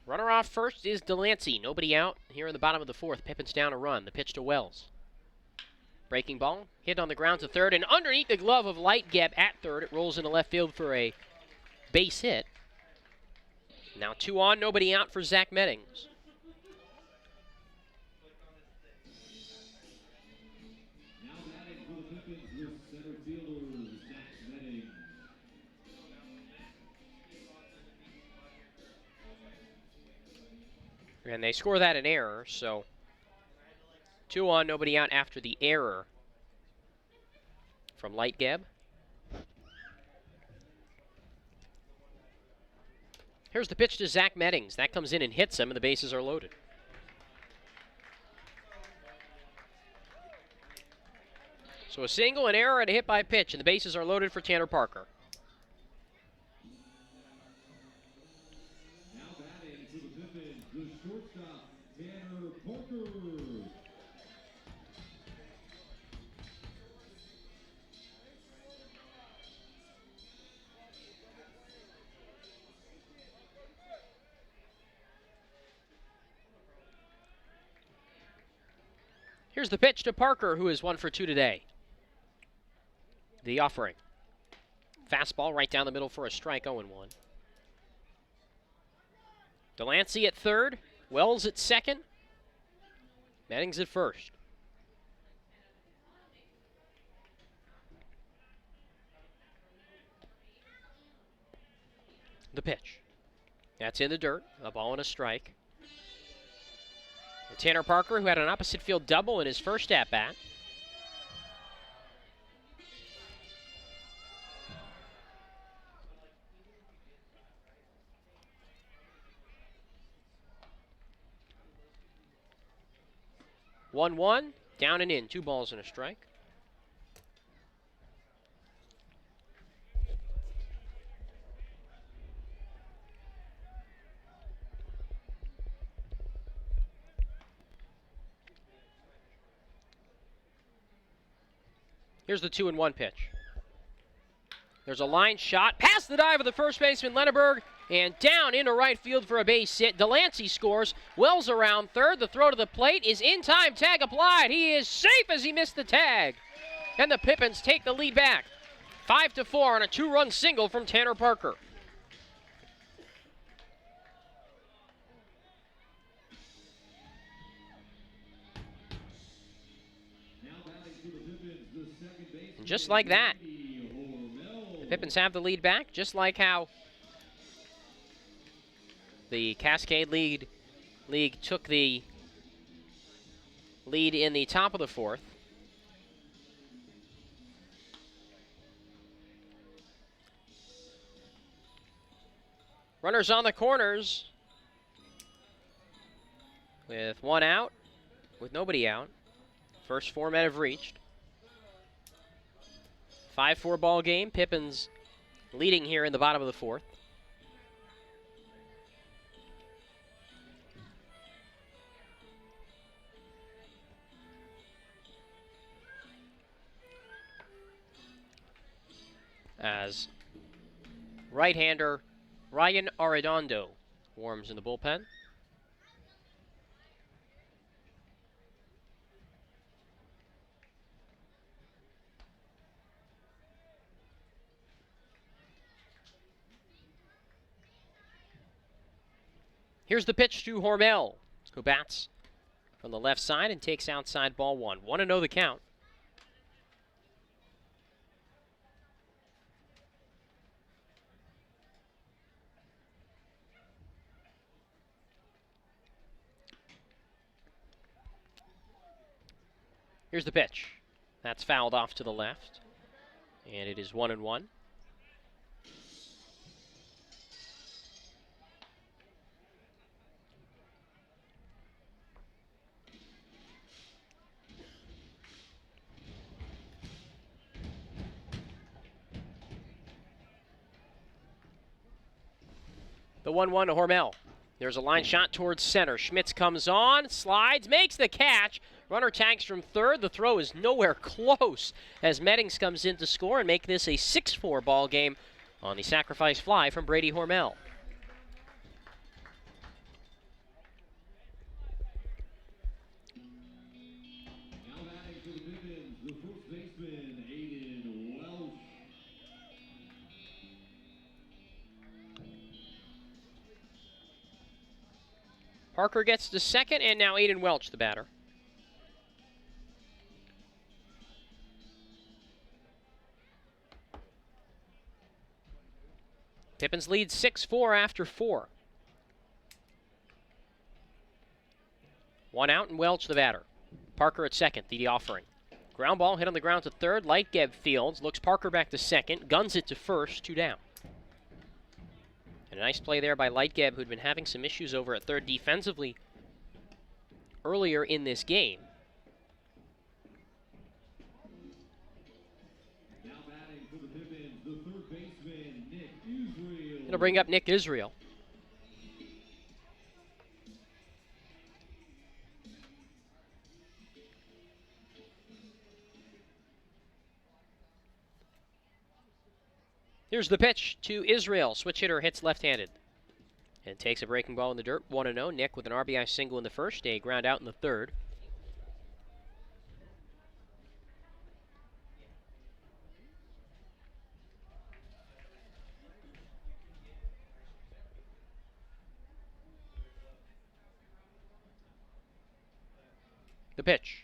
Runner off first is Delancey. Nobody out here in the bottom of the fourth. Pippins down a run. The pitch to Wells. Breaking ball. Hit on the ground to third. And underneath the glove of Lightgeb at third. It rolls into left field for a base hit. Now 2 on. Nobody out for Zach Meddings. Now batting for the Pippins with center fielder, Zach Meddings. And they score that an error, so 2 on, nobody out after the error from Lightgeb. Here's the pitch to Zach Meddings. That comes in and hits him, and the bases are loaded. So a single, an error, and a hit by pitch, and the bases are loaded for Tanner Parker. Now batting for the Pippins, the shortstop, Tanner Parker. Here's the pitch to Parker, who is 1 for 2 today. The offering. Fastball right down the middle for a strike, 0-1. Delancey at third, Wells at second, Meddings at first. The pitch. That's in the dirt, a ball and a strike. And Tanner Parker, who had an opposite field double in his first at-bat. One, down and in, 2 balls and a strike. Here's the 2-1 pitch. There's a line shot, past the dive of the first baseman Lenneberg, and down into right field for a base hit. Delancey scores. Wells around third. The throw to the plate is in time. Tag applied. He is safe as he missed the tag. And the Pippins take the lead back. 5-4 on a 2-run single from Tanner Parker. And just like that, the Pippins have the lead back, just like how the Cascade League took the lead in the top of the fourth. Runners on the corners with one out, with nobody out. First 4 men have reached. 5-4 ball game. Pippins leading here in the bottom of the fourth. As right-hander Ryan Arredondo warms in the bullpen. Here's the pitch to Hormel. Let's go bats from the left side and takes outside ball one. 1-0 the count. Here's the pitch. That's fouled off to the left. And it is 1-1. The 1-1 to Hormel. There's a line shot towards center. Schmitz comes on, slides, makes the catch. Runner tags from third. The throw is nowhere close as Meddings comes in to score and make this a 6-4 ball game on the sacrifice fly from Brady Hormel. Parker gets to second, and now Aiden Welch, the batter. Pippins leads 6-4 after 4. 1 out, and Welch, the batter. Parker at second, the offering. Ground ball hit on the ground to third. Lightgeb fields, looks Parker back to second, guns it to first, 2 down. And a nice play there by Lightgeb, who'd been having some issues over at third defensively earlier in this game. It'll bring up Nick Israel. Here's the pitch to Israel. Switch hitter hits left-handed. And takes a breaking ball in the dirt. 1-0. Nick with an RBI single in the first. A ground out in the third. The pitch.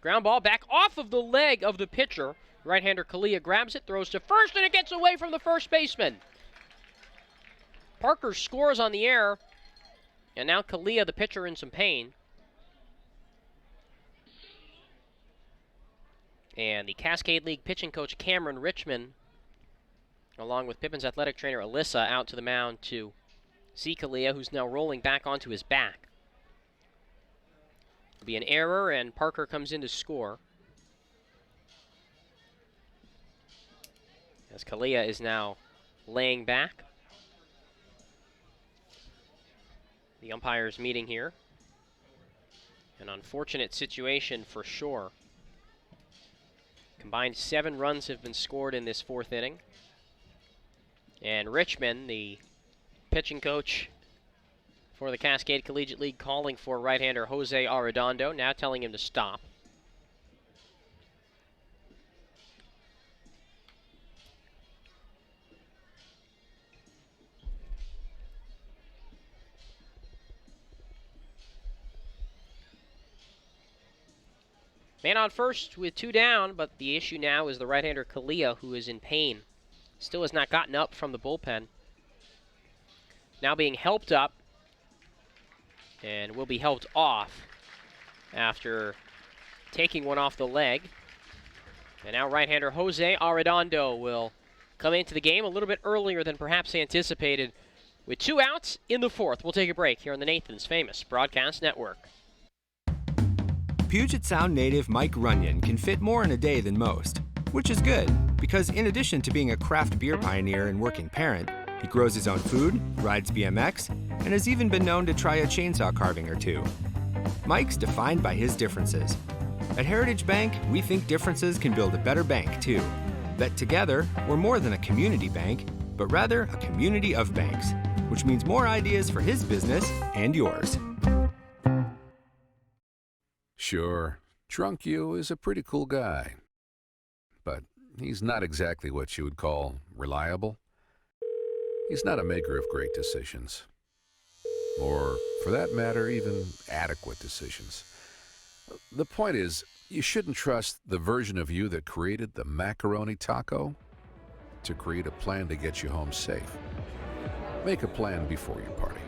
Ground ball back off of the leg of the pitcher. Right-hander Kalia grabs it, throws to first, and it gets away from the first baseman. Parker scores on the air, and now Kalia, the pitcher, in some pain. And the Cascade League pitching coach Cameron Richmond, along with Pippins athletic trainer Alyssa, out to the mound to see Kalia, who's now rolling back onto his back. It'll be an error, and Parker comes in to score. As Kalia is now laying back. The umpires meeting here. An unfortunate situation for sure. Combined 7 runs have been scored in this 4th inning. And Richmond, the pitching coach for the Cascade Collegiate League, calling for right-hander Jose Arredondo, now telling him to stop. Man on first with 2 down, but the issue now is the right-hander Kalia, who is in pain. Still has not gotten up from the bullpen. Now being helped up, and will be helped off after taking one off the leg. And now right-hander Jose Arredondo will come into the game a little bit earlier than perhaps anticipated with 2 outs in the 4th. We'll take a break here on the Nathan's Famous Broadcast Network. Puget Sound native Mike Runyon can fit more in a day than most, which is good because in addition to being a craft beer pioneer and working parent, he grows his own food, rides BMX, and has even been known to try a chainsaw carving or 2. Mike's defined by his differences. At Heritage Bank, we think differences can build a better bank, too. That together, we're more than a community bank, but rather a community of banks, which means more ideas for his business and yours. Sure, Drunk You is a pretty cool guy, but he's not exactly what you would call reliable. He's not a maker of great decisions, or, for that matter, even adequate decisions. The point is, you shouldn't trust the version of you that created the macaroni taco to create a plan to get you home safe. Make a plan before you party.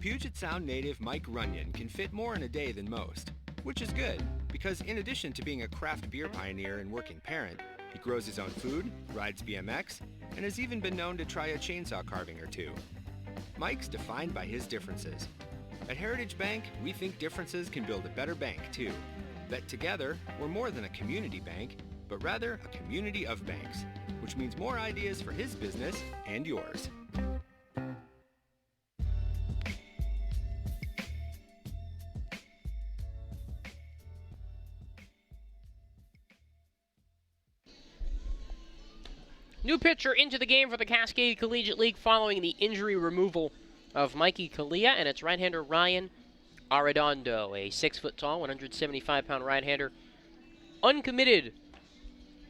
Puget Sound native Mike Runyon can fit more in a day than most, which is good because in addition to being a craft beer pioneer and working parent, he grows his own food, rides BMX, and has even been known to try a chainsaw carving or 2. Mike's defined by his differences. At Heritage Bank, we think differences can build a better bank, too. That together, we're more than a community bank, but rather a community of banks, which means more ideas for his business and yours. New pitcher into the game for the Cascade Collegiate League following the injury removal of Mikey Kalia, and it's right-hander Ryan Arredondo, a 6-foot-tall, 175-pound right-hander, uncommitted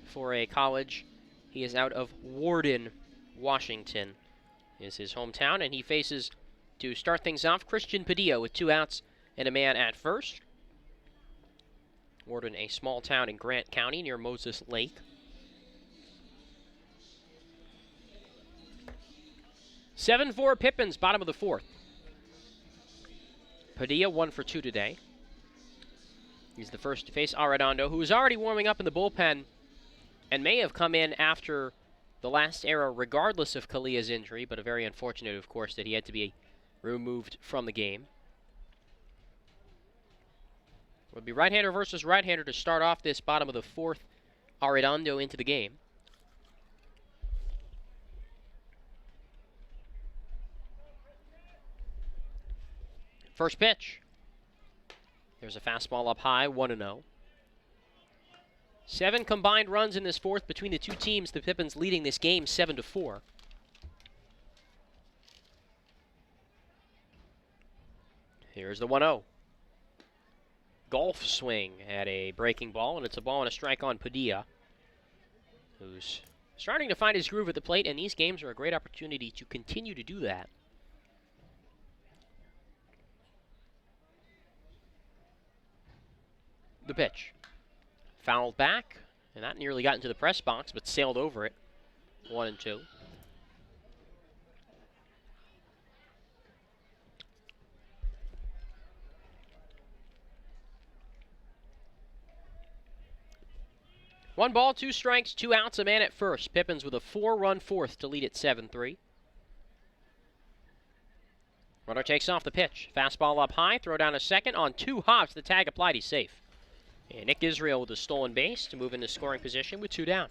for a college. He is out of Warden, Washington, is his hometown, and he faces, to start things off, Christian Padilla with 2 outs and a man at first. Warden, a small town in Grant County near Moses Lake. 7-4 Pippins, bottom of the 4th. Padilla 1 for 2 today. He's the first to face Arredondo, who is already warming up in the bullpen and may have come in after the last era regardless of Kalia's injury, but a very unfortunate, of course, that he had to be removed from the game. It would be right-hander versus right-hander to start off this bottom of the 4th. Arredondo into the game. First pitch. There's a fastball up high, 1-0. 7 combined runs in this 4th between the two teams. The Pippins leading this game 7-4. Here's the 1-0. Golf swing at a breaking ball, and it's a ball and a strike on Padilla, who's starting to find his groove at the plate, and these games are a great opportunity to continue to do that. The pitch. Fouled back, and that nearly got into the press box, but sailed over it. 1-2. One ball, 2 strikes, 2 outs, a man at first. Pippins with a 4-run 4th to lead at 7-3. Runner takes off the pitch. Fastball up high, throw down a second on 2 hops. The tag applied, he's safe. And Nick Israel with a stolen base to move into scoring position with 2 down.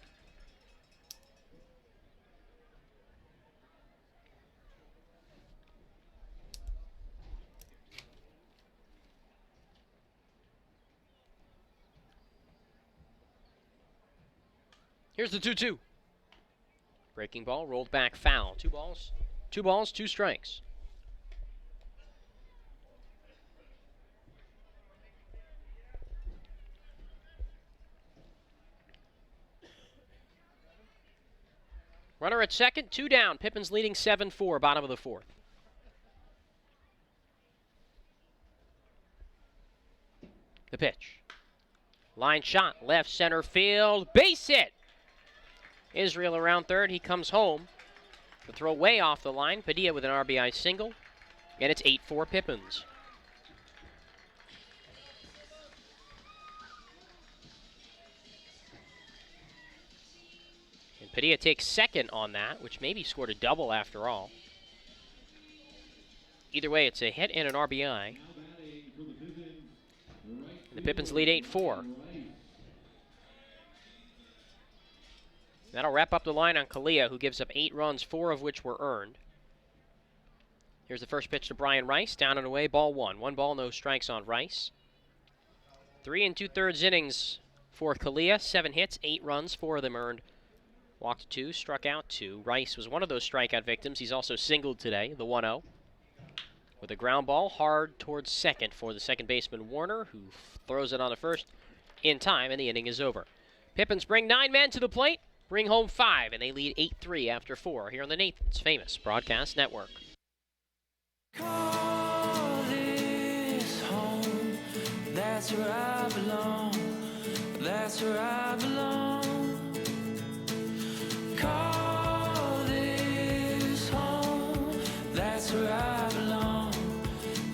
Here's the 2-2. Breaking ball, rolled back foul. 2 balls, 2 strikes. Runner at second, 2 down. Pippins leading 7-4, bottom of the 4th. The pitch. Line shot, left center field, base hit. Israel around third, he comes home. The throw way off the line, Padilla with an RBI single, and it's 8-4 Pippins. And Padilla takes second on that, which maybe scored a double after all. Either way, it's a hit and an RBI. And the Pippins lead 8-4. That'll wrap up the line on Kalia, who gives up 8 runs, 4 of which were earned. Here's the first pitch to Brian Rice, down and away, ball 1. 1 ball, no strikes on Rice. 3 2/3 innings for Kalia, 7 hits, 8 runs, 4 of them earned. Walked 2, struck out 2. Rice was one of those strikeout victims. He's also singled today, the 1-0. With a ground ball hard towards second for the second baseman Warner, who throws it on the first in time, and the inning is over. Pippins bring 9 men to the plate, bring home 5, and they lead 8-3 after 4 here on the Nathan's Famous Broadcast Network. Call this home, that's where I belong, that's where I belong. Call this home, that's where I belong,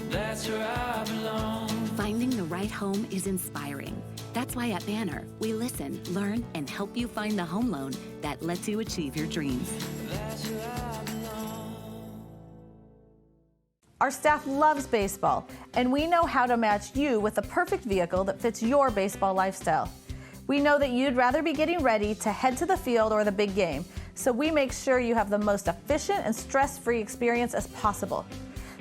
that's where I belong. Finding the right home is inspiring. That's why at Banner, we listen, learn, and help you find the home loan that lets you achieve your dreams. That's where I belong. Our staff loves baseball, and we know how to match you with the perfect vehicle that fits your baseball lifestyle. We know that you'd rather be getting ready to head to the field or the big game, so we make sure you have the most efficient and stress-free experience as possible.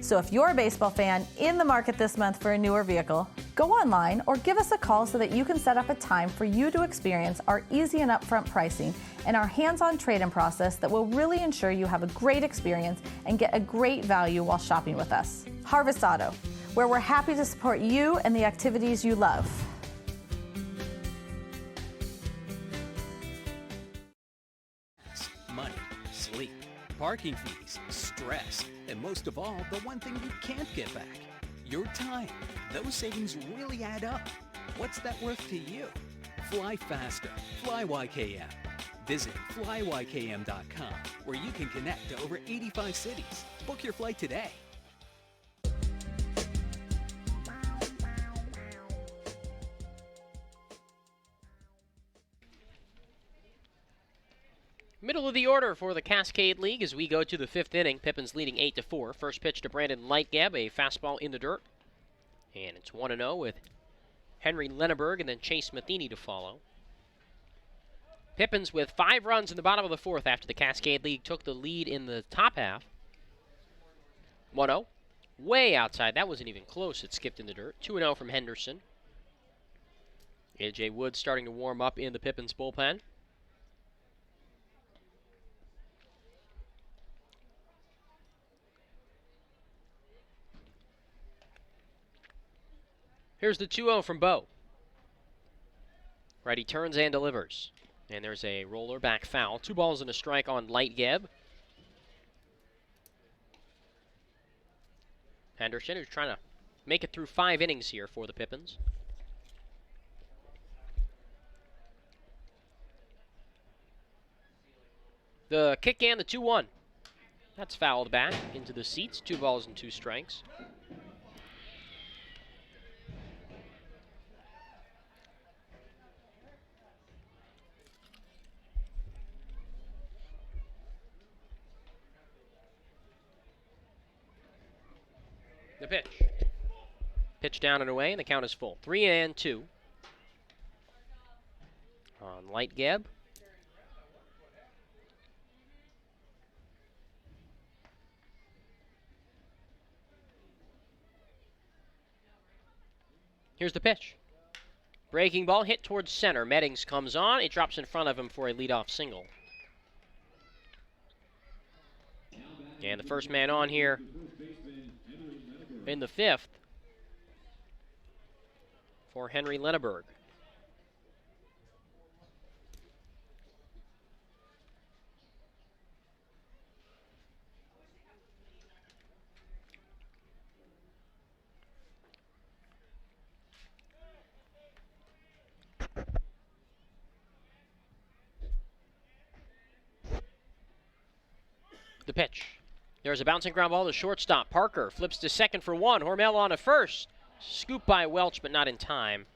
So if you're a baseball fan in the market this month for a newer vehicle, go online or give us a call so that you can set up a time for you to experience our easy and upfront pricing and our hands-on trade-in process that will really ensure you have a great experience and get a great value while shopping with us. Harvest Auto, where we're happy to support you and the activities you love. Money, sleep, parking fees, stress, and most of all, the one thing you can't get back, your time. Those savings really add up. What's that worth to you? Fly faster. Fly YKM. Visit flyykm.com, where you can connect to over 85 cities. Book your flight today. Middle of the order for the Cascade League as we go to the 5th inning. Pippins leading 8-4. First pitch to Brandon Lightgeb, a fastball in the dirt. And it's 1-0 with Henry Lenneberg and then Chase Matheny to follow. Pippins with 5 runs in the bottom of the 4th after the Cascade League took the lead in the top half. 1-0. Way outside. That wasn't even close. It skipped in the dirt. 2-0 from Henderson. A.J. Wood starting to warm up in the Pippins bullpen. Here's the 2-0 from Bo. Righty turns and delivers. And there's a roller back foul. 2 balls and a strike on Lightgeb. Henderson, who's trying to make it through 5 innings here for the Pippins. The kick and the 2-1. That's fouled back into the seats. 2 balls and 2 strikes. The pitch. Pitch down and away, and the count is full. 3-2 on Lightgeb. Here's the pitch. Breaking ball hit towards center. Meddings comes on. It drops in front of him for a leadoff single. And the first man on here in the 5th for Henry Lenneberg. The pitch. There's a bouncing ground ball to shortstop. Parker flips to second for one. Hormel on to first. Scoop by Welch, but not in time.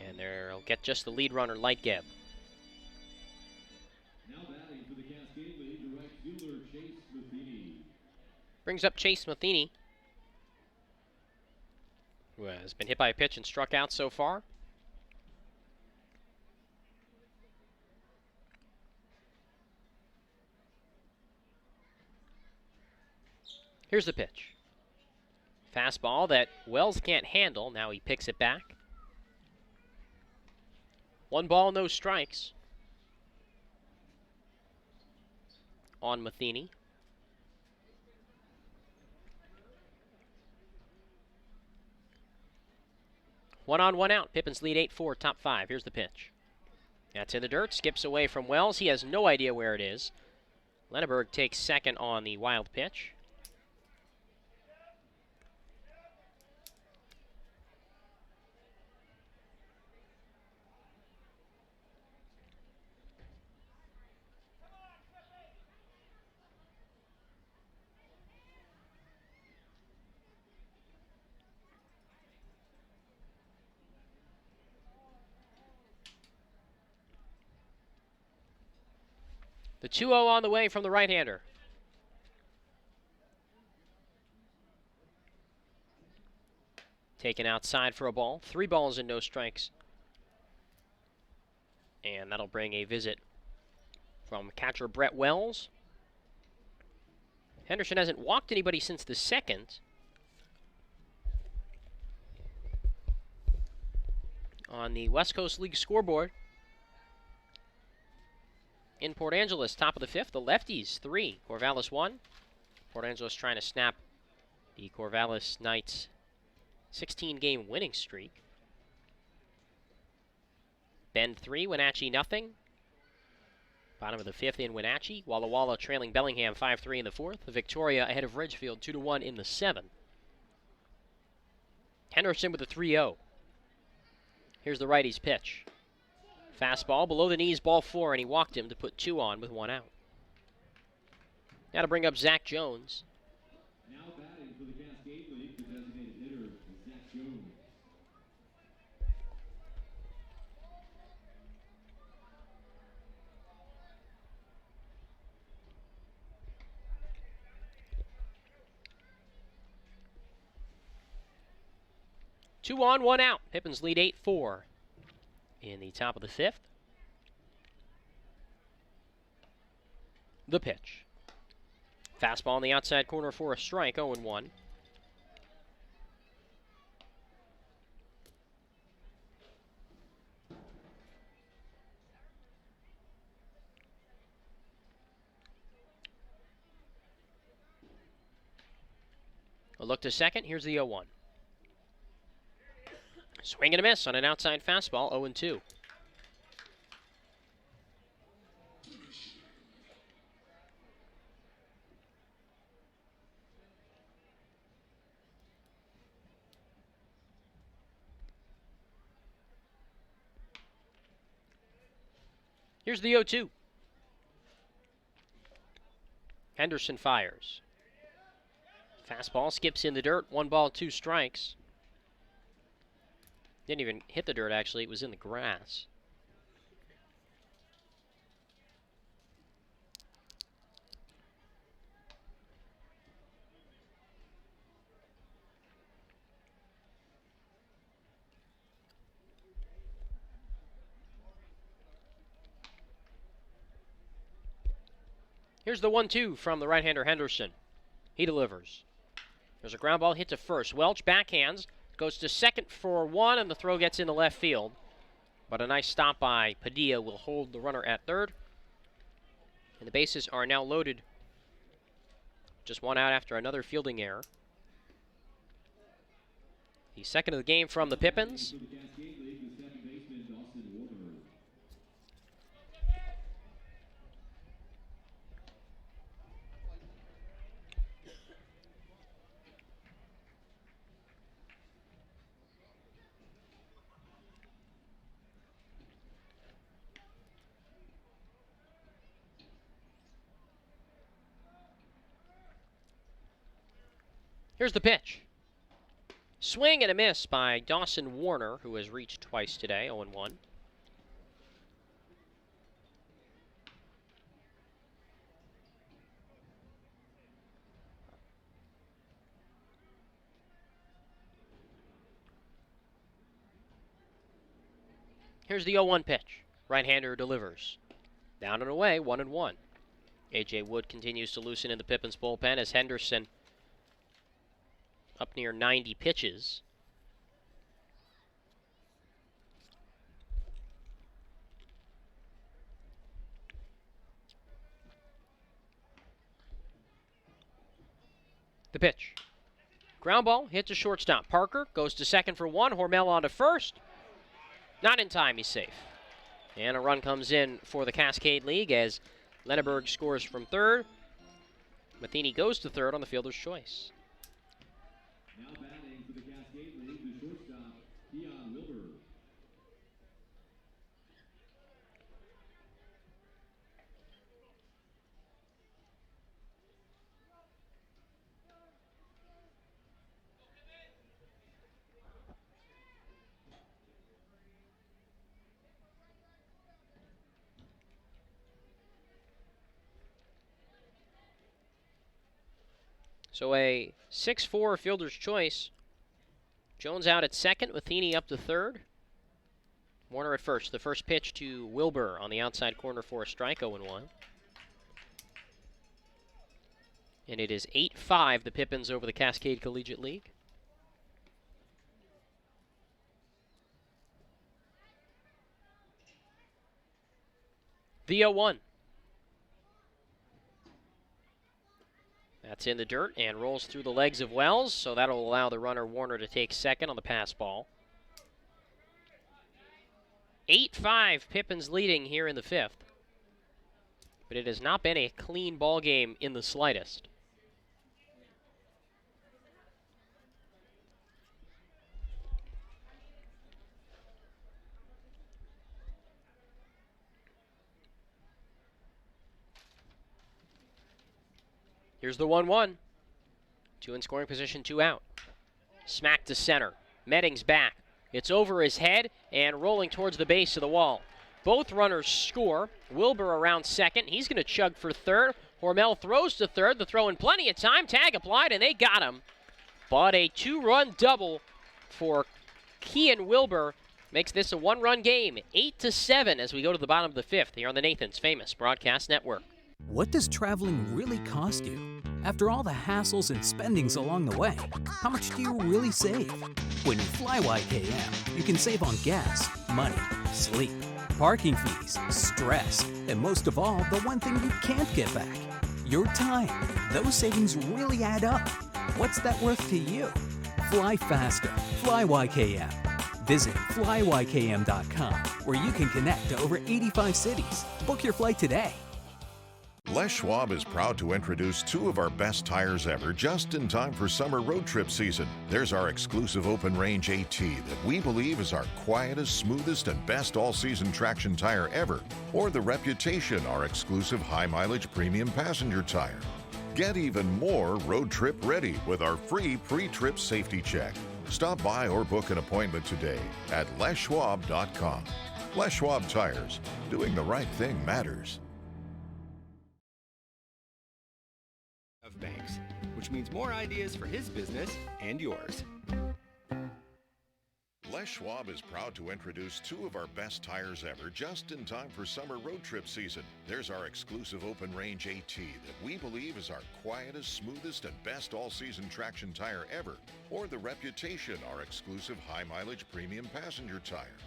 And they'll get just the lead runner, Lightgeb. Now batting for the Cascade League, the right fielder, Chase Matheny. Brings up Chase Matheny, who has been hit by a pitch and struck out so far. Here's the pitch. Fastball that Wells can't handle. Now he picks it back. 1 ball, no strikes on Matheny. 1 on, 1 out. Pippins lead 8-4, top 5. Here's the pitch. That's in the dirt. Skips away from Wells. He has no idea where it is. Lenneberg takes second on the wild pitch. The 2-0 on the way from the right-hander. Taken outside for a ball. 3 balls and no strikes. And that'll bring a visit from catcher Brett Wells. Henderson hasn't walked anybody since the second. On the West Coast League scoreboard, in Port Angeles, top of the 5th, the lefties 3, Corvallis 1. Port Angeles trying to snap the Corvallis Knights' 16-game winning streak. Bend 3, Wenatchee nothing. Bottom of the 5th in Wenatchee. Walla Walla trailing Bellingham 5-3 in the 4th. Victoria ahead of Ridgefield 2-1 in the 7th. Henderson with a 3-0. Here's the righty's pitch. Fastball below the knees, ball 4, and he walked him to put 2 on with 1 out. Now to bring up Zach Jones. Now batting for the Cascade League, the designated hitter, Zach Jones. Two on, 1 out. Pippins lead 8-4 in the top of the 5th. The pitch. Fastball on the outside corner for a strike, 0-1. A look to second. Here's the 0-1. Swing and a miss on an outside fastball, 0-2. Here's the 0-2. Henderson fires. Fastball skips in the dirt, 1 ball, 2 strikes. Didn't even hit the dirt, actually. It was in the grass. Here's the 1-2 from the right-hander Henderson. He delivers. There's a ground ball hit to first. Welch backhands. Goes to second for 1, and the throw gets into left field. But a nice stop by Padilla will hold the runner at third. And the bases are now loaded. Just 1 out after another fielding error. The second of the game from the Pippins. Here's the pitch. Swing and a miss by Dawson Warner, who has reached twice today, 0-1. Here's the 0-1 pitch. Right-hander delivers. Down and away, 1-1. A.J. Wood continues to loosen in the Pippins bullpen as Henderson up near 90 pitches. The pitch. Ground ball, hit to shortstop. Parker goes to second for one. Hormel on to first. Not in time, he's safe. And a run comes in for the Cascade League as Lenneberg scores from third. Matheny goes to third on the fielder's choice. Now batting for the Cascade League, the shortstop, Keon Wilbur. So a 6-4 fielder's choice. Jones out at second, Matheny up to third. Warner at first. The first pitch to Wilbur on the outside corner for a strike, 0-1. And it is 8-5, the Pippins over the Cascade Collegiate League. The 0-1. That's in the dirt and rolls through the legs of Wells, so that'll allow the runner Warner to take second on the pass ball. 8-5, Pippins leading here in the fifth. But it has not been a clean ball game in the slightest. Here's the 1-1. Two in scoring position, two out. Smack to center. Medding's back. It's over his head and rolling towards the base of the wall. Both runners score. Wilbur around second. He's going to chug for third. Hormel throws to third. The throw in plenty of time. Tag applied, and they got him. But a two-run double for Keon Wilbur makes this a one-run game. 8-7 as we go to the bottom of the fifth here on the Nathan's Famous Broadcast Network. What does traveling really cost you? After all the hassles and spendings along the way, how much do you really save? When you fly YKM, you can save on gas, money, sleep, parking fees, stress, and most of all, the one thing you can't get back, your time. Those savings really add up. What's that worth to you? Fly faster. Fly YKM. Visit flyykm.com, where you can connect to over 85 cities. Book your flight today. Les Schwab is proud to introduce two of our best tires ever just in time for summer road trip season. There's our exclusive open range AT that we believe is our quietest, smoothest, and best all-season traction tire ever. Or the Reputation, our exclusive high-mileage premium passenger tire. Get even more road trip ready with our free pre-trip safety check. Stop by or book an appointment today at leschwab.com. Les Schwab Tires. Doing the right thing matters. Of banks, which means more ideas for his business and yours. Les Schwab is proud to introduce two of our best tires ever just in time for summer road trip season. There's our exclusive open range AT that we believe is our quietest, smoothest, and best all-season traction tire ever. Or the Reputation, our exclusive high-mileage premium passenger tire.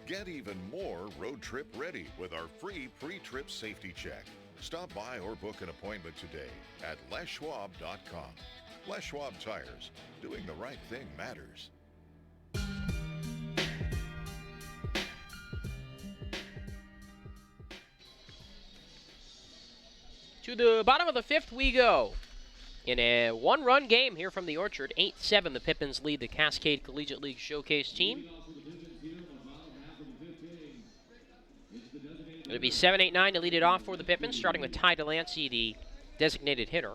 Get even more road trip ready with our free pre-trip safety check. Stop by or book an appointment today at leschwab.com. Les Schwab Tires. Doing the right thing matters. To the bottom of the fifth we go. In a one-run game here from the Orchard, 8-7, the Pippins lead the Cascade Collegiate League Showcase team. It'll be 7-8-9 to lead it off for the Pippins, starting with Ty Delancey, the designated hitter.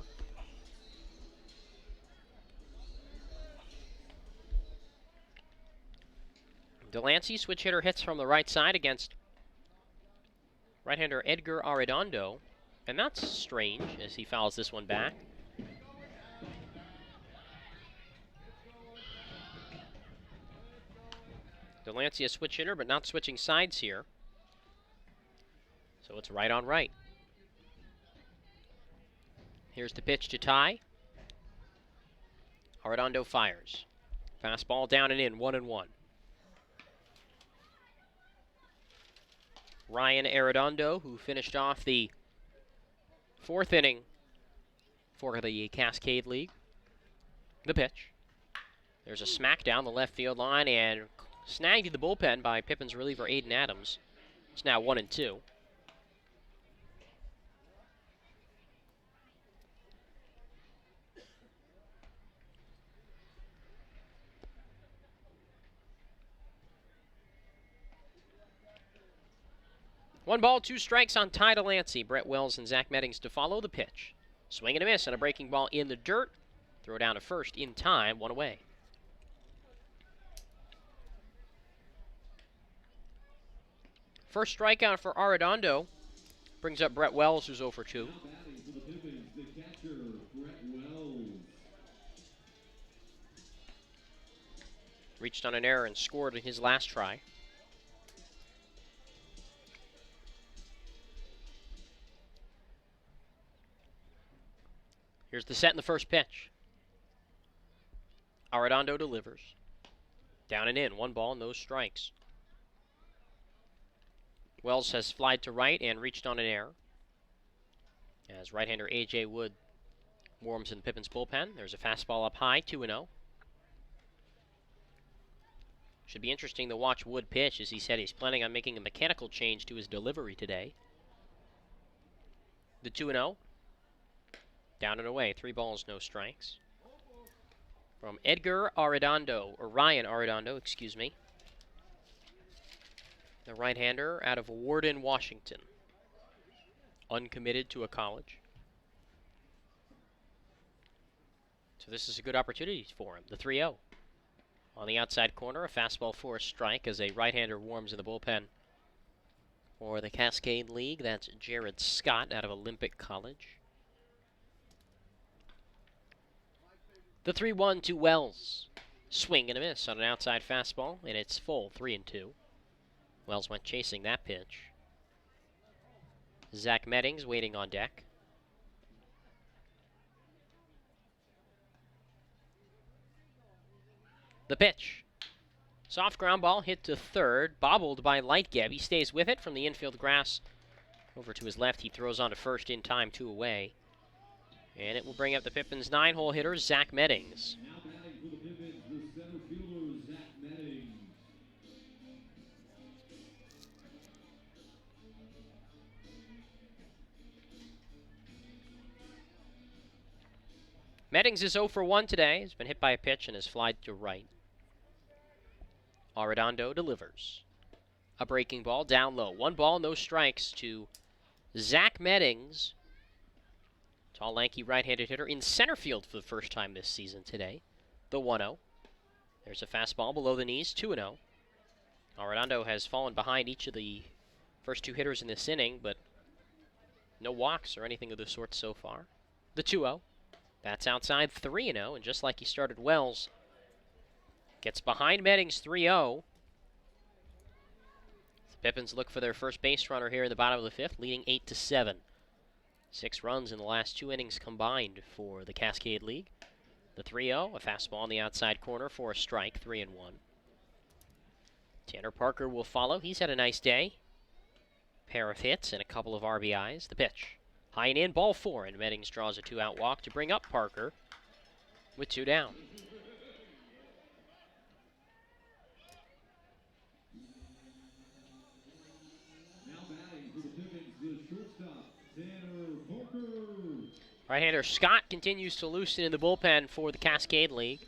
Delancey, switch hitter, hits from the right side against right-hander Edgar Arredondo. And that's strange as he fouls this one back. Delancey a switch hitter, but not switching sides here. So it's right on right. Here's the pitch to Ty. Arredondo fires. Fastball down and in, 1-1. Ryan Arredondo, who finished off the 4th inning for the Cascade League. The pitch. There's a smack down the left field line and snagged in the bullpen by Pippins reliever Aiden Adams. It's now 1-2. One ball, 2 strikes on Ty Delancey. Brett Wells and Zach Meddings to follow. The pitch. Swing and a miss on a breaking ball in the dirt. Throw down to first in time, 1 away. First strikeout for Arredondo brings up Brett Wells, who's 0 for 2. Reached on an error and scored in his last try. Here's the set in the first pitch. Arredondo delivers. Down and in, 1 ball, no strikes. Wells has flied to right and reached on an error. As right-hander A.J. Wood warms in the Pippins bullpen. There's a fastball up high, 2-0. Should be interesting to watch Wood pitch, as he said he's planning on making a mechanical change to his delivery today. The 2-0. Down and away, 3 balls, no strikes. From Edgar Arredondo, or Ryan Arredondo, excuse me. The right-hander out of Warden, Washington. Uncommitted to a college. So this is a good opportunity for him. The 3-0. On the outside corner, a fastball for a strike as a right-hander warms in the bullpen. For the Cascade League, that's Jared Scott out of Olympic College. The 3-1 to Wells. Swing and a miss on an outside fastball, and it's full, 3-2. Wells went chasing that pitch. Zach Meddings waiting on deck. The pitch. Soft ground ball hit to third, bobbled by Lightgeb. He stays with it from the infield grass. Over to his left, he throws on to first in time, 2 away. And it will bring up the Pippins 9-hole hitter, Zach Meddings. Now batting for the Pippins, the center fielder, Zach Meddings. Meddings is 0 for 1 today. He's been hit by a pitch and has flied to right. Arredondo delivers. A breaking ball down low. 1 ball, no strikes to Zach Meddings. Tall, lanky, right-handed hitter in center field for the first time this season today. The 1-0. There's a fastball below the knees, 2-0. Arredondo has fallen behind each of the first 2 hitters in this inning, but no walks or anything of the sort so far. The 2-0. That's outside, 3-0, and just like he started, Wells gets behind Meddings, 3-0. The Pippins look for their first base runner here in the bottom of the 5th, leading 8-7. 6 runs in the last 2 innings combined for the Cascade League. The 3-0, a fastball on the outside corner for a strike, 3-1. Tanner Parker will follow. He's had a nice day. Pair of hits and a couple of RBIs. The pitch. High and in, ball 4, and Meddings draws a 2-out walk to bring up Parker with 2 down. Now batting for the Pippins, the shortstop, Tanner Parker. Right-hander Scott continues to loosen in the bullpen for the Cascade League.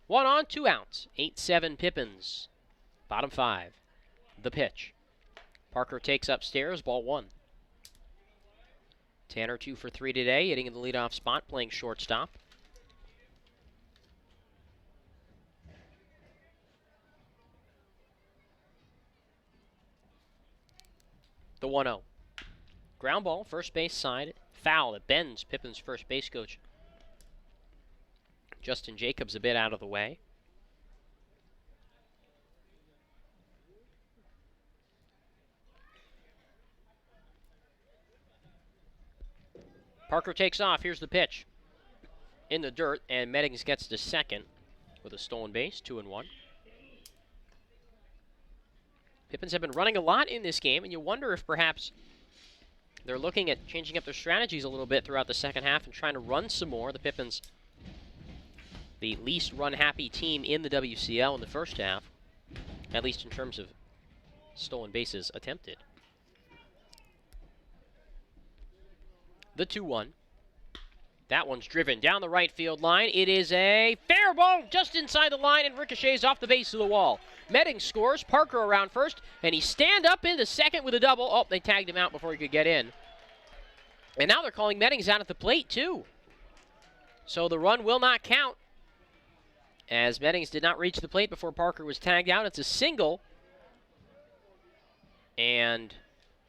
One on, 2 outs. 8-7 Pippins. Bottom 5. The pitch. Parker takes upstairs, ball 1. Tanner 2 for 3 today, hitting in the leadoff spot, playing shortstop. The 1-0. Ground ball, first base side, foul that bends Pippins' first base coach. Justin Jacobs a bit out of the way. Parker takes off. Here's the pitch. In the dirt, and Meddings gets to second with a stolen base, 2-1. Pippins have been running a lot in this game, and you wonder if perhaps they're looking at changing up their strategies a little bit throughout the second half and trying to run some more. The Pippins, the least run-happy team in the WCL in the first half, at least in terms of stolen bases attempted. The 2-1. That one's driven down the right field line. It is a fair ball just inside the line and ricochets off the base of the wall. Meddings scores, Parker around first, and he stand up into second with a double. Oh, they tagged him out before he could get in. And now they're calling Meddings out at the plate, too. So the run will not count, as Meddings did not reach the plate before Parker was tagged out. It's a single, and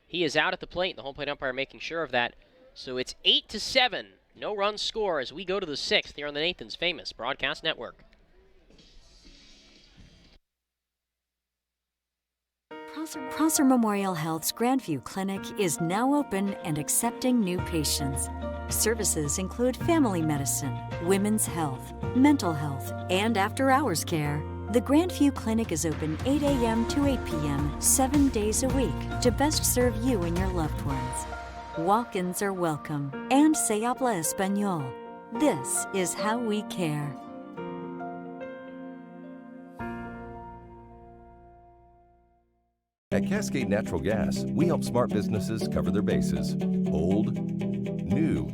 he is out at the plate. The home plate umpire making sure of that. So it's 8-7. No run score as we go to the 6th here on the Nathan's Famous Broadcast Network. Prosser Memorial Health's Grandview Clinic is now open and accepting new patients. Services include family medicine, women's health, mental health, and after-hours care. The Grandview Clinic is open 8 a.m. to 8 p.m. 7 days a week to best serve you and your loved ones. Walk-ins are welcome, and se habla español. This is how we care. At Cascade Natural Gas, we help smart businesses cover their bases. Old, new,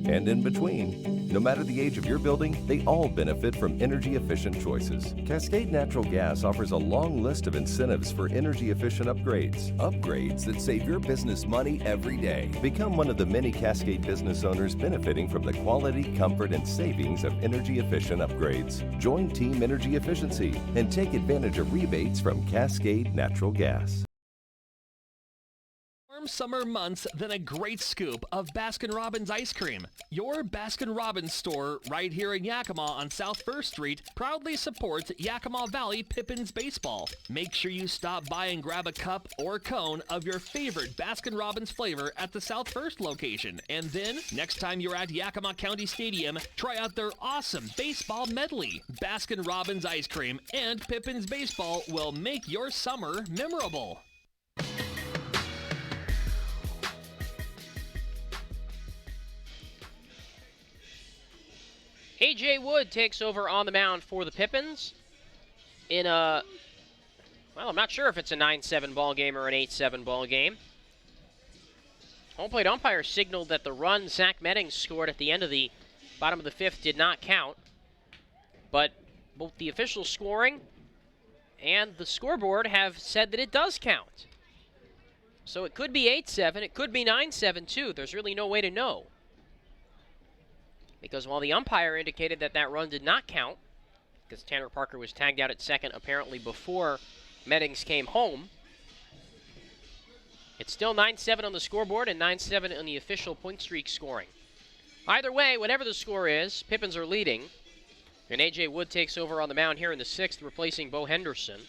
and in between. No matter the age of your building, they all benefit from energy-efficient choices. Cascade Natural Gas offers a long list of incentives for energy-efficient upgrades. Upgrades that save your business money every day. Become one of the many Cascade business owners benefiting from the quality, comfort, and savings of energy-efficient upgrades. Join Team Energy Efficiency and take advantage of rebates from Cascade Natural Gas. Warm summer months, then a great scoop of Baskin-Robbins ice cream. Your Baskin-Robbins store right here in Yakima on South 1st Street proudly supports Yakima Valley Pippins baseball. Make sure you stop by and grab a cup or cone of your favorite Baskin-Robbins flavor at the South 1st location. And then, next time you're at Yakima County Stadium, try out their awesome baseball medley. Baskin-Robbins ice cream and Pippins baseball will make your summer memorable. A.J. Wood takes over on the mound for the Pippins in a, well, I'm not sure if it's a 9-7 ball game or an 8-7 ball game. Home plate umpire signaled that the run Zach Meddings scored at the end of the bottom of the 5th did not count, but both the official scoring and the scoreboard have said that it does count. So it could be 8-7, it could be 9-7 too. There's really no way to know. Because while the umpire indicated that that run did not count, because Tanner Parker was tagged out at second apparently before Meddings came home, it's still 9-7 on the scoreboard and 9-7 on the official point streak scoring. Either way, whatever the score is, Pippins are leading, and A.J. Wood takes over on the mound here in the 6th, replacing Bo Henderson.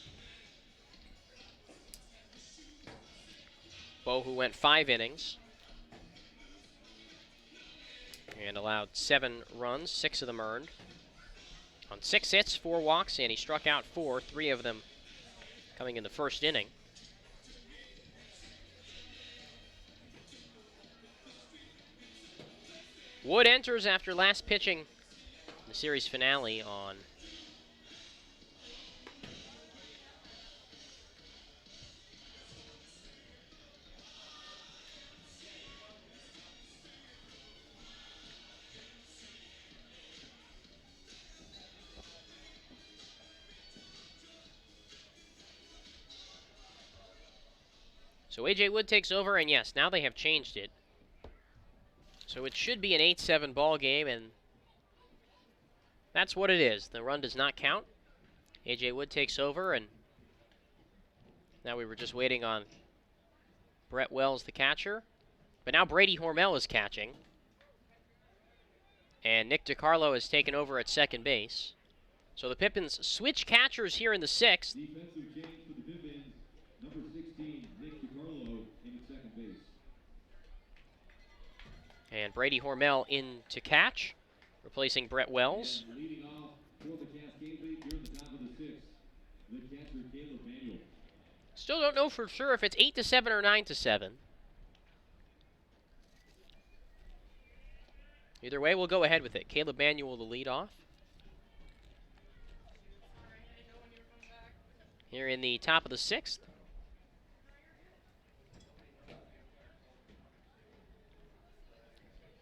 Bo, who went 5 innings. And allowed 7 runs, 6 of them earned. On 6 hits, 4 walks, and he struck out 4, 3 of them coming in the first inning. Wood enters after last pitching the series finale on So A.J. Wood takes over, and yes, now they have changed it. So it should be an 8-7 ball game, and that's what it is. The run does not count. A.J. Wood takes over, and now we were just waiting on Brett Wells, the catcher. But now Brady Hormel is catching. And Nick DiCarlo has taken over at second base. So the Pippins switch catchers here in the 6th. Defensive change for the Pippins. Number 16, Nick DiCarlo in at second base. And Brady Hormel in to catch, replacing Brett Wells. And leading off for the Cascade League here in the top of the 6th, the catcher Caleb Manuel. Still don't know for sure if it's 8-7 or 9-7. Either way, we'll go ahead with it. Caleb Manuel the lead off. Here in the top of the 6th.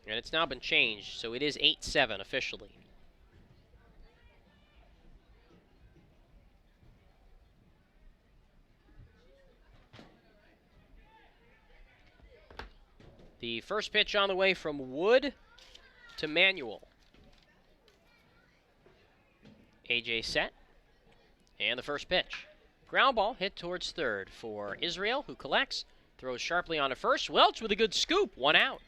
And it's now been changed, so it is 8-7 officially. The first pitch on the way from Wood to Manuel. AJ set. And the first pitch. Ground ball hit towards third for Israel, who collects. Throws sharply on to first. Welch with a good scoop. 1 out.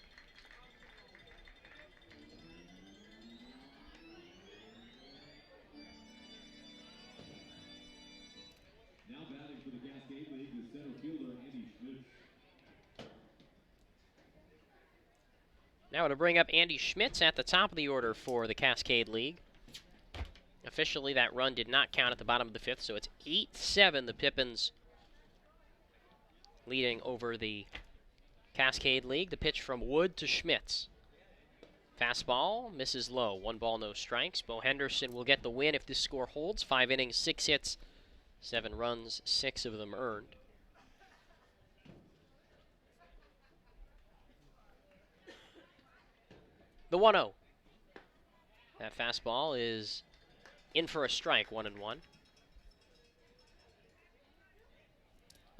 Now batting for the Cascade League, the center fielder, Andy Schmitz. Now to bring up Andy Schmitz at the top of the order for the Cascade League. Officially, that run did not count at the bottom of the 5th, so it's 8-7, the Pippins leading over the Cascade League. The pitch from Wood to Schmitz. Fastball misses low. 1 ball, no strikes. Bo Henderson will get the win if this score holds. 5 innings, 6 hits, 7 runs, 6 of them earned. The 1-0. That fastball is in for a strike, 1-1.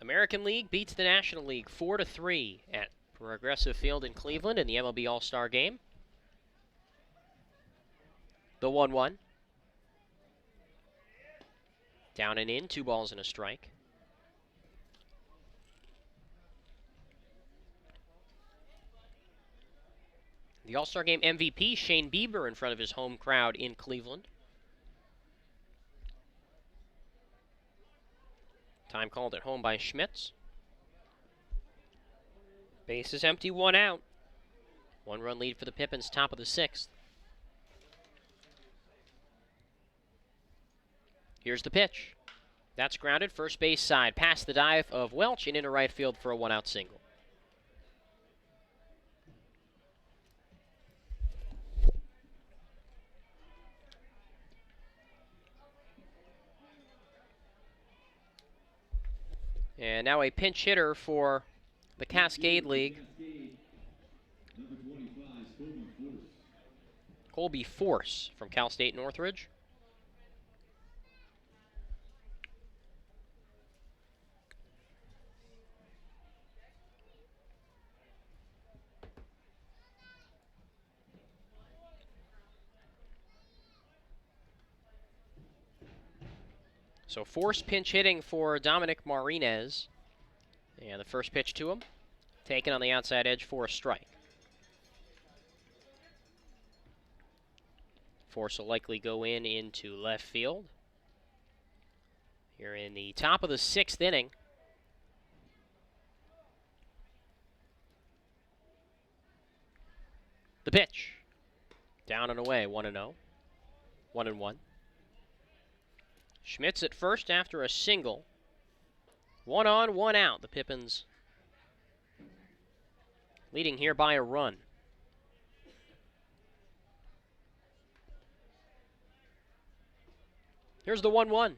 American League beats the National League 4-3 at Progressive Field in Cleveland in the MLB All-Star Game. The 1-1. Down and in, 2 balls and a strike. The All-Star Game MVP, Shane Bieber, in front of his home crowd in Cleveland. Time called at home by Schmitz. Base is empty, 1 out. 1-run lead for the Pippins, top of the 6th. Here's the pitch. That's grounded, first base side, past the dive of Welch and into right field for a 1-out single. And now a pinch hitter for the Cascade League. Number 25, Colby Force. Colby Force from Cal State Northridge. So Force pinch hitting for Dominic Marinez. And the first pitch to him, taken on the outside edge for a strike. Force will likely go into left field. Here in the top of the 6th inning. The pitch. Down and away, 1-0. 1-1. Schmitz at first after a single. 1 on, 1 out. The Pippins leading here by a run. Here's the 1-1.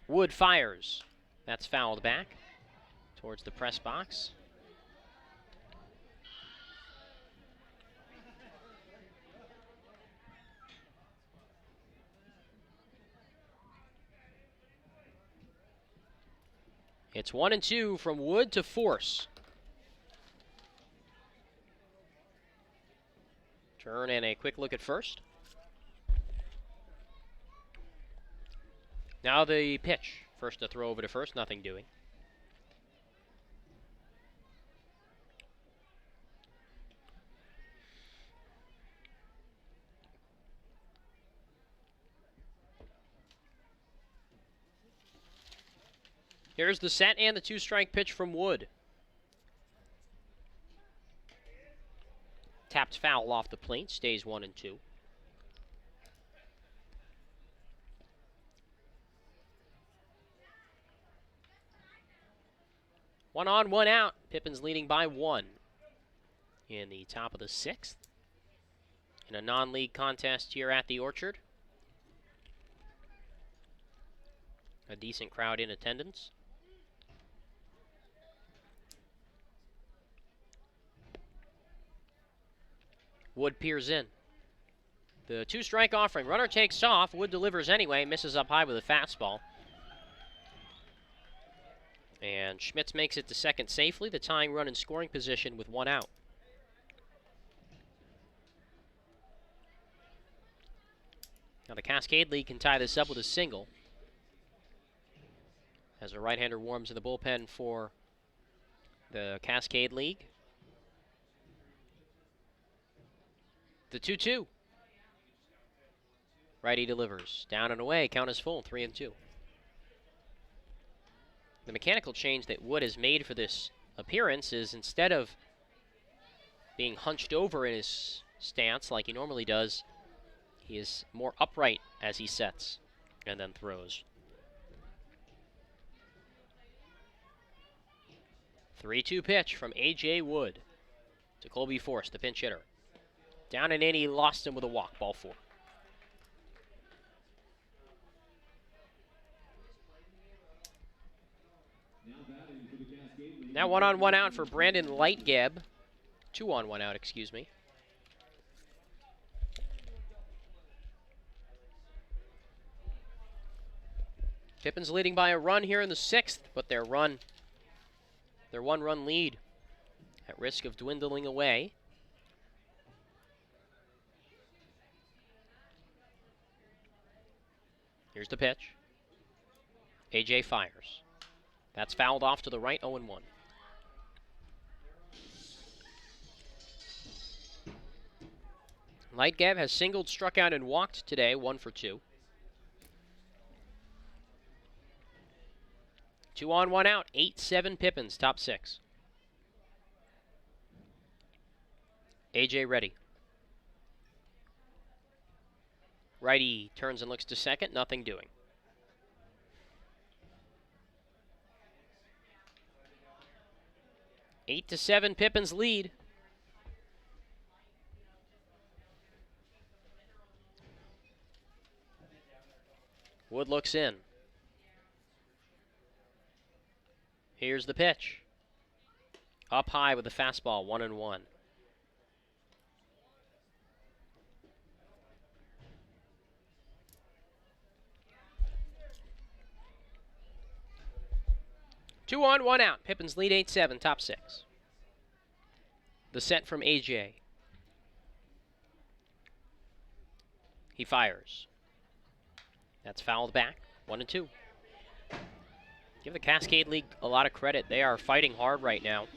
Wood fires. That's fouled back towards the press box. It's 1-2 from Wood to Force. Turn and a quick look at first. Now the pitch. First to throw over to first, nothing doing. Here's the set and the 2-strike pitch from Wood. Tapped foul off the plate, stays 1-2. One on, one out. Pippins leading by 1 in the top of the 6th. In a non-league contest here at the Orchard. A decent crowd in attendance. Wood peers in. The 2-strike offering. Runner takes off. Wood delivers anyway. Misses up high with a fastball. And Schmitz makes it to second safely. The tying run in scoring position with 1 out. Now the Cascade League can tie this up with a single. As a right-hander warms in the bullpen for the Cascade League. The 2-2. Righty delivers. Down and away. Count is full. 3-2. The mechanical change that Wood has made for this appearance is instead of being hunched over in his stance like he normally does, he is more upright as he sets and then throws. 3-2 pitch from A.J. Wood to Colby Force, the pinch hitter. Down and in, he lost him with a walk, ball 4. Now 1 on, 1 out for Brandon Lightgeb. 2 on, 1 out, excuse me. Pippins leading by a run here in the 6th, but their 1-run lead at risk of dwindling away. Here's the pitch. A.J. fires. That's fouled off to the right, 0-1. Lightgeb has singled, struck out, and walked today, 1 for 2. 2 on, 1 out, 8-7 Pippins, top 6. A.J. ready. Righty turns and looks to second, nothing doing. Eight to 7 Pippins lead. Wood looks in. Here's the pitch. Up high with the fastball, 1-1. Two on, 1 out. Pippins lead 8-7, top 6. The set from A.J. He fires. That's fouled back, 1-2. Give the Cascade League a lot of credit. They are fighting hard right now.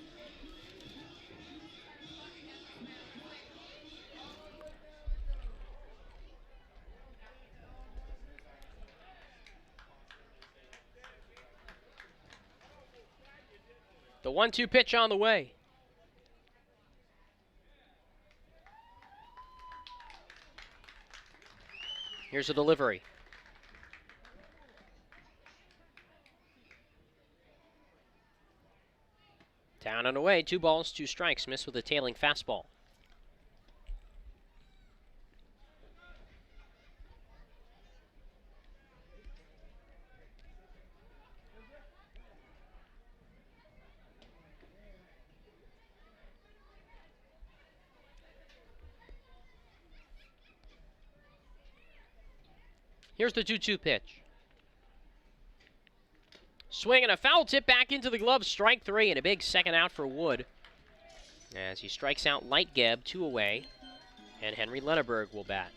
The 1-2 pitch on the way. Here's a delivery. Down and away, 2 balls, 2 strikes, missed with a tailing fastball. Here's the 2-2 pitch. Swing and a foul tip back into the glove, strike 3, and a big second out for Wood. As he strikes out Lightgeb, 2 away. And Henry Lenneberg will bat.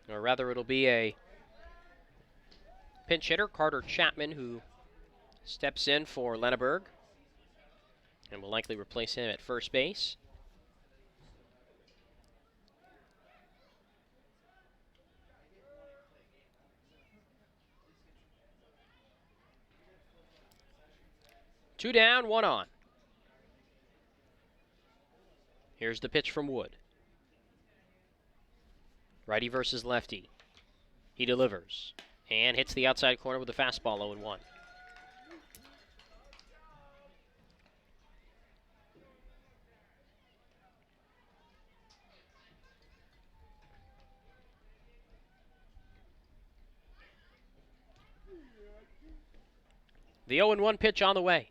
Or rather, it'll be a pinch hitter, Carter Chapman, who steps in for Lenneberg and will likely replace him at first base. Two down, one on. Here's the pitch from Wood. Righty versus lefty. He delivers and hits the outside corner with a fastball, 0-1. The 0-1 pitch on the way.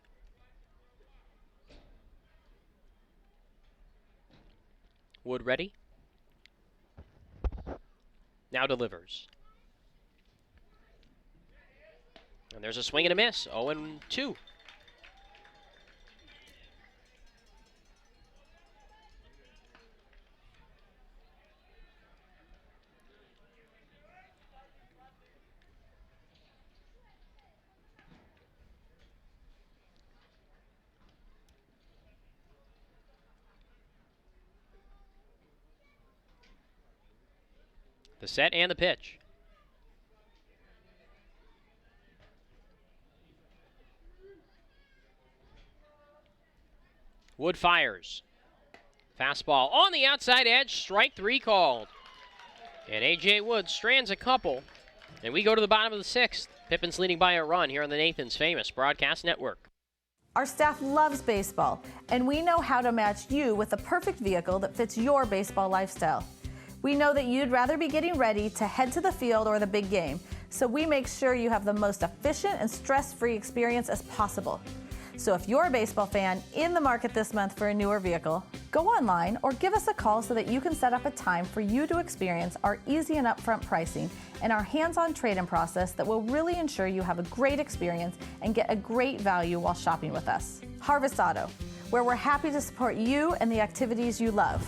Wood ready. Now delivers. And there's a swing and a miss. 0-2. The set and the pitch. Wood fires. Fastball on the outside edge, strike 3 called. And A.J. Wood strands a couple. And we go to the bottom of the 6th. Pippins leading by a run here on the Nathan's Famous Broadcast Network. Our staff loves baseball, and we know how to match you with the perfect vehicle that fits your baseball lifestyle. We know that you'd rather be getting ready to head to the field or the big game, so we make sure you have the most efficient and stress-free experience as possible. So if you're a baseball fan in the market this month for a newer vehicle, go online or give us a call so that you can set up a time for you to experience our easy and upfront pricing and our hands-on trade-in process that will really ensure you have a great experience and get a great value while shopping with us. Harvest Auto, where we're happy to support you and the activities you love.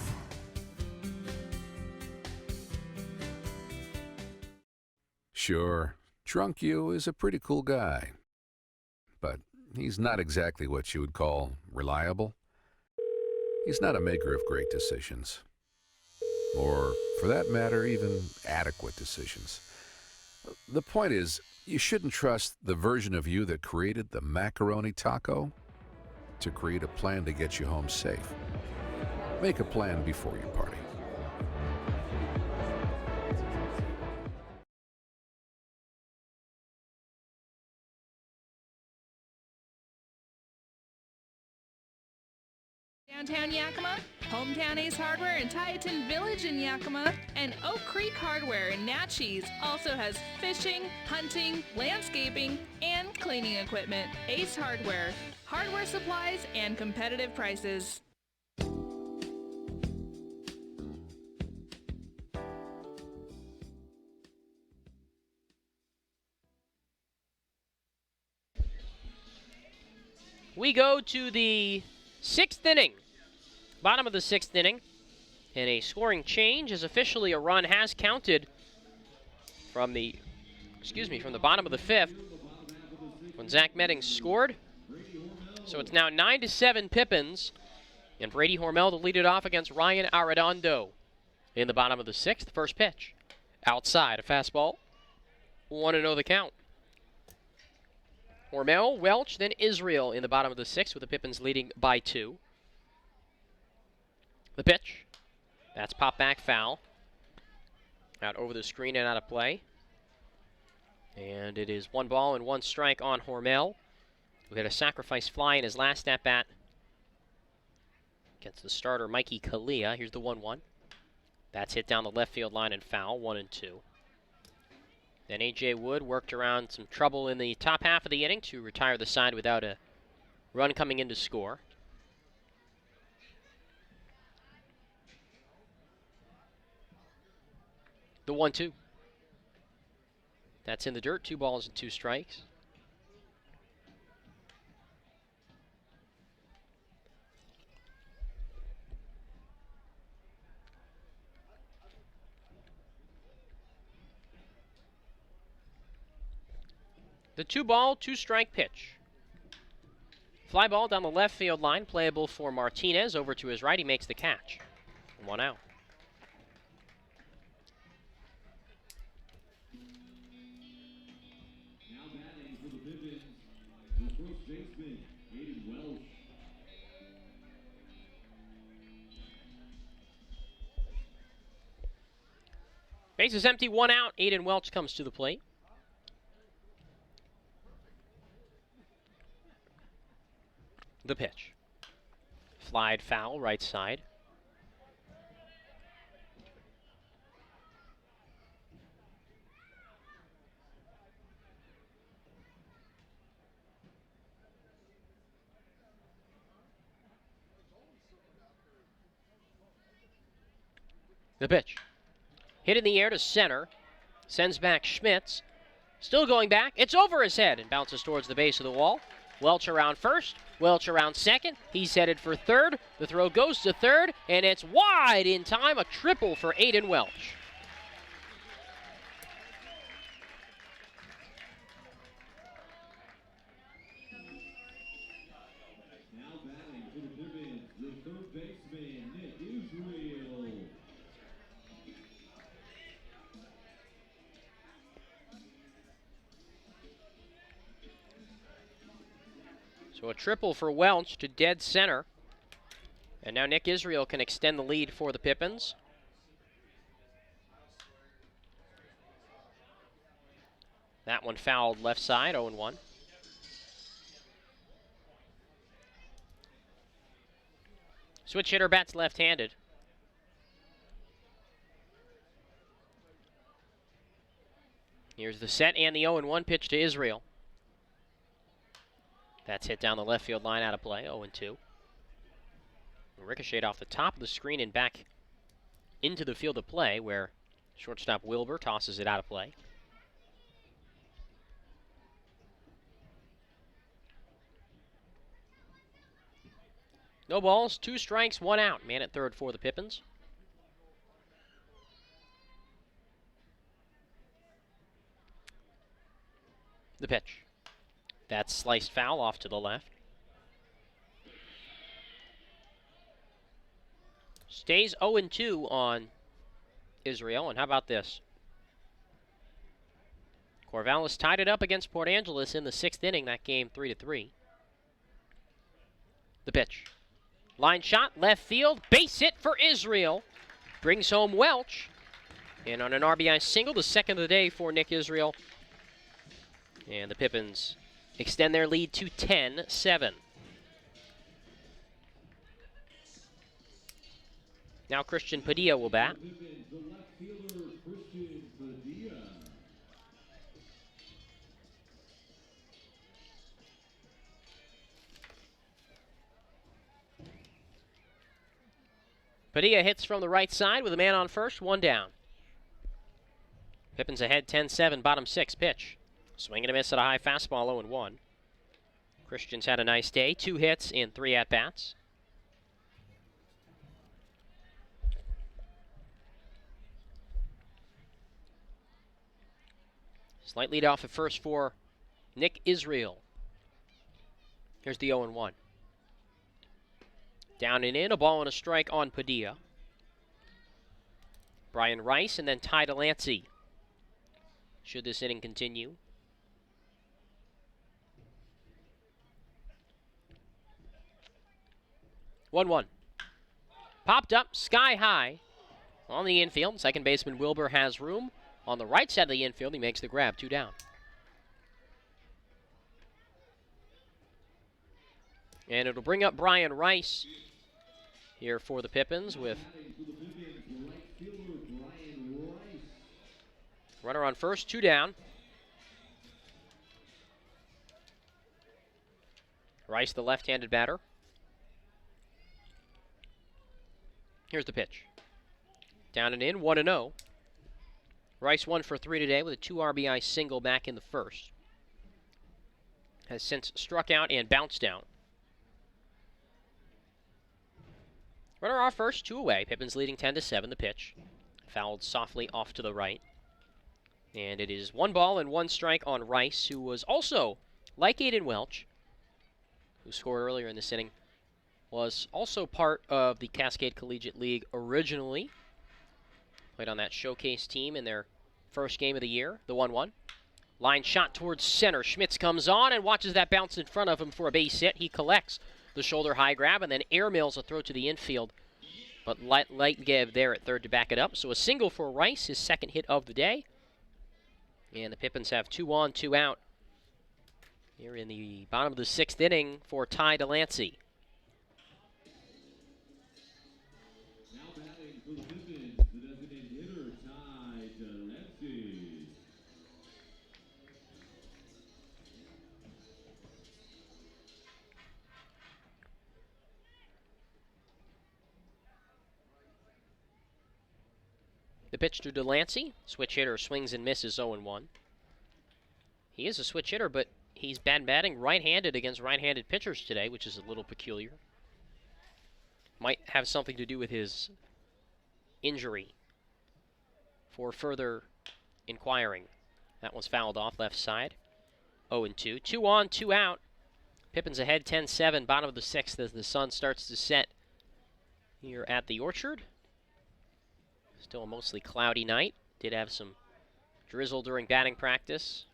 Sure, Drunk You is a pretty cool guy, but he's not exactly what you would call reliable. He's not a maker of great decisions, or for that matter, even adequate decisions. The point is, you shouldn't trust the version of you that created the macaroni taco to create a plan to get you home safe. Make a plan before you party. Downtown Yakima, Hometown Ace Hardware in Tieton Village in Yakima, and Oak Creek Hardware in Natchez also has fishing, hunting, landscaping, and cleaning equipment. Ace Hardware, hardware supplies and competitive prices. We go to the 6th inning. Bottom of the 6th inning. And a scoring change as officially a run has counted from the bottom of the 5th when Zach Medding scored. So it's now 9-7 Pippins, and Brady Hormel to lead it off against Ryan Arredondo in the bottom of the 6th. First pitch, outside, a fastball, 1-0 the count. Hormel, Welch, then Israel in the bottom of the 6th with the Pippins leading by 2. The pitch, that's pop back foul. Out over the screen and out of play. And it is 1 ball and 1 strike on Hormel, who had a sacrifice fly in his last at-bat against the starter Mikey Kalia. Here's the 1-1. That's hit down the left field line and foul, 1-2. Then A.J. Wood worked around some trouble in the top half of the inning to retire the side without a run coming in to score. The 1-2. That's in the dirt, 2 balls and 2 strikes. The 2-ball, 2-strike pitch. Fly ball down the left field line, playable for Martinez. Over to his right, he makes the catch. 1 out. Now batting for the Pippins, the first baseman, Aiden Welsh. Base is empty, 1 out. Aiden Welch comes to the plate. The pitch. Flied foul, right side. The pitch. Hit in the air to center. Sends back Schmitz. Still going back. It's over his head and bounces towards the base of the wall. Welch around first. Welch around second. He's headed for third. The throw goes to third, and it's wide in time. A triple for Aiden Welch. Now batting for the Pippins, the third baseman, Nick Israel. So a triple for Welch to dead center. And now Nick Israel can extend the lead for the Pippins. That one fouled left side, 0-1. Switch hitter bats left-handed. Here's the set and the 0-1 pitch to Israel. That's hit down the left field line, out of play, 0-2. Ricocheted off the top of the screen and back into the field of play, where shortstop Wilbur tosses it out of play. No balls, 2 strikes, 1 out. Man at third for the Pippins. The pitch. That's sliced foul off to the left. Stays 0-2 on Israel, and how about this? Corvallis tied it up against Port Angeles in the 6th inning, that game 3-3. The pitch. Line shot, left field, base hit for Israel. Brings home Welch. And on an RBI single, the second of the day for Nick Israel. And the Pippins extend their lead to 10-7. Now Christian Padilla will bat. The left fielder, Christian Padilla. Padilla hits from the right side with a man on first, 1 down. Pippins ahead 10-7, bottom 6 pitch. Swing and a miss at a high fastball, 0-1. Christian's had a nice day, 2 hits in 3 at-bats. Slight lead off at first for Nick Israel. Here's the 0-1. Down and in, a ball and a strike on Padilla. Brian Rice and then Ty Delancey. Should this inning continue. One. Popped up, sky high on the infield. Second baseman Wilbur has room. On the right side of the infield, he makes the grab, 2 down. And it'll bring up Brian Rice here for the Pippins with runner on first, 2 down. Rice, the left-handed batter. Here's the pitch. Down and in, 1-0. Rice 1 for 3 today with a 2 RBI single back in the first. Has since struck out and bounced out. Runner off first, 2 away. Pippins leading 10-7. The pitch. Fouled softly off to the right. And it is 1 ball and 1 strike on Rice, who was also, like Aiden Welch, who scored earlier in this inning, was also part of the Cascade Collegiate League originally. Played on that showcase team in their first game of the year, the 1-1. Line shot towards center. Schmitz comes on and watches that bounce in front of him for a base hit. He collects the shoulder high grab and then airmails a throw to the infield. But light give there at third to back it up. So a single for Rice, his second hit of the day. And the Pippins have 2 on, 2 out here in the bottom of the 6th inning for Ty Delancey. Now batting for the Pippins, the designated hitter, Ty Delancey. The pitch to Delancey. Switch hitter swings and misses 0-1. He is a switch hitter, but he's bad batting right-handed against right-handed pitchers today, which is a little peculiar. Might have something to do with his injury. For further inquiring. That one's fouled off left side. 0-2. 2 on, 2 out. Pippins ahead 10-7, bottom of the 6th as the sun starts to set here at the Orchard. Still a mostly cloudy night. Did have some drizzle during batting practice.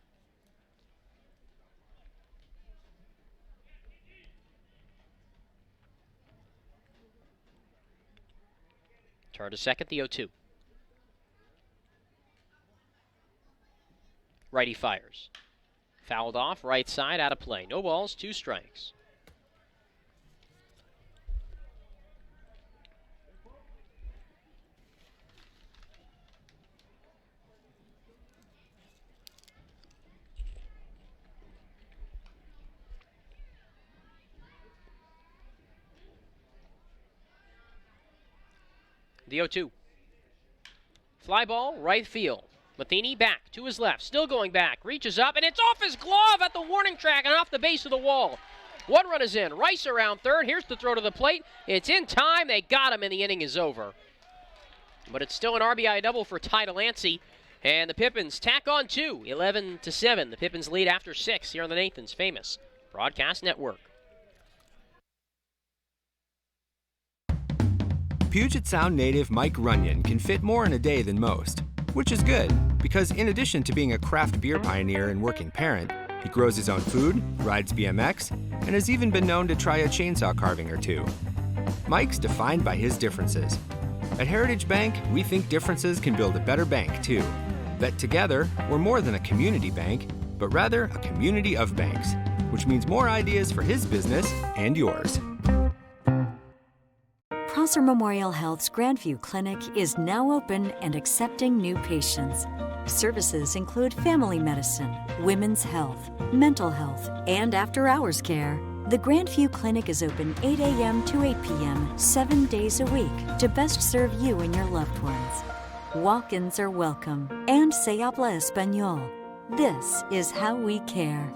Turn to second, the 0-2. Righty fires. Fouled off, right side, out of play. No balls, 2 strikes. The 0-2. Fly ball, right field. Matheny back to his left, still going back, reaches up, and it's off his glove at the warning track and off the base of the wall. 1 run is in. Rice around third. Here's the throw to the plate. It's in time. They got him, and the inning is over. But it's still an RBI double for Ty Delancey. And the Pippins tack on 2, 11-7. The Pippins lead after 6 here on the Nathan's famous Broadcast Network. Puget Sound native Mike Runyon can fit more in a day than most, which is good, because in addition to being a craft beer pioneer and working parent, he grows his own food, rides BMX, and has even been known to try a chainsaw carving or 2. Mike's defined by his differences. At Heritage Bank, we think differences can build a better bank, too. That together, we're more than a community bank, but rather a community of banks, which means more ideas for his business and yours. Prosser Memorial Health's Grandview Clinic is now open and accepting new patients. Services include family medicine, women's health, mental health, and after-hours care. The Grandview Clinic is open 8 a.m. to 8 p.m. 7 days a week to best serve you and your loved ones. Walk-ins are welcome, and se habla español. This is how we care.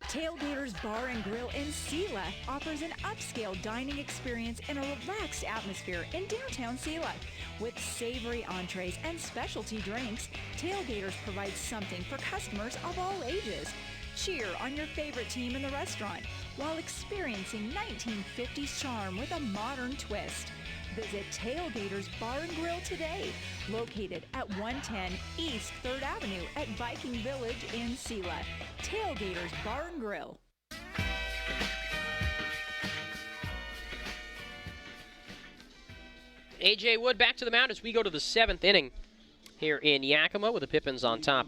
Tailgaters Bar and Grill in Selah offers an upscale dining experience in a relaxed atmosphere in downtown Selah. With savory entrees and specialty drinks, Tailgaters provides something for customers of all ages. Cheer on your favorite team in the restaurant while experiencing 1950s charm with a modern twist. Visit Tailgaters Bar and Grill today, located at 110 East 3rd Avenue at Viking Village in Selah. Tailgaters Bar and Grill. A.J. Wood back to the mound as we go to the 7th inning here in Yakima with the Pippins on top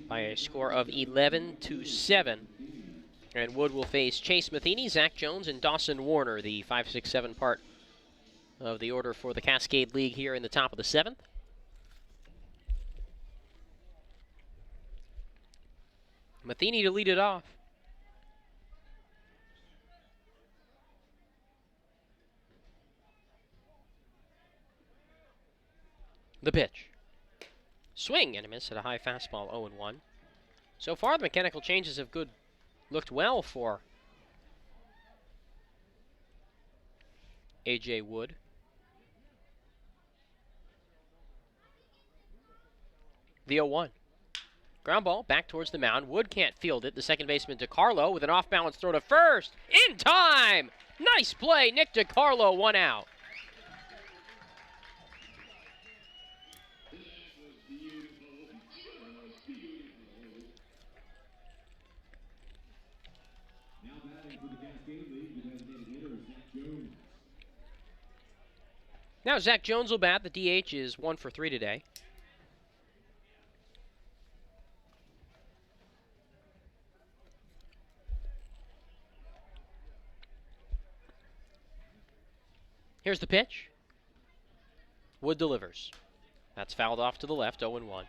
by a score of 11-7. And Wood will face Chase Matheny, Zach Jones, and Dawson Warner, the 5, 6, 7 part of the order for the Cascade League here in the top of the 7th. Matheny to lead it off. The pitch. Swing and a miss at a high fastball, 0-1. So far, the mechanical changes have looked well for A.J. Wood. The 0-1. Ground ball back towards the mound. Wood can't field it. The second baseman DiCarlo with an off-balance throw to first. In time! Nice play, Nick DiCarlo, 1 out. Now batting for the Cascade League, the designated hitter, Zach Jones. Now Zach Jones will bat. The DH is 1 for 3 today. Here's the pitch. Wood delivers. That's fouled off to the left, 0-1.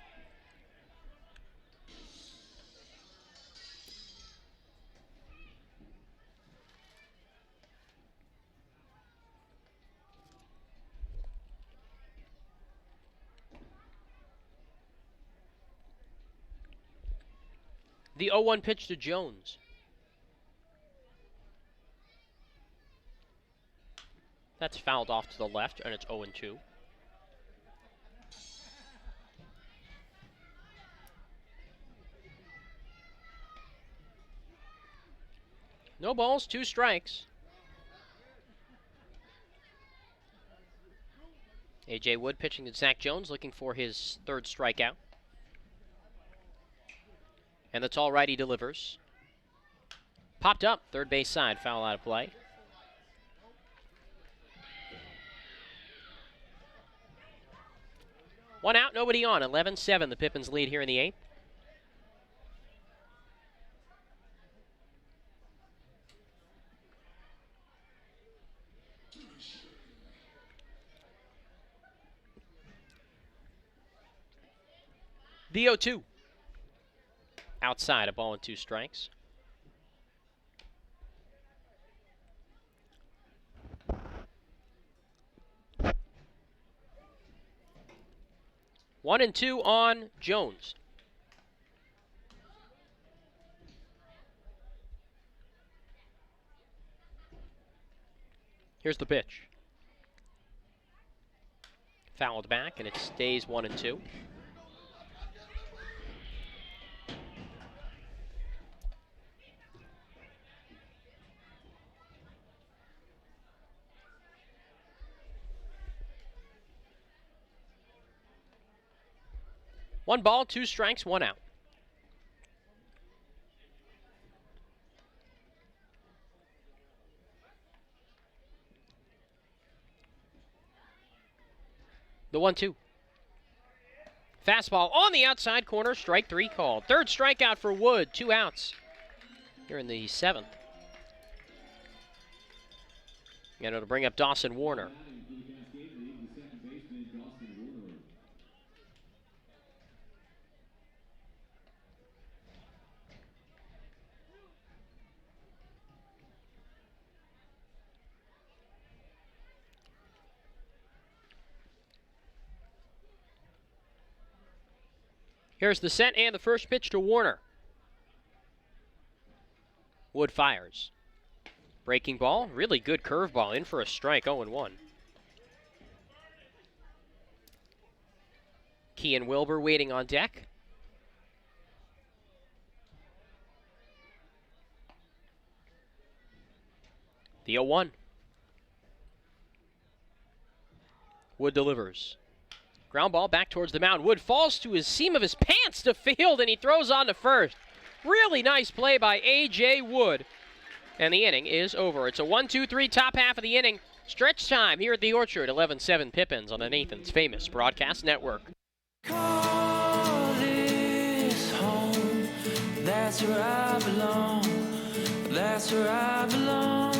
The 0-1 pitch to Jones. That's fouled off to the left, and it's 0-2. No balls, 2 strikes. A.J. Wood pitching to Zach Jones, looking for his 3rd strikeout. And the tall righty delivers. Popped up, third base side, foul out of play. One out, nobody on. 11-7, the Pippins lead here in the 8th. The 0-2. Outside, a ball and 2 strikes. One and 2 on Jones. Here's the pitch. Fouled back, and it stays 1 and 2. One ball, 2 strikes, 1 out. The 1-2. Fastball on the outside corner, strike 3 called. 3rd strikeout for Wood, 2 outs here in the 7th. And it'll bring up Dawson Warner. Here's the set and the first pitch to Warner. Wood fires. Breaking ball, really good curveball, in for a strike, 0-1. Key and Wilbur waiting on deck. The 0-1. Wood delivers. Ground ball back towards the mound. Wood falls to his seam of his pants to field, and he throws on to first. Really nice play by A.J. Wood. And the inning is over. It's a 1-2-3 top half of the inning. Stretch time here at the Orchard. 11-7 Pippins on the Nathan's Famous Broadcast Network. Call this home. That's where I belong. That's where I belong.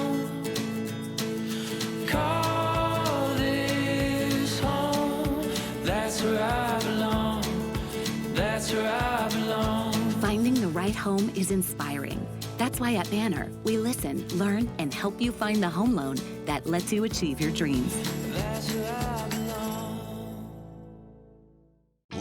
Call this home. That's where I belong. That's where I belong. Finding the right home is inspiring. That's why at Banner, we listen, learn, and help you find the home loan that lets you achieve your dreams. That's where I belong.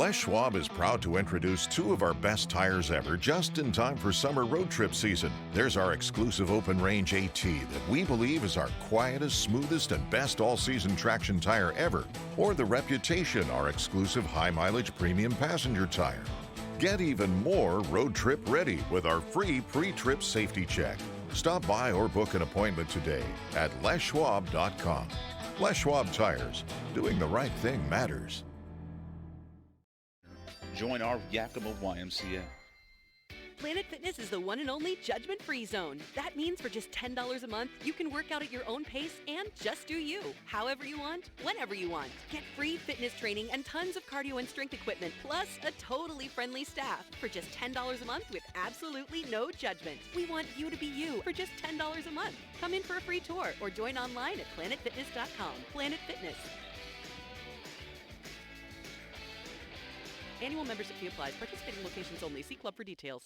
Les Schwab is proud to introduce two of our best tires ever just in time for summer road trip season. There's our exclusive open range AT that we believe is our quietest, smoothest, and best all-season traction tire ever, or the Reputation, our exclusive high-mileage premium passenger tire. Get even more road trip ready with our free pre-trip safety check. Stop by or book an appointment today at leschwab.com. Les Schwab Tires. Doing the right thing matters. Join our Yakima YMCA. Planet Fitness is the one and only judgment-free zone. That means for just $10 a month, you can work out at your own pace and just do you. However you want, whenever you want. Get free fitness training and tons of cardio and strength equipment, plus a totally friendly staff for just $10 a month with absolutely no judgment. We want you to be you for just $10 a month. Come in for a free tour or join online at planetfitness.com. Planet Fitness. Annual membership fee applies. Participating locations only. See club for details.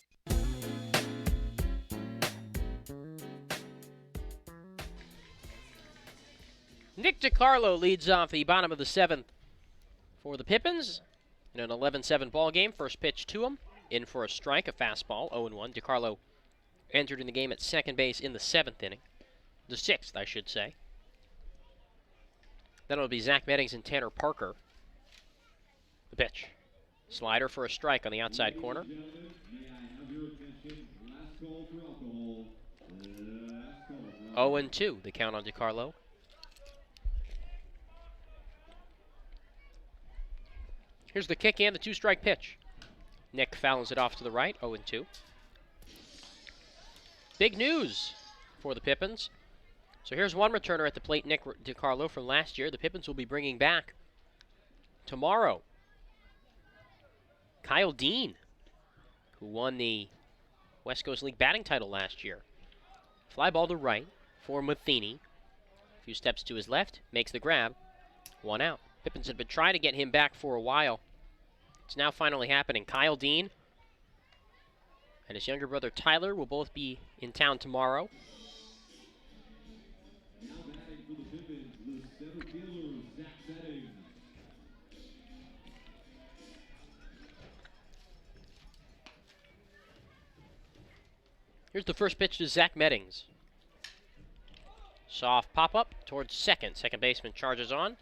Nick DiCarlo leads off the bottom of the 7th for the Pippins in an 11-7 ball game. First pitch to him. In for a strike, a fastball, 0-1. DiCarlo entered in the game at second base in the 7th inning. The 6th, I should say. Then it'll be Zach Meddings and Tanner Parker. The pitch. Slider for a strike on the outside corner. 0-2, the count on DiCarlo. Here's the kick and the 2-strike pitch. Nick fouls it off to the right, 0-2. Big news for the Pippins. So here's one returner at the plate, Nick DiCarlo from last year. The Pippins will be bringing back tomorrow Kyle Dean, who won the West Coast League batting title last year. Fly ball to right for Matheny. A few steps to his left, makes the grab, 1 out. Pippins had been trying to get him back for a while. It's now finally happening. Kyle Dean and his younger brother Tyler will both be in town tomorrow. Here's the first pitch to Zach Meddings. Soft pop-up towards second. Second baseman charges on,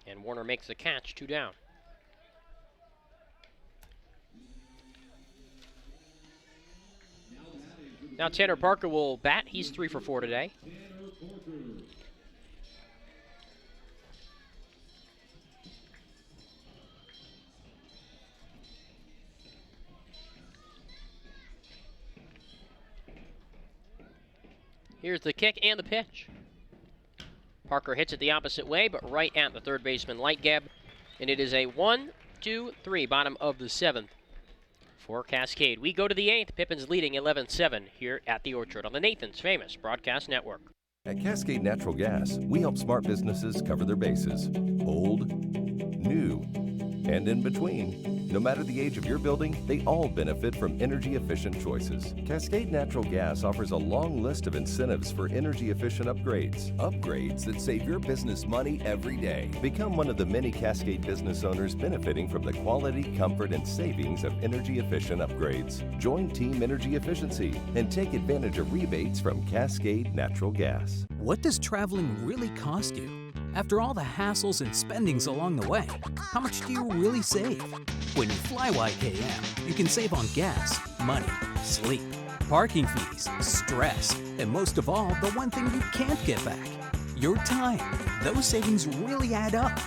and Warner makes the catch, 2 down. Now Tanner Parker will bat. He's 3 for 4 today. Here's the kick and the pitch. Parker hits it the opposite way, but right at the third baseman Lightgeb. And it is a 1-2-3, bottom of the 7th for Cascade. We go to the 8th. Pippins leading 11-7 here at the Orchard on the Nathan's Famous Broadcast Network. At Cascade Natural Gas, we help smart businesses cover their bases. Old, new, and in between. No matter the age of your building, they all benefit from energy-efficient choices. Cascade Natural Gas offers a long list of incentives for energy-efficient upgrades. Upgrades that save your business money every day. Become one of the many Cascade business owners benefiting from the quality, comfort, and savings of energy-efficient upgrades. Join Team Energy Efficiency and take advantage of rebates from Cascade Natural Gas. What does traveling really cost you? After all the hassles and spendings along the way, how much do you really save? When you fly YKM, you can save on gas, money, sleep, parking fees, stress, and most of all, the one thing you can't get back, your time. Those savings really add up.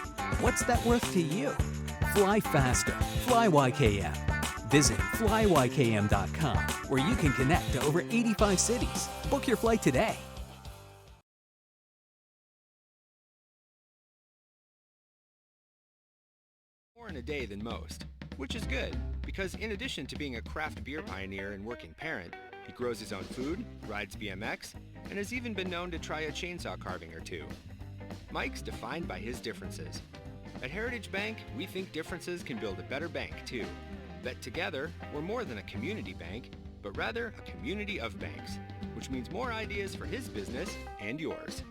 What's that worth to you? Fly faster. Fly YKM. Visit flyykm.com, where you can connect to over 85 cities. Book your flight today. More in a day than most, which is good, because in addition to being a craft beer pioneer and working parent, he grows his own food, rides BMX, and has even been known to try a chainsaw carving or two. Mike's defined by his differences. At Heritage Bank, we think differences can build a better bank, too. That together, we're more than a community bank, but rather a community of banks, which means more ideas for his business and yours.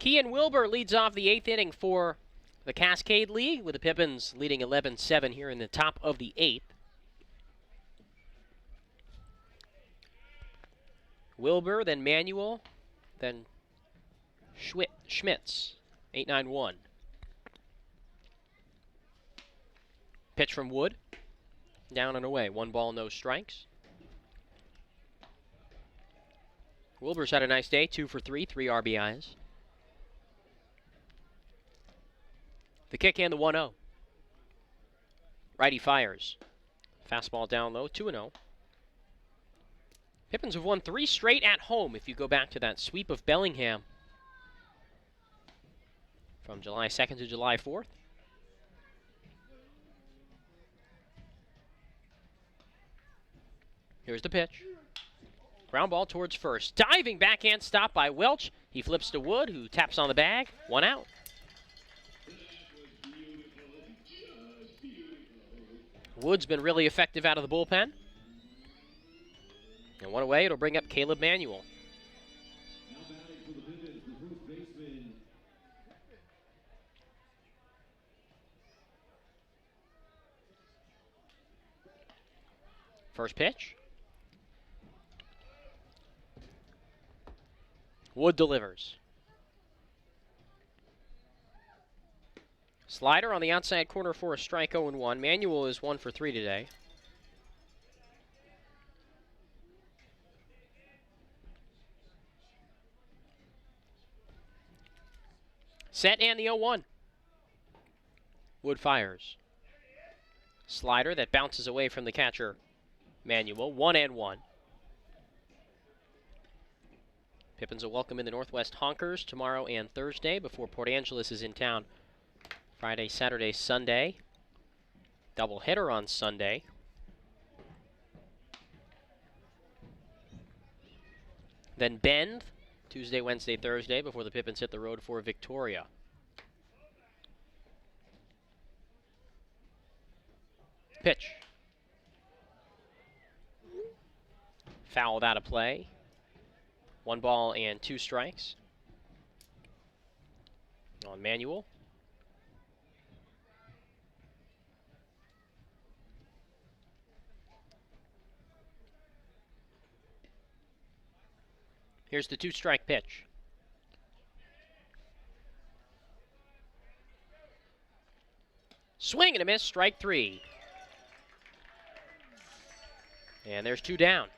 Kean Wilbur leads off the 8th inning for the Cascade League, with the Pippins leading 11-7 here in the top of the 8th. Wilbur, then Manuel, then Schmitz, 8-9-1. Pitch from Wood, down and away, 1 ball, no strikes. Wilbur's had a nice day, 2 for 3, 3 RBIs. The kick and the 1-0. Righty fires. Fastball down low, 2-0. Pippins have won 3 straight at home if you go back to that sweep of Bellingham from July 2nd to July 4th. Here's the pitch. Ground ball towards first. Diving backhand stop by Welch. He flips to Wood, who taps on the bag. 1 out. Wood's been really effective out of the bullpen. And 1 away, it'll bring up Caleb Manuel. First pitch. Wood delivers. Slider on the outside corner for a strike, 0-1. Manuel is 1 for 3 today. Set and the 0-1. Wood fires. Slider that bounces away from the catcher, Manuel. 1-1. Pippins will welcome in the Northwest Honkers tomorrow and Thursday before Port Angeles is in town Friday, Saturday, Sunday. Doubleheader on Sunday. Then Bend Tuesday, Wednesday, Thursday before the Pippins hit the road for Victoria. Pitch. Fouled out of play. 1 ball and 2 strikes on Manuel. Here's the 2-strike pitch. Swing and a miss, strike 3. And there's 2 down.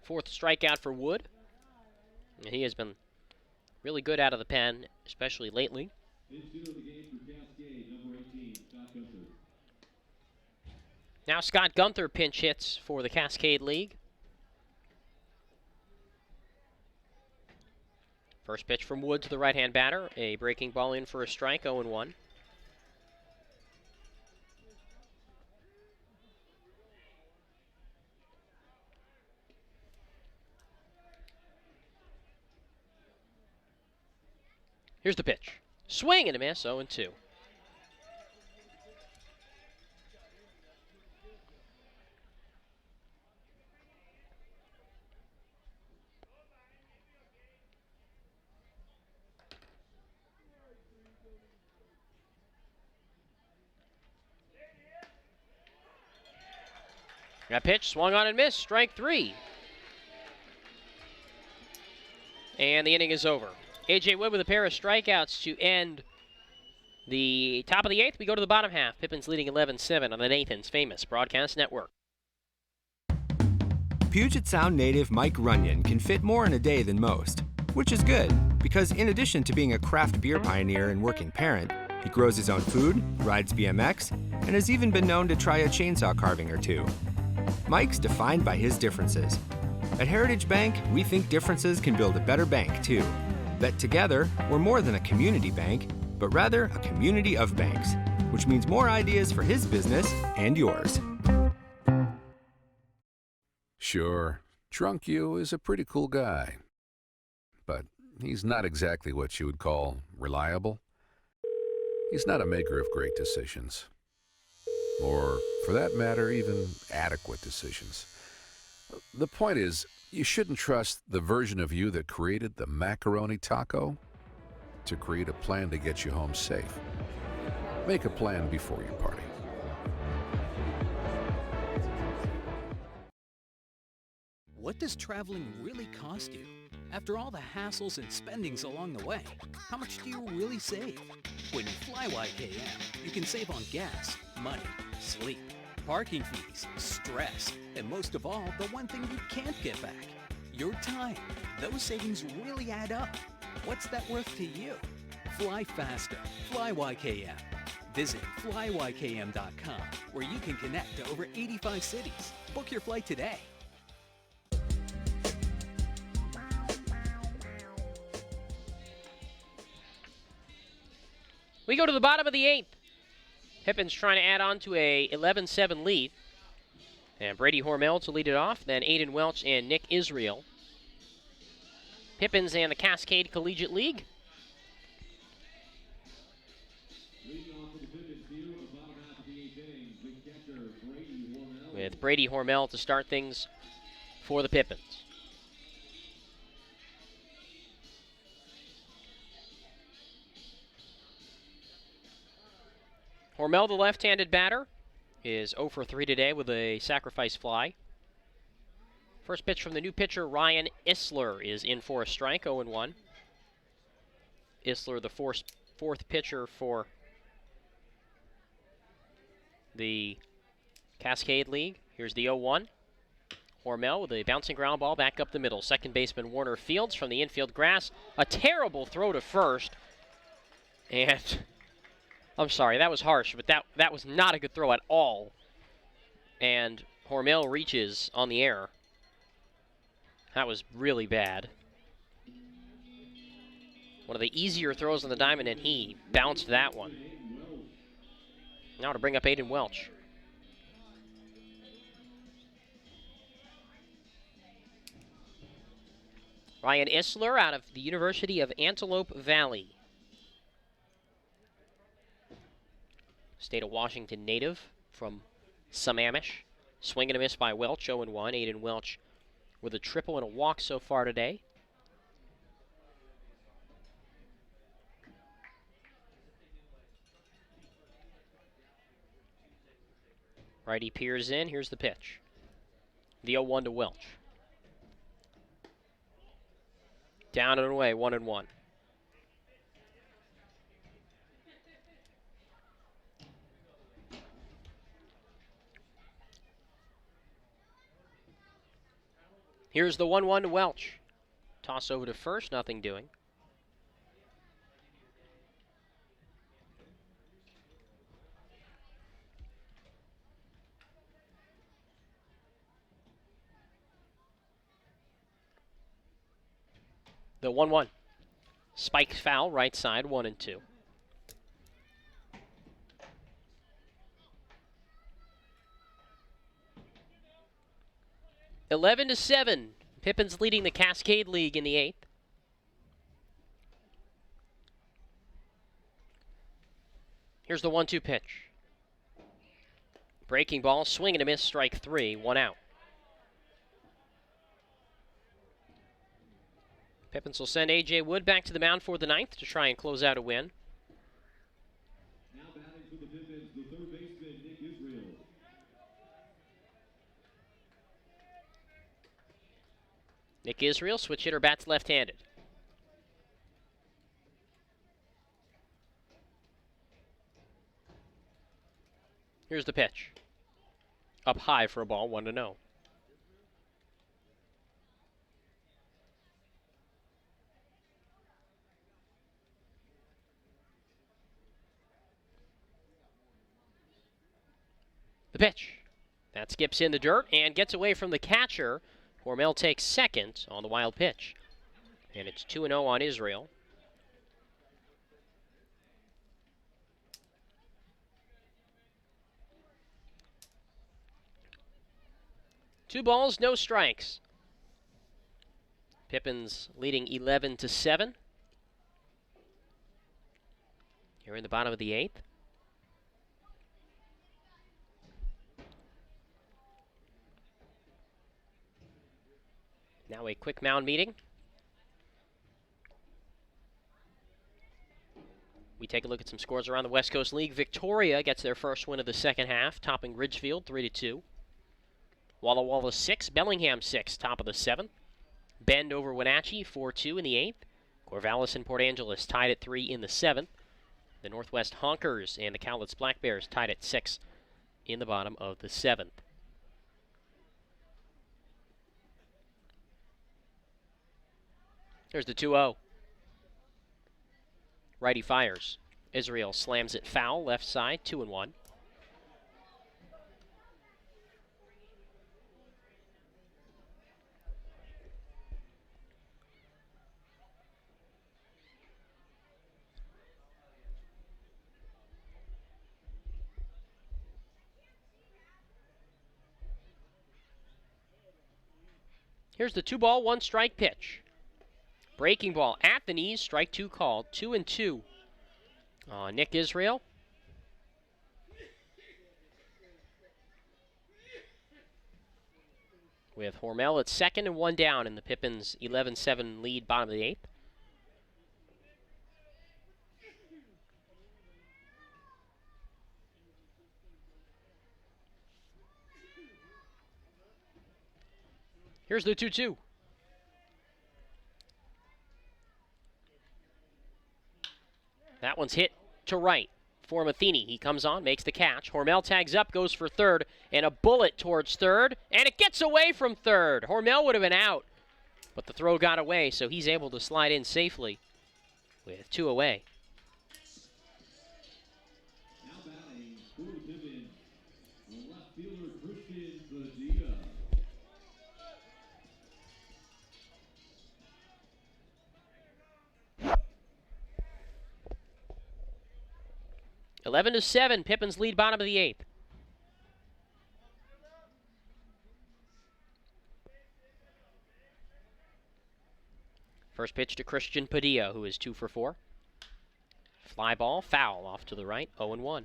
Fourth strikeout for Wood. And he has been really good out of the pen, especially lately. Now Scott Gunther pinch hits for the Cascade League. First pitch from Wood to the right-hand batter. A breaking ball in for a strike, 0-1. Here's the pitch. Swing and a miss, 0-2. That pitch swung on and missed, strike 3. And the inning is over. A.J. Wood with a pair of strikeouts to end the top of the 8th. We go to the bottom half. Pippins leading 11-7 on the Nathan's Famous Broadcast Network. Puget Sound native Mike Runyon can fit more in a day than most, which is good, because in addition to being a craft beer pioneer and working parent, he grows his own food, rides BMX, and has even been known to try a chainsaw carving or 2. Mike's defined by his differences. At Heritage Bank, we think differences can build a better bank, too. That together, we're more than a community bank, but rather a community of banks, which means more ideas for his business and yours. Sure, Drunk You is a pretty cool guy, but he's not exactly what you would call reliable. He's not a maker of great decisions, or, for that matter, even adequate decisions. The point is, You shouldn't trust the version of you that created the macaroni taco to create a plan to get you home safe. Make a plan before you party. What does traveling really cost you? After all the hassles and spendings along the way, how much do you really save? When you fly YKM, you can save on gas, money, sleep, parking fees, stress, and most of all, the one thing you can't get back, your time. Those savings really add up. What's that worth to you? Fly faster. Fly YKM. Visit flyykm.com, where you can connect to over 85 cities. Book your flight today. We go to the bottom of the 8th. Pippins trying to add on to a 11-7 lead. And Brady Hormel to lead it off, then Aiden Welch and Nick Israel. Pippins and the Cascade Collegiate League. With Brady Hormel to start things for the Pippins. Hormel, the left-handed batter, is 0 for 3 today with a sacrifice fly. First pitch from the new pitcher, Ryan Isler, is in for a strike, 0-1. Isler, the fourth pitcher for the Cascade League. Here's the 0-1. Hormel with a bouncing ground ball back up the middle. Second baseman Warner Fields from the infield grass. A terrible throw to first. And I'm sorry, that was harsh, but that was not a good throw at all. And Hormel reaches on the air. That was really bad. One of the easier throws on the diamond, and he bounced that one. Now to bring up Aiden Welch. Ryan Isler out of the University of Antelope Valley. State of Washington native from Sammamish. Swing and a miss by Welch, 0-1. Aiden Welch with a triple and a walk so far today. Righty peers in. Here's the pitch. The 0-1 to Welch. Down and away, 1-1. Here's the 1-1 to Welch. Toss over to first, nothing doing. The 1-1. Spike foul, right side, 1-2. Eleven to 7. Pippins leading the Cascade League in the 8th. Here's the 1-2 pitch. Breaking ball, swing and a miss, strike 3, 1 out. Pippins will send A.J. Wood back to the mound for the 9th to try and close out a win. Now batting for the Pippins, the third baseman, Nick Israel. Nick Israel, switch hitter, bats left-handed. Here's the pitch. Up high for a ball, 1-0. The pitch. That skips in the dirt and gets away from the catcher. Hormel takes second on the wild pitch. And it's 2-0 on Israel. Two balls, no strikes. Pippins leading 11-7. Here in the bottom of the 8th. Now a quick mound meeting. We take a look at some scores around the West Coast League. Victoria gets their first win of the second half, topping Ridgefield 3-2. Walla Walla 6, Bellingham 6, top of the 7th. Bend over Wenatchee 4-2 in the 8th. Corvallis and Port Angeles tied at 3 in the 7th. The Northwest Honkers and the Cowlitz Black Bears tied at 6 in the bottom of the 7th. There's the 2-0. Righty fires. Israel slams it foul, left side, 2-1. Here's the 2-ball, 1-strike pitch. Breaking ball at the knees, strike 2 called, 2-2. Nick Israel. With Hormel at second and 1 down in the Pippins 11-7 lead, bottom of the 8th. Here's the 2-2. That one's hit to right for Matheny. He comes on, makes the catch. Hormel tags up, goes for third, and a bullet towards third, and it gets away from third. Hormel would have been out, but the throw got away, so he's able to slide in safely with 2 away. Now batting for the Pippins, left fielder Christian Padilla. 11-7, Pippins lead bottom of the 8th. First pitch to Christian Padilla, who is 2 for 4. Fly ball, foul off to the right, 0-1.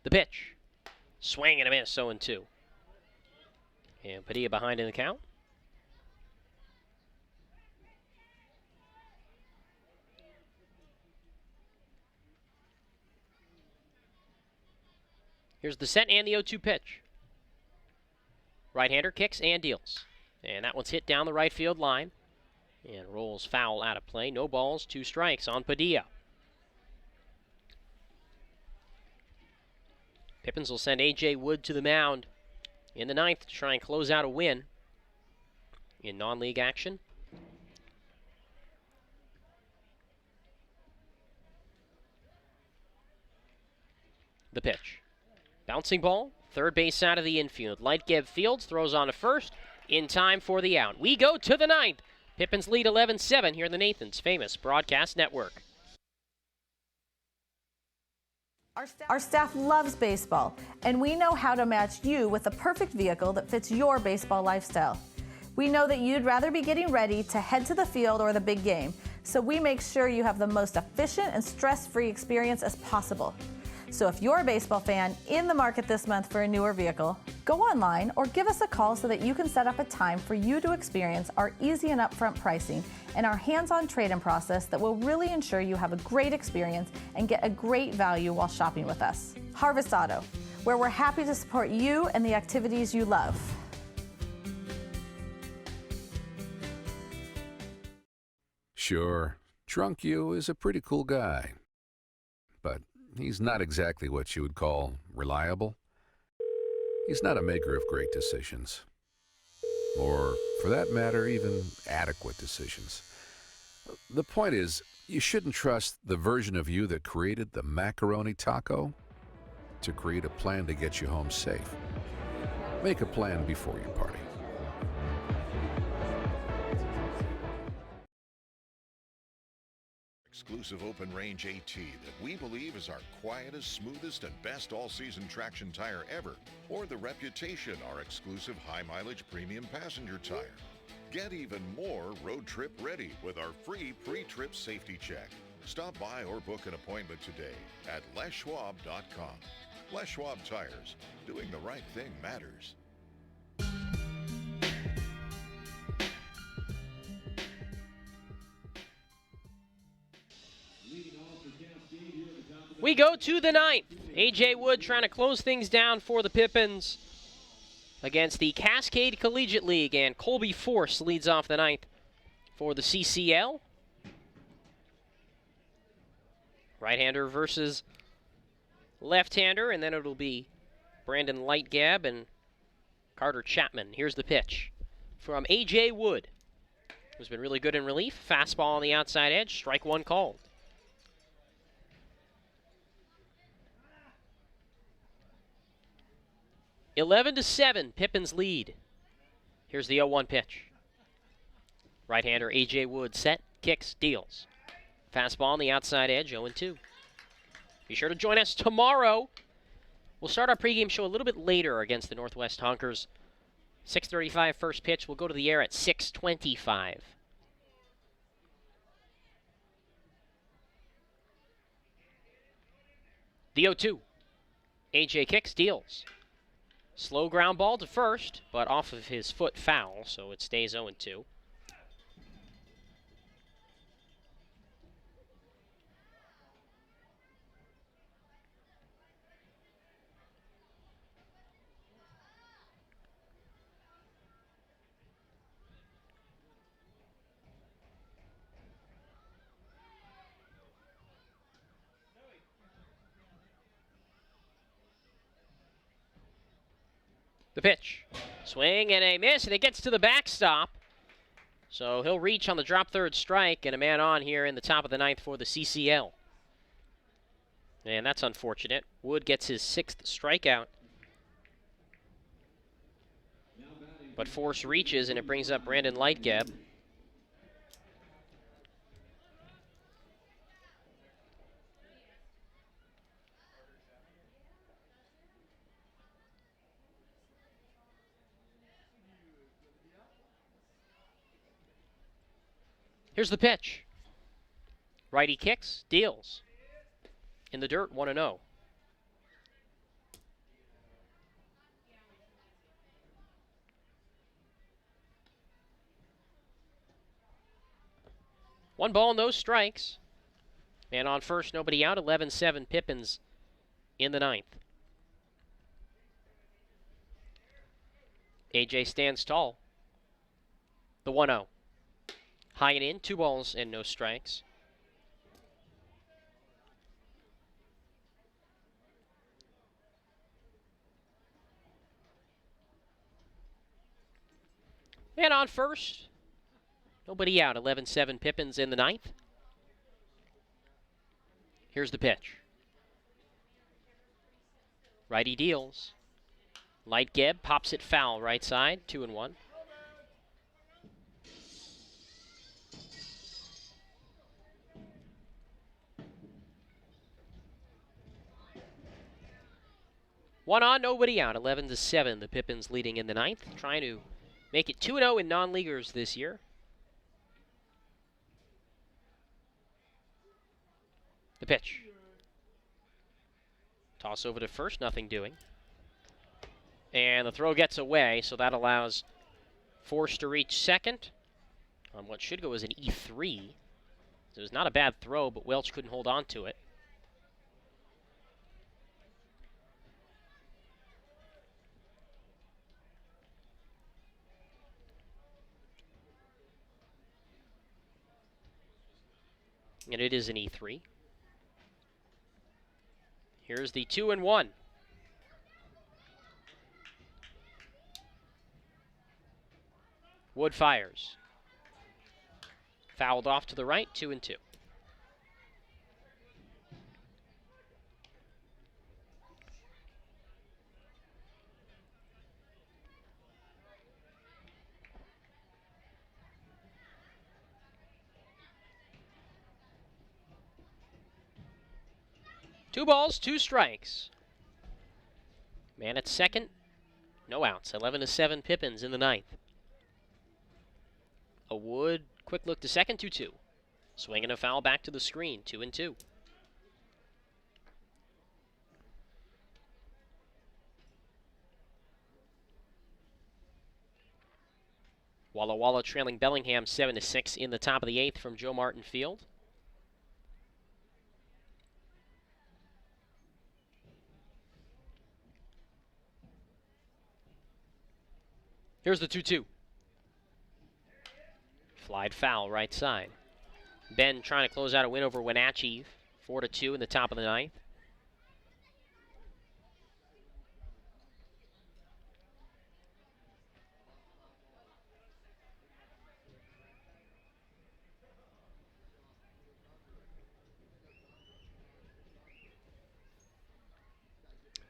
The pitch. Swing and a miss, 0-2. And Padilla behind in the count. Here's the set and the 0-2 pitch. Right-hander kicks and deals. And that one's hit down the right field line. And rolls foul out of play. No balls, 2 strikes on Padilla. Pippins will send A.J. Wood to the mound in the 9th to try and close out a win in non-league action. The pitch. Bouncing ball, third base side of the infield. Lightgeb Fields throws on to first in time for the out. We go to the 9th. Pippins lead 11-7 here in the Nathan's Famous Broadcast Network. Our staff loves baseball, and we know how to match you with the perfect vehicle that fits your baseball lifestyle. We know that you'd rather be getting ready to head to the field or the big game, so we make sure you have the most efficient and stress-free experience as possible. So if you're a baseball fan in the market this month for a newer vehicle, go online or give us a call so that you can set up a time for you to experience our easy and upfront pricing and our hands-on trade-in process that will really ensure you have a great experience and get a great value while shopping with us. Harvest Auto, where we're happy to support you and the activities you love. Sure, Drunk You is a pretty cool guy, but he's not exactly what you would call reliable. He's not a maker of great decisions. Or, for that matter, even adequate decisions. The point is, you shouldn't trust the version of you that created the macaroni taco to create a plan to get you home safe. Make a plan before you party. exclusive open range AT that we believe is our quietest, smoothest, and best all-season traction tire ever, or the Reputation, our exclusive high-mileage premium passenger tire. Get even more road trip ready with our free pre-trip safety check. Stop by or book an appointment today at leschwab.com. Les Schwab Tires. Doing the right thing matters. We go to the ninth. A.J. Wood trying to close things down for the Pippins against the Cascade Collegiate League, and Colby Force leads off the ninth for the CCL. Right-hander versus left-hander, and then it'll be Brandon Lightgab and Carter Chapman. Here's the pitch from A.J. Wood, who's been really good in relief. Fastball on the outside edge, strike one called. (11-7), Pippins lead. Here's the 0-1 pitch. Right-hander A.J. Wood set, kicks, deals. Fastball on the outside edge, 0-2. Be sure to join us tomorrow. We'll start our pregame show a little bit later against the Northwest Honkers. 6:35 first pitch. We'll go to the air at 6:25. The 0-2. A.J. kicks, deals. Slow ground ball to first, but off of his foot foul, so it stays 0-2. The pitch. Swing and a miss, and it gets to the backstop. So he'll reach on the drop third strike, and a man on here in the top of the ninth for the CCL. And that's unfortunate. Wood gets his 6th strikeout. But Force reaches, and it brings up Brandon Lightgab. Here's the pitch. Righty kicks, deals. In the dirt, 1-0. One ball, no strikes. Man on first, nobody out. 11-7 Pippins in the ninth. AJ stands tall. The 1-0. High and in, 2 balls and no strikes. And on first, nobody out. 11-7 Pippins in the ninth. Here's the pitch. Righty deals. Lightgab pops it foul right side, 2-1. One on, nobody out. 11-7, the Pippins leading in the ninth, trying to make it 2-0 in non-leaguers this year. The pitch. Toss over to first, nothing doing. And the throw gets away, so that allows Force to reach second on what should go as an E3. So it was not a bad throw, but Welch couldn't hold on to it. And it is an E3. Here's the 2-1. Wood fires. Fouled off to the right, 2-2. 2 balls, 2 strikes. Man at second, no outs. 11-7 Pippins in the ninth. A Wood, quick look to second, 2-2. Swing and a foul back to the screen, 2-2. Walla Walla trailing Bellingham 7-6 in the top of the 8th from Joe Martin Field. Here's the 2-2. Flied foul right side. Ben trying to close out a win over Wenatchee, 4-2 in the top of the 9th.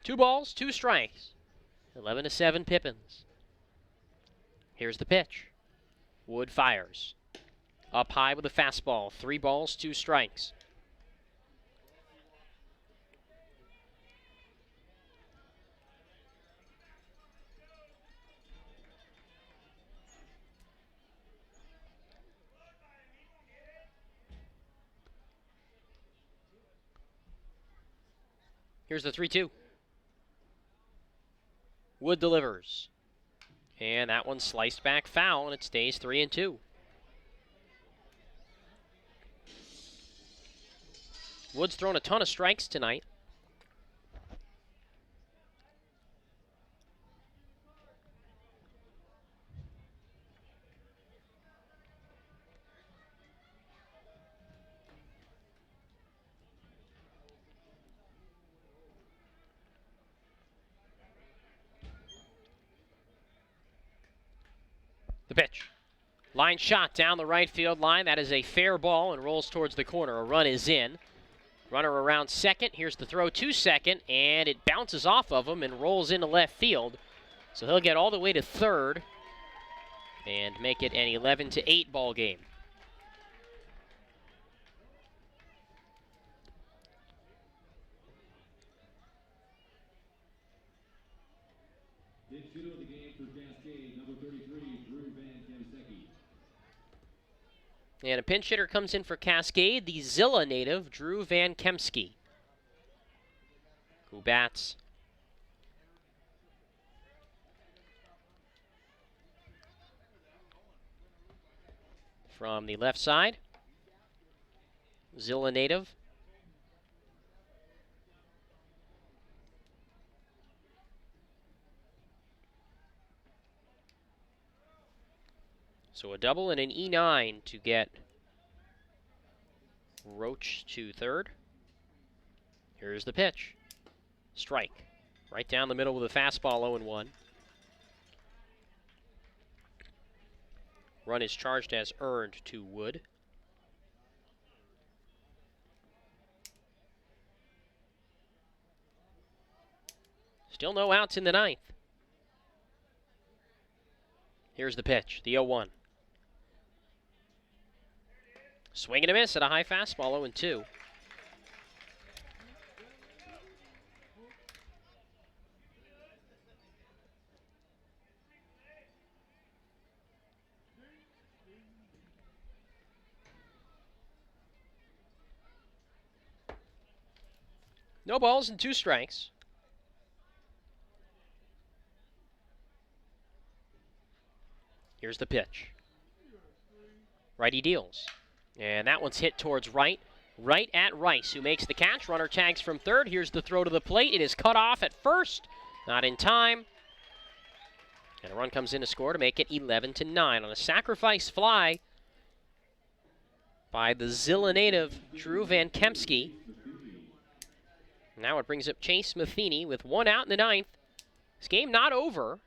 Two balls, 2 strikes. 11-7 Pippins. Here's the pitch. Wood fires. Up high with a fastball. 3 balls, 2 strikes. Here's the 3-2. Wood delivers. And that one sliced back foul, and it stays 3-2. Wood's thrown a ton of strikes tonight. The pitch. Line shot down the right field line. That is a fair ball and rolls towards the corner. A run is in. Runner around second. Here's the throw to second, and it bounces off of him and rolls into left field. So he'll get all the way to third and make it an 11-8 ball game. Of the game for Cascade, number 33, Drew Van Kemsecki. And a pinch hitter comes in for Cascade, the Zilla native, Drew Van Kemsky, who bats from the left side. Zilla native. So a double and an E9 to get Roach to third. Here's the pitch. Strike. Right down the middle with a fastball, 0-1. Run is charged as earned to Wood. Still no outs in the ninth. Here's the pitch, the 0-1. Swing and a miss at a high fastball, 0-2. No balls and 2 strikes. Here's the pitch. Righty deals. And that one's hit towards right. Right at Rice, who makes the catch. Runner tags from third. Here's the throw to the plate. It is cut off at first. Not in time. And a run comes in to score to make it 11-9 on a sacrifice fly by the Zilla native, Drew Van Kemsky. Now it brings up Chase Matheny with 1 out in the ninth. This game not over.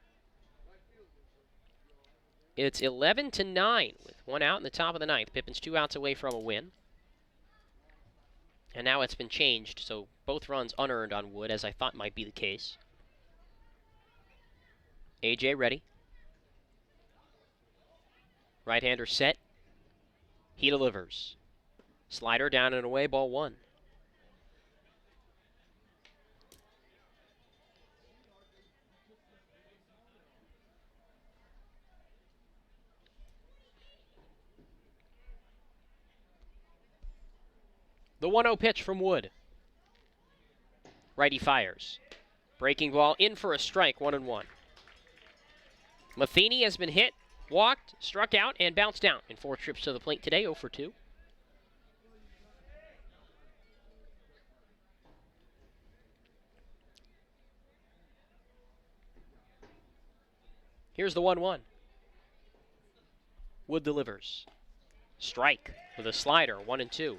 It's 11-9 with 1 out in the top of the ninth. Pippins 2 outs away from a win. And now it's been changed, so both runs unearned on Wood, as I thought might be the case. AJ ready. Right-hander set. He delivers. Slider down and away, ball 1. The 1-0 pitch from Wood. Righty fires. Breaking ball in for a strike, 1-1. Matheny has been hit, walked, struck out, and bounced out in 4 trips to the plate today, 0 for 2. Here's the 1-1. Wood delivers. Strike with a slider, 1-2.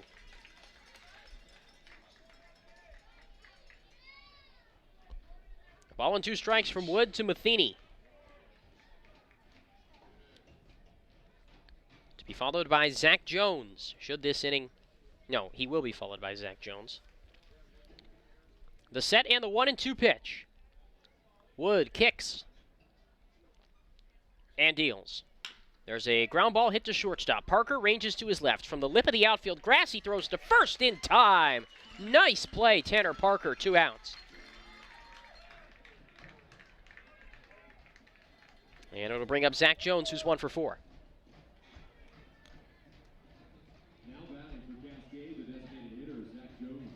Ball and 2 strikes from Wood to Matheny. To be followed by Zach Jones. Should this inning... No, he will be followed by Zach Jones. The set and the 1-2 pitch. Wood kicks. And deals. There's a ground ball hit to shortstop. Parker ranges to his left. From the lip of the outfield, Grassy throws to first in time. Nice play, Tanner Parker, 2 outs. And it'll bring up Zach Jones, who's 1 for 4. Now batting for Cascade, the designated hitter, Zach Jones.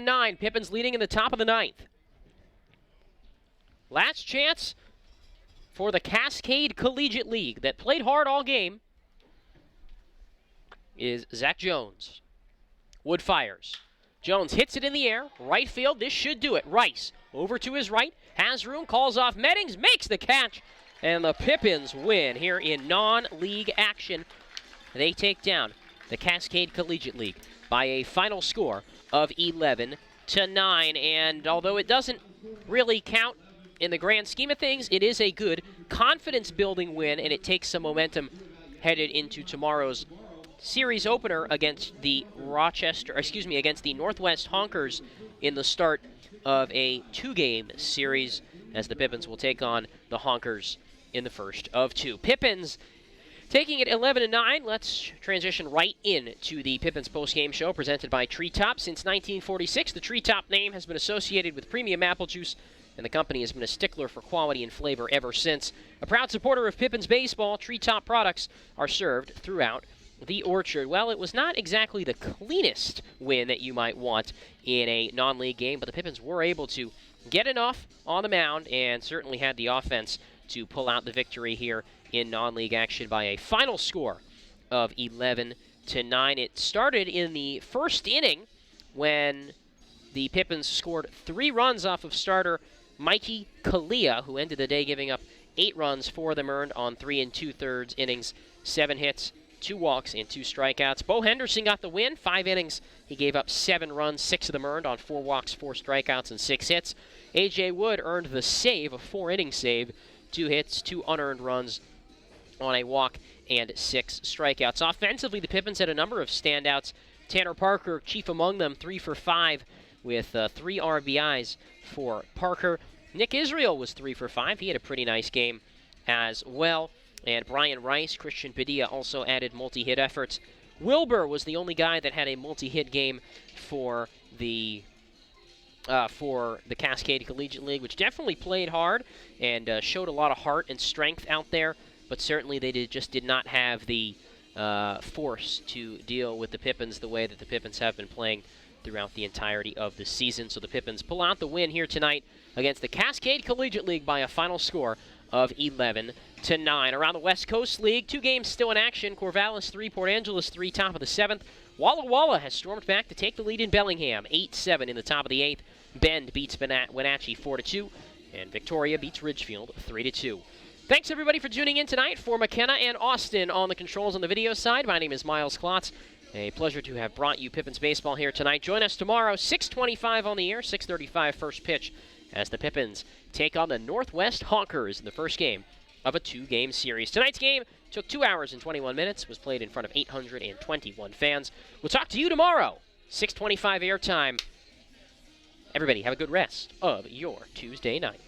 11-9, Pippins leading in the top of the 9th. Last chance for the Cascade Collegiate League that played hard all game is Zach Jones. Wood fires. Jones hits it in the air. Right field, this should do it. Rice over to his right. Has room, calls off Meddings, makes the catch, and the Pippins win here in non-league action. They take down the Cascade Collegiate League by a final score of 11-9. And although it doesn't really count in the grand scheme of things, it is a good confidence-building win, and it takes some momentum headed into tomorrow's series opener against the against the Northwest Honkers in the start of a 2-game series, as the Pippins will take on the Honkers in the first of 2. Pippins taking it 11-9. Let's transition right into the Pippins postgame show presented by Treetop. Since 1946, the Treetop name has been associated with premium apple juice, and the company has been a stickler for quality and flavor ever since. A proud supporter of Pippins baseball, Treetop products are served throughout the orchard. Well, it was not exactly the cleanest win that you might want in a non-league game, but the Pippins were able to get enough on the mound and certainly had the offense to pull out the victory here in non-league action by a final score of 11-9. It started in the first inning when the Pippins scored 3 runs off of starter Mikey Kalia, who ended the day giving up 8 runs, 4 of them earned on 3 2/3 innings, 7 hits, 2 walks, and 2 strikeouts. Bo Henderson got the win. 5 innings. He gave up 7 runs, 6 of them earned on 4 walks, 4 strikeouts, and 6 hits. A.J. Wood earned the save, a 4-inning save, 2 hits, 2 unearned runs on a walk, and 6 strikeouts. Offensively, the Pippins had a number of standouts. Tanner Parker, chief among them, 3 for 5 with 3 RBIs for Parker. Nick Israel was 3 for 5. He had a pretty nice game as well. And Brian Rice, Christian Padilla also added multi-hit efforts. Wilbur was the only guy that had a multi-hit game for the Cascade Collegiate League, which definitely played hard and showed a lot of heart and strength out there, but certainly they just did not have the force to deal with the Pippins the way that the Pippins have been playing throughout the entirety of the season. So the Pippins pull out the win here tonight against the Cascade Collegiate League by a final score of 11-9. Around the West Coast League, 2 games still in action. Corvallis 3, Port Angeles 3, top of the 7th. Walla Walla has stormed back to take the lead in Bellingham, 8-7 in the top of the 8th. Bend beats Wenatchee 4-2, and Victoria beats Ridgefield 3-2. Thanks everybody for tuning in tonight. For McKenna and Austin on the controls on the video side, my name is Miles Klotz. A pleasure to have brought you Pippins baseball here tonight. Join us tomorrow, 6:25 on the air, 6:35 first pitch, as the Pippins take on the Northwest Honkers in the first game of a 2-game series. Tonight's game took 2 hours and 21 minutes, was played in front of 821 fans. We'll talk to you tomorrow, 6:25 airtime. Everybody have a good rest of your Tuesday night.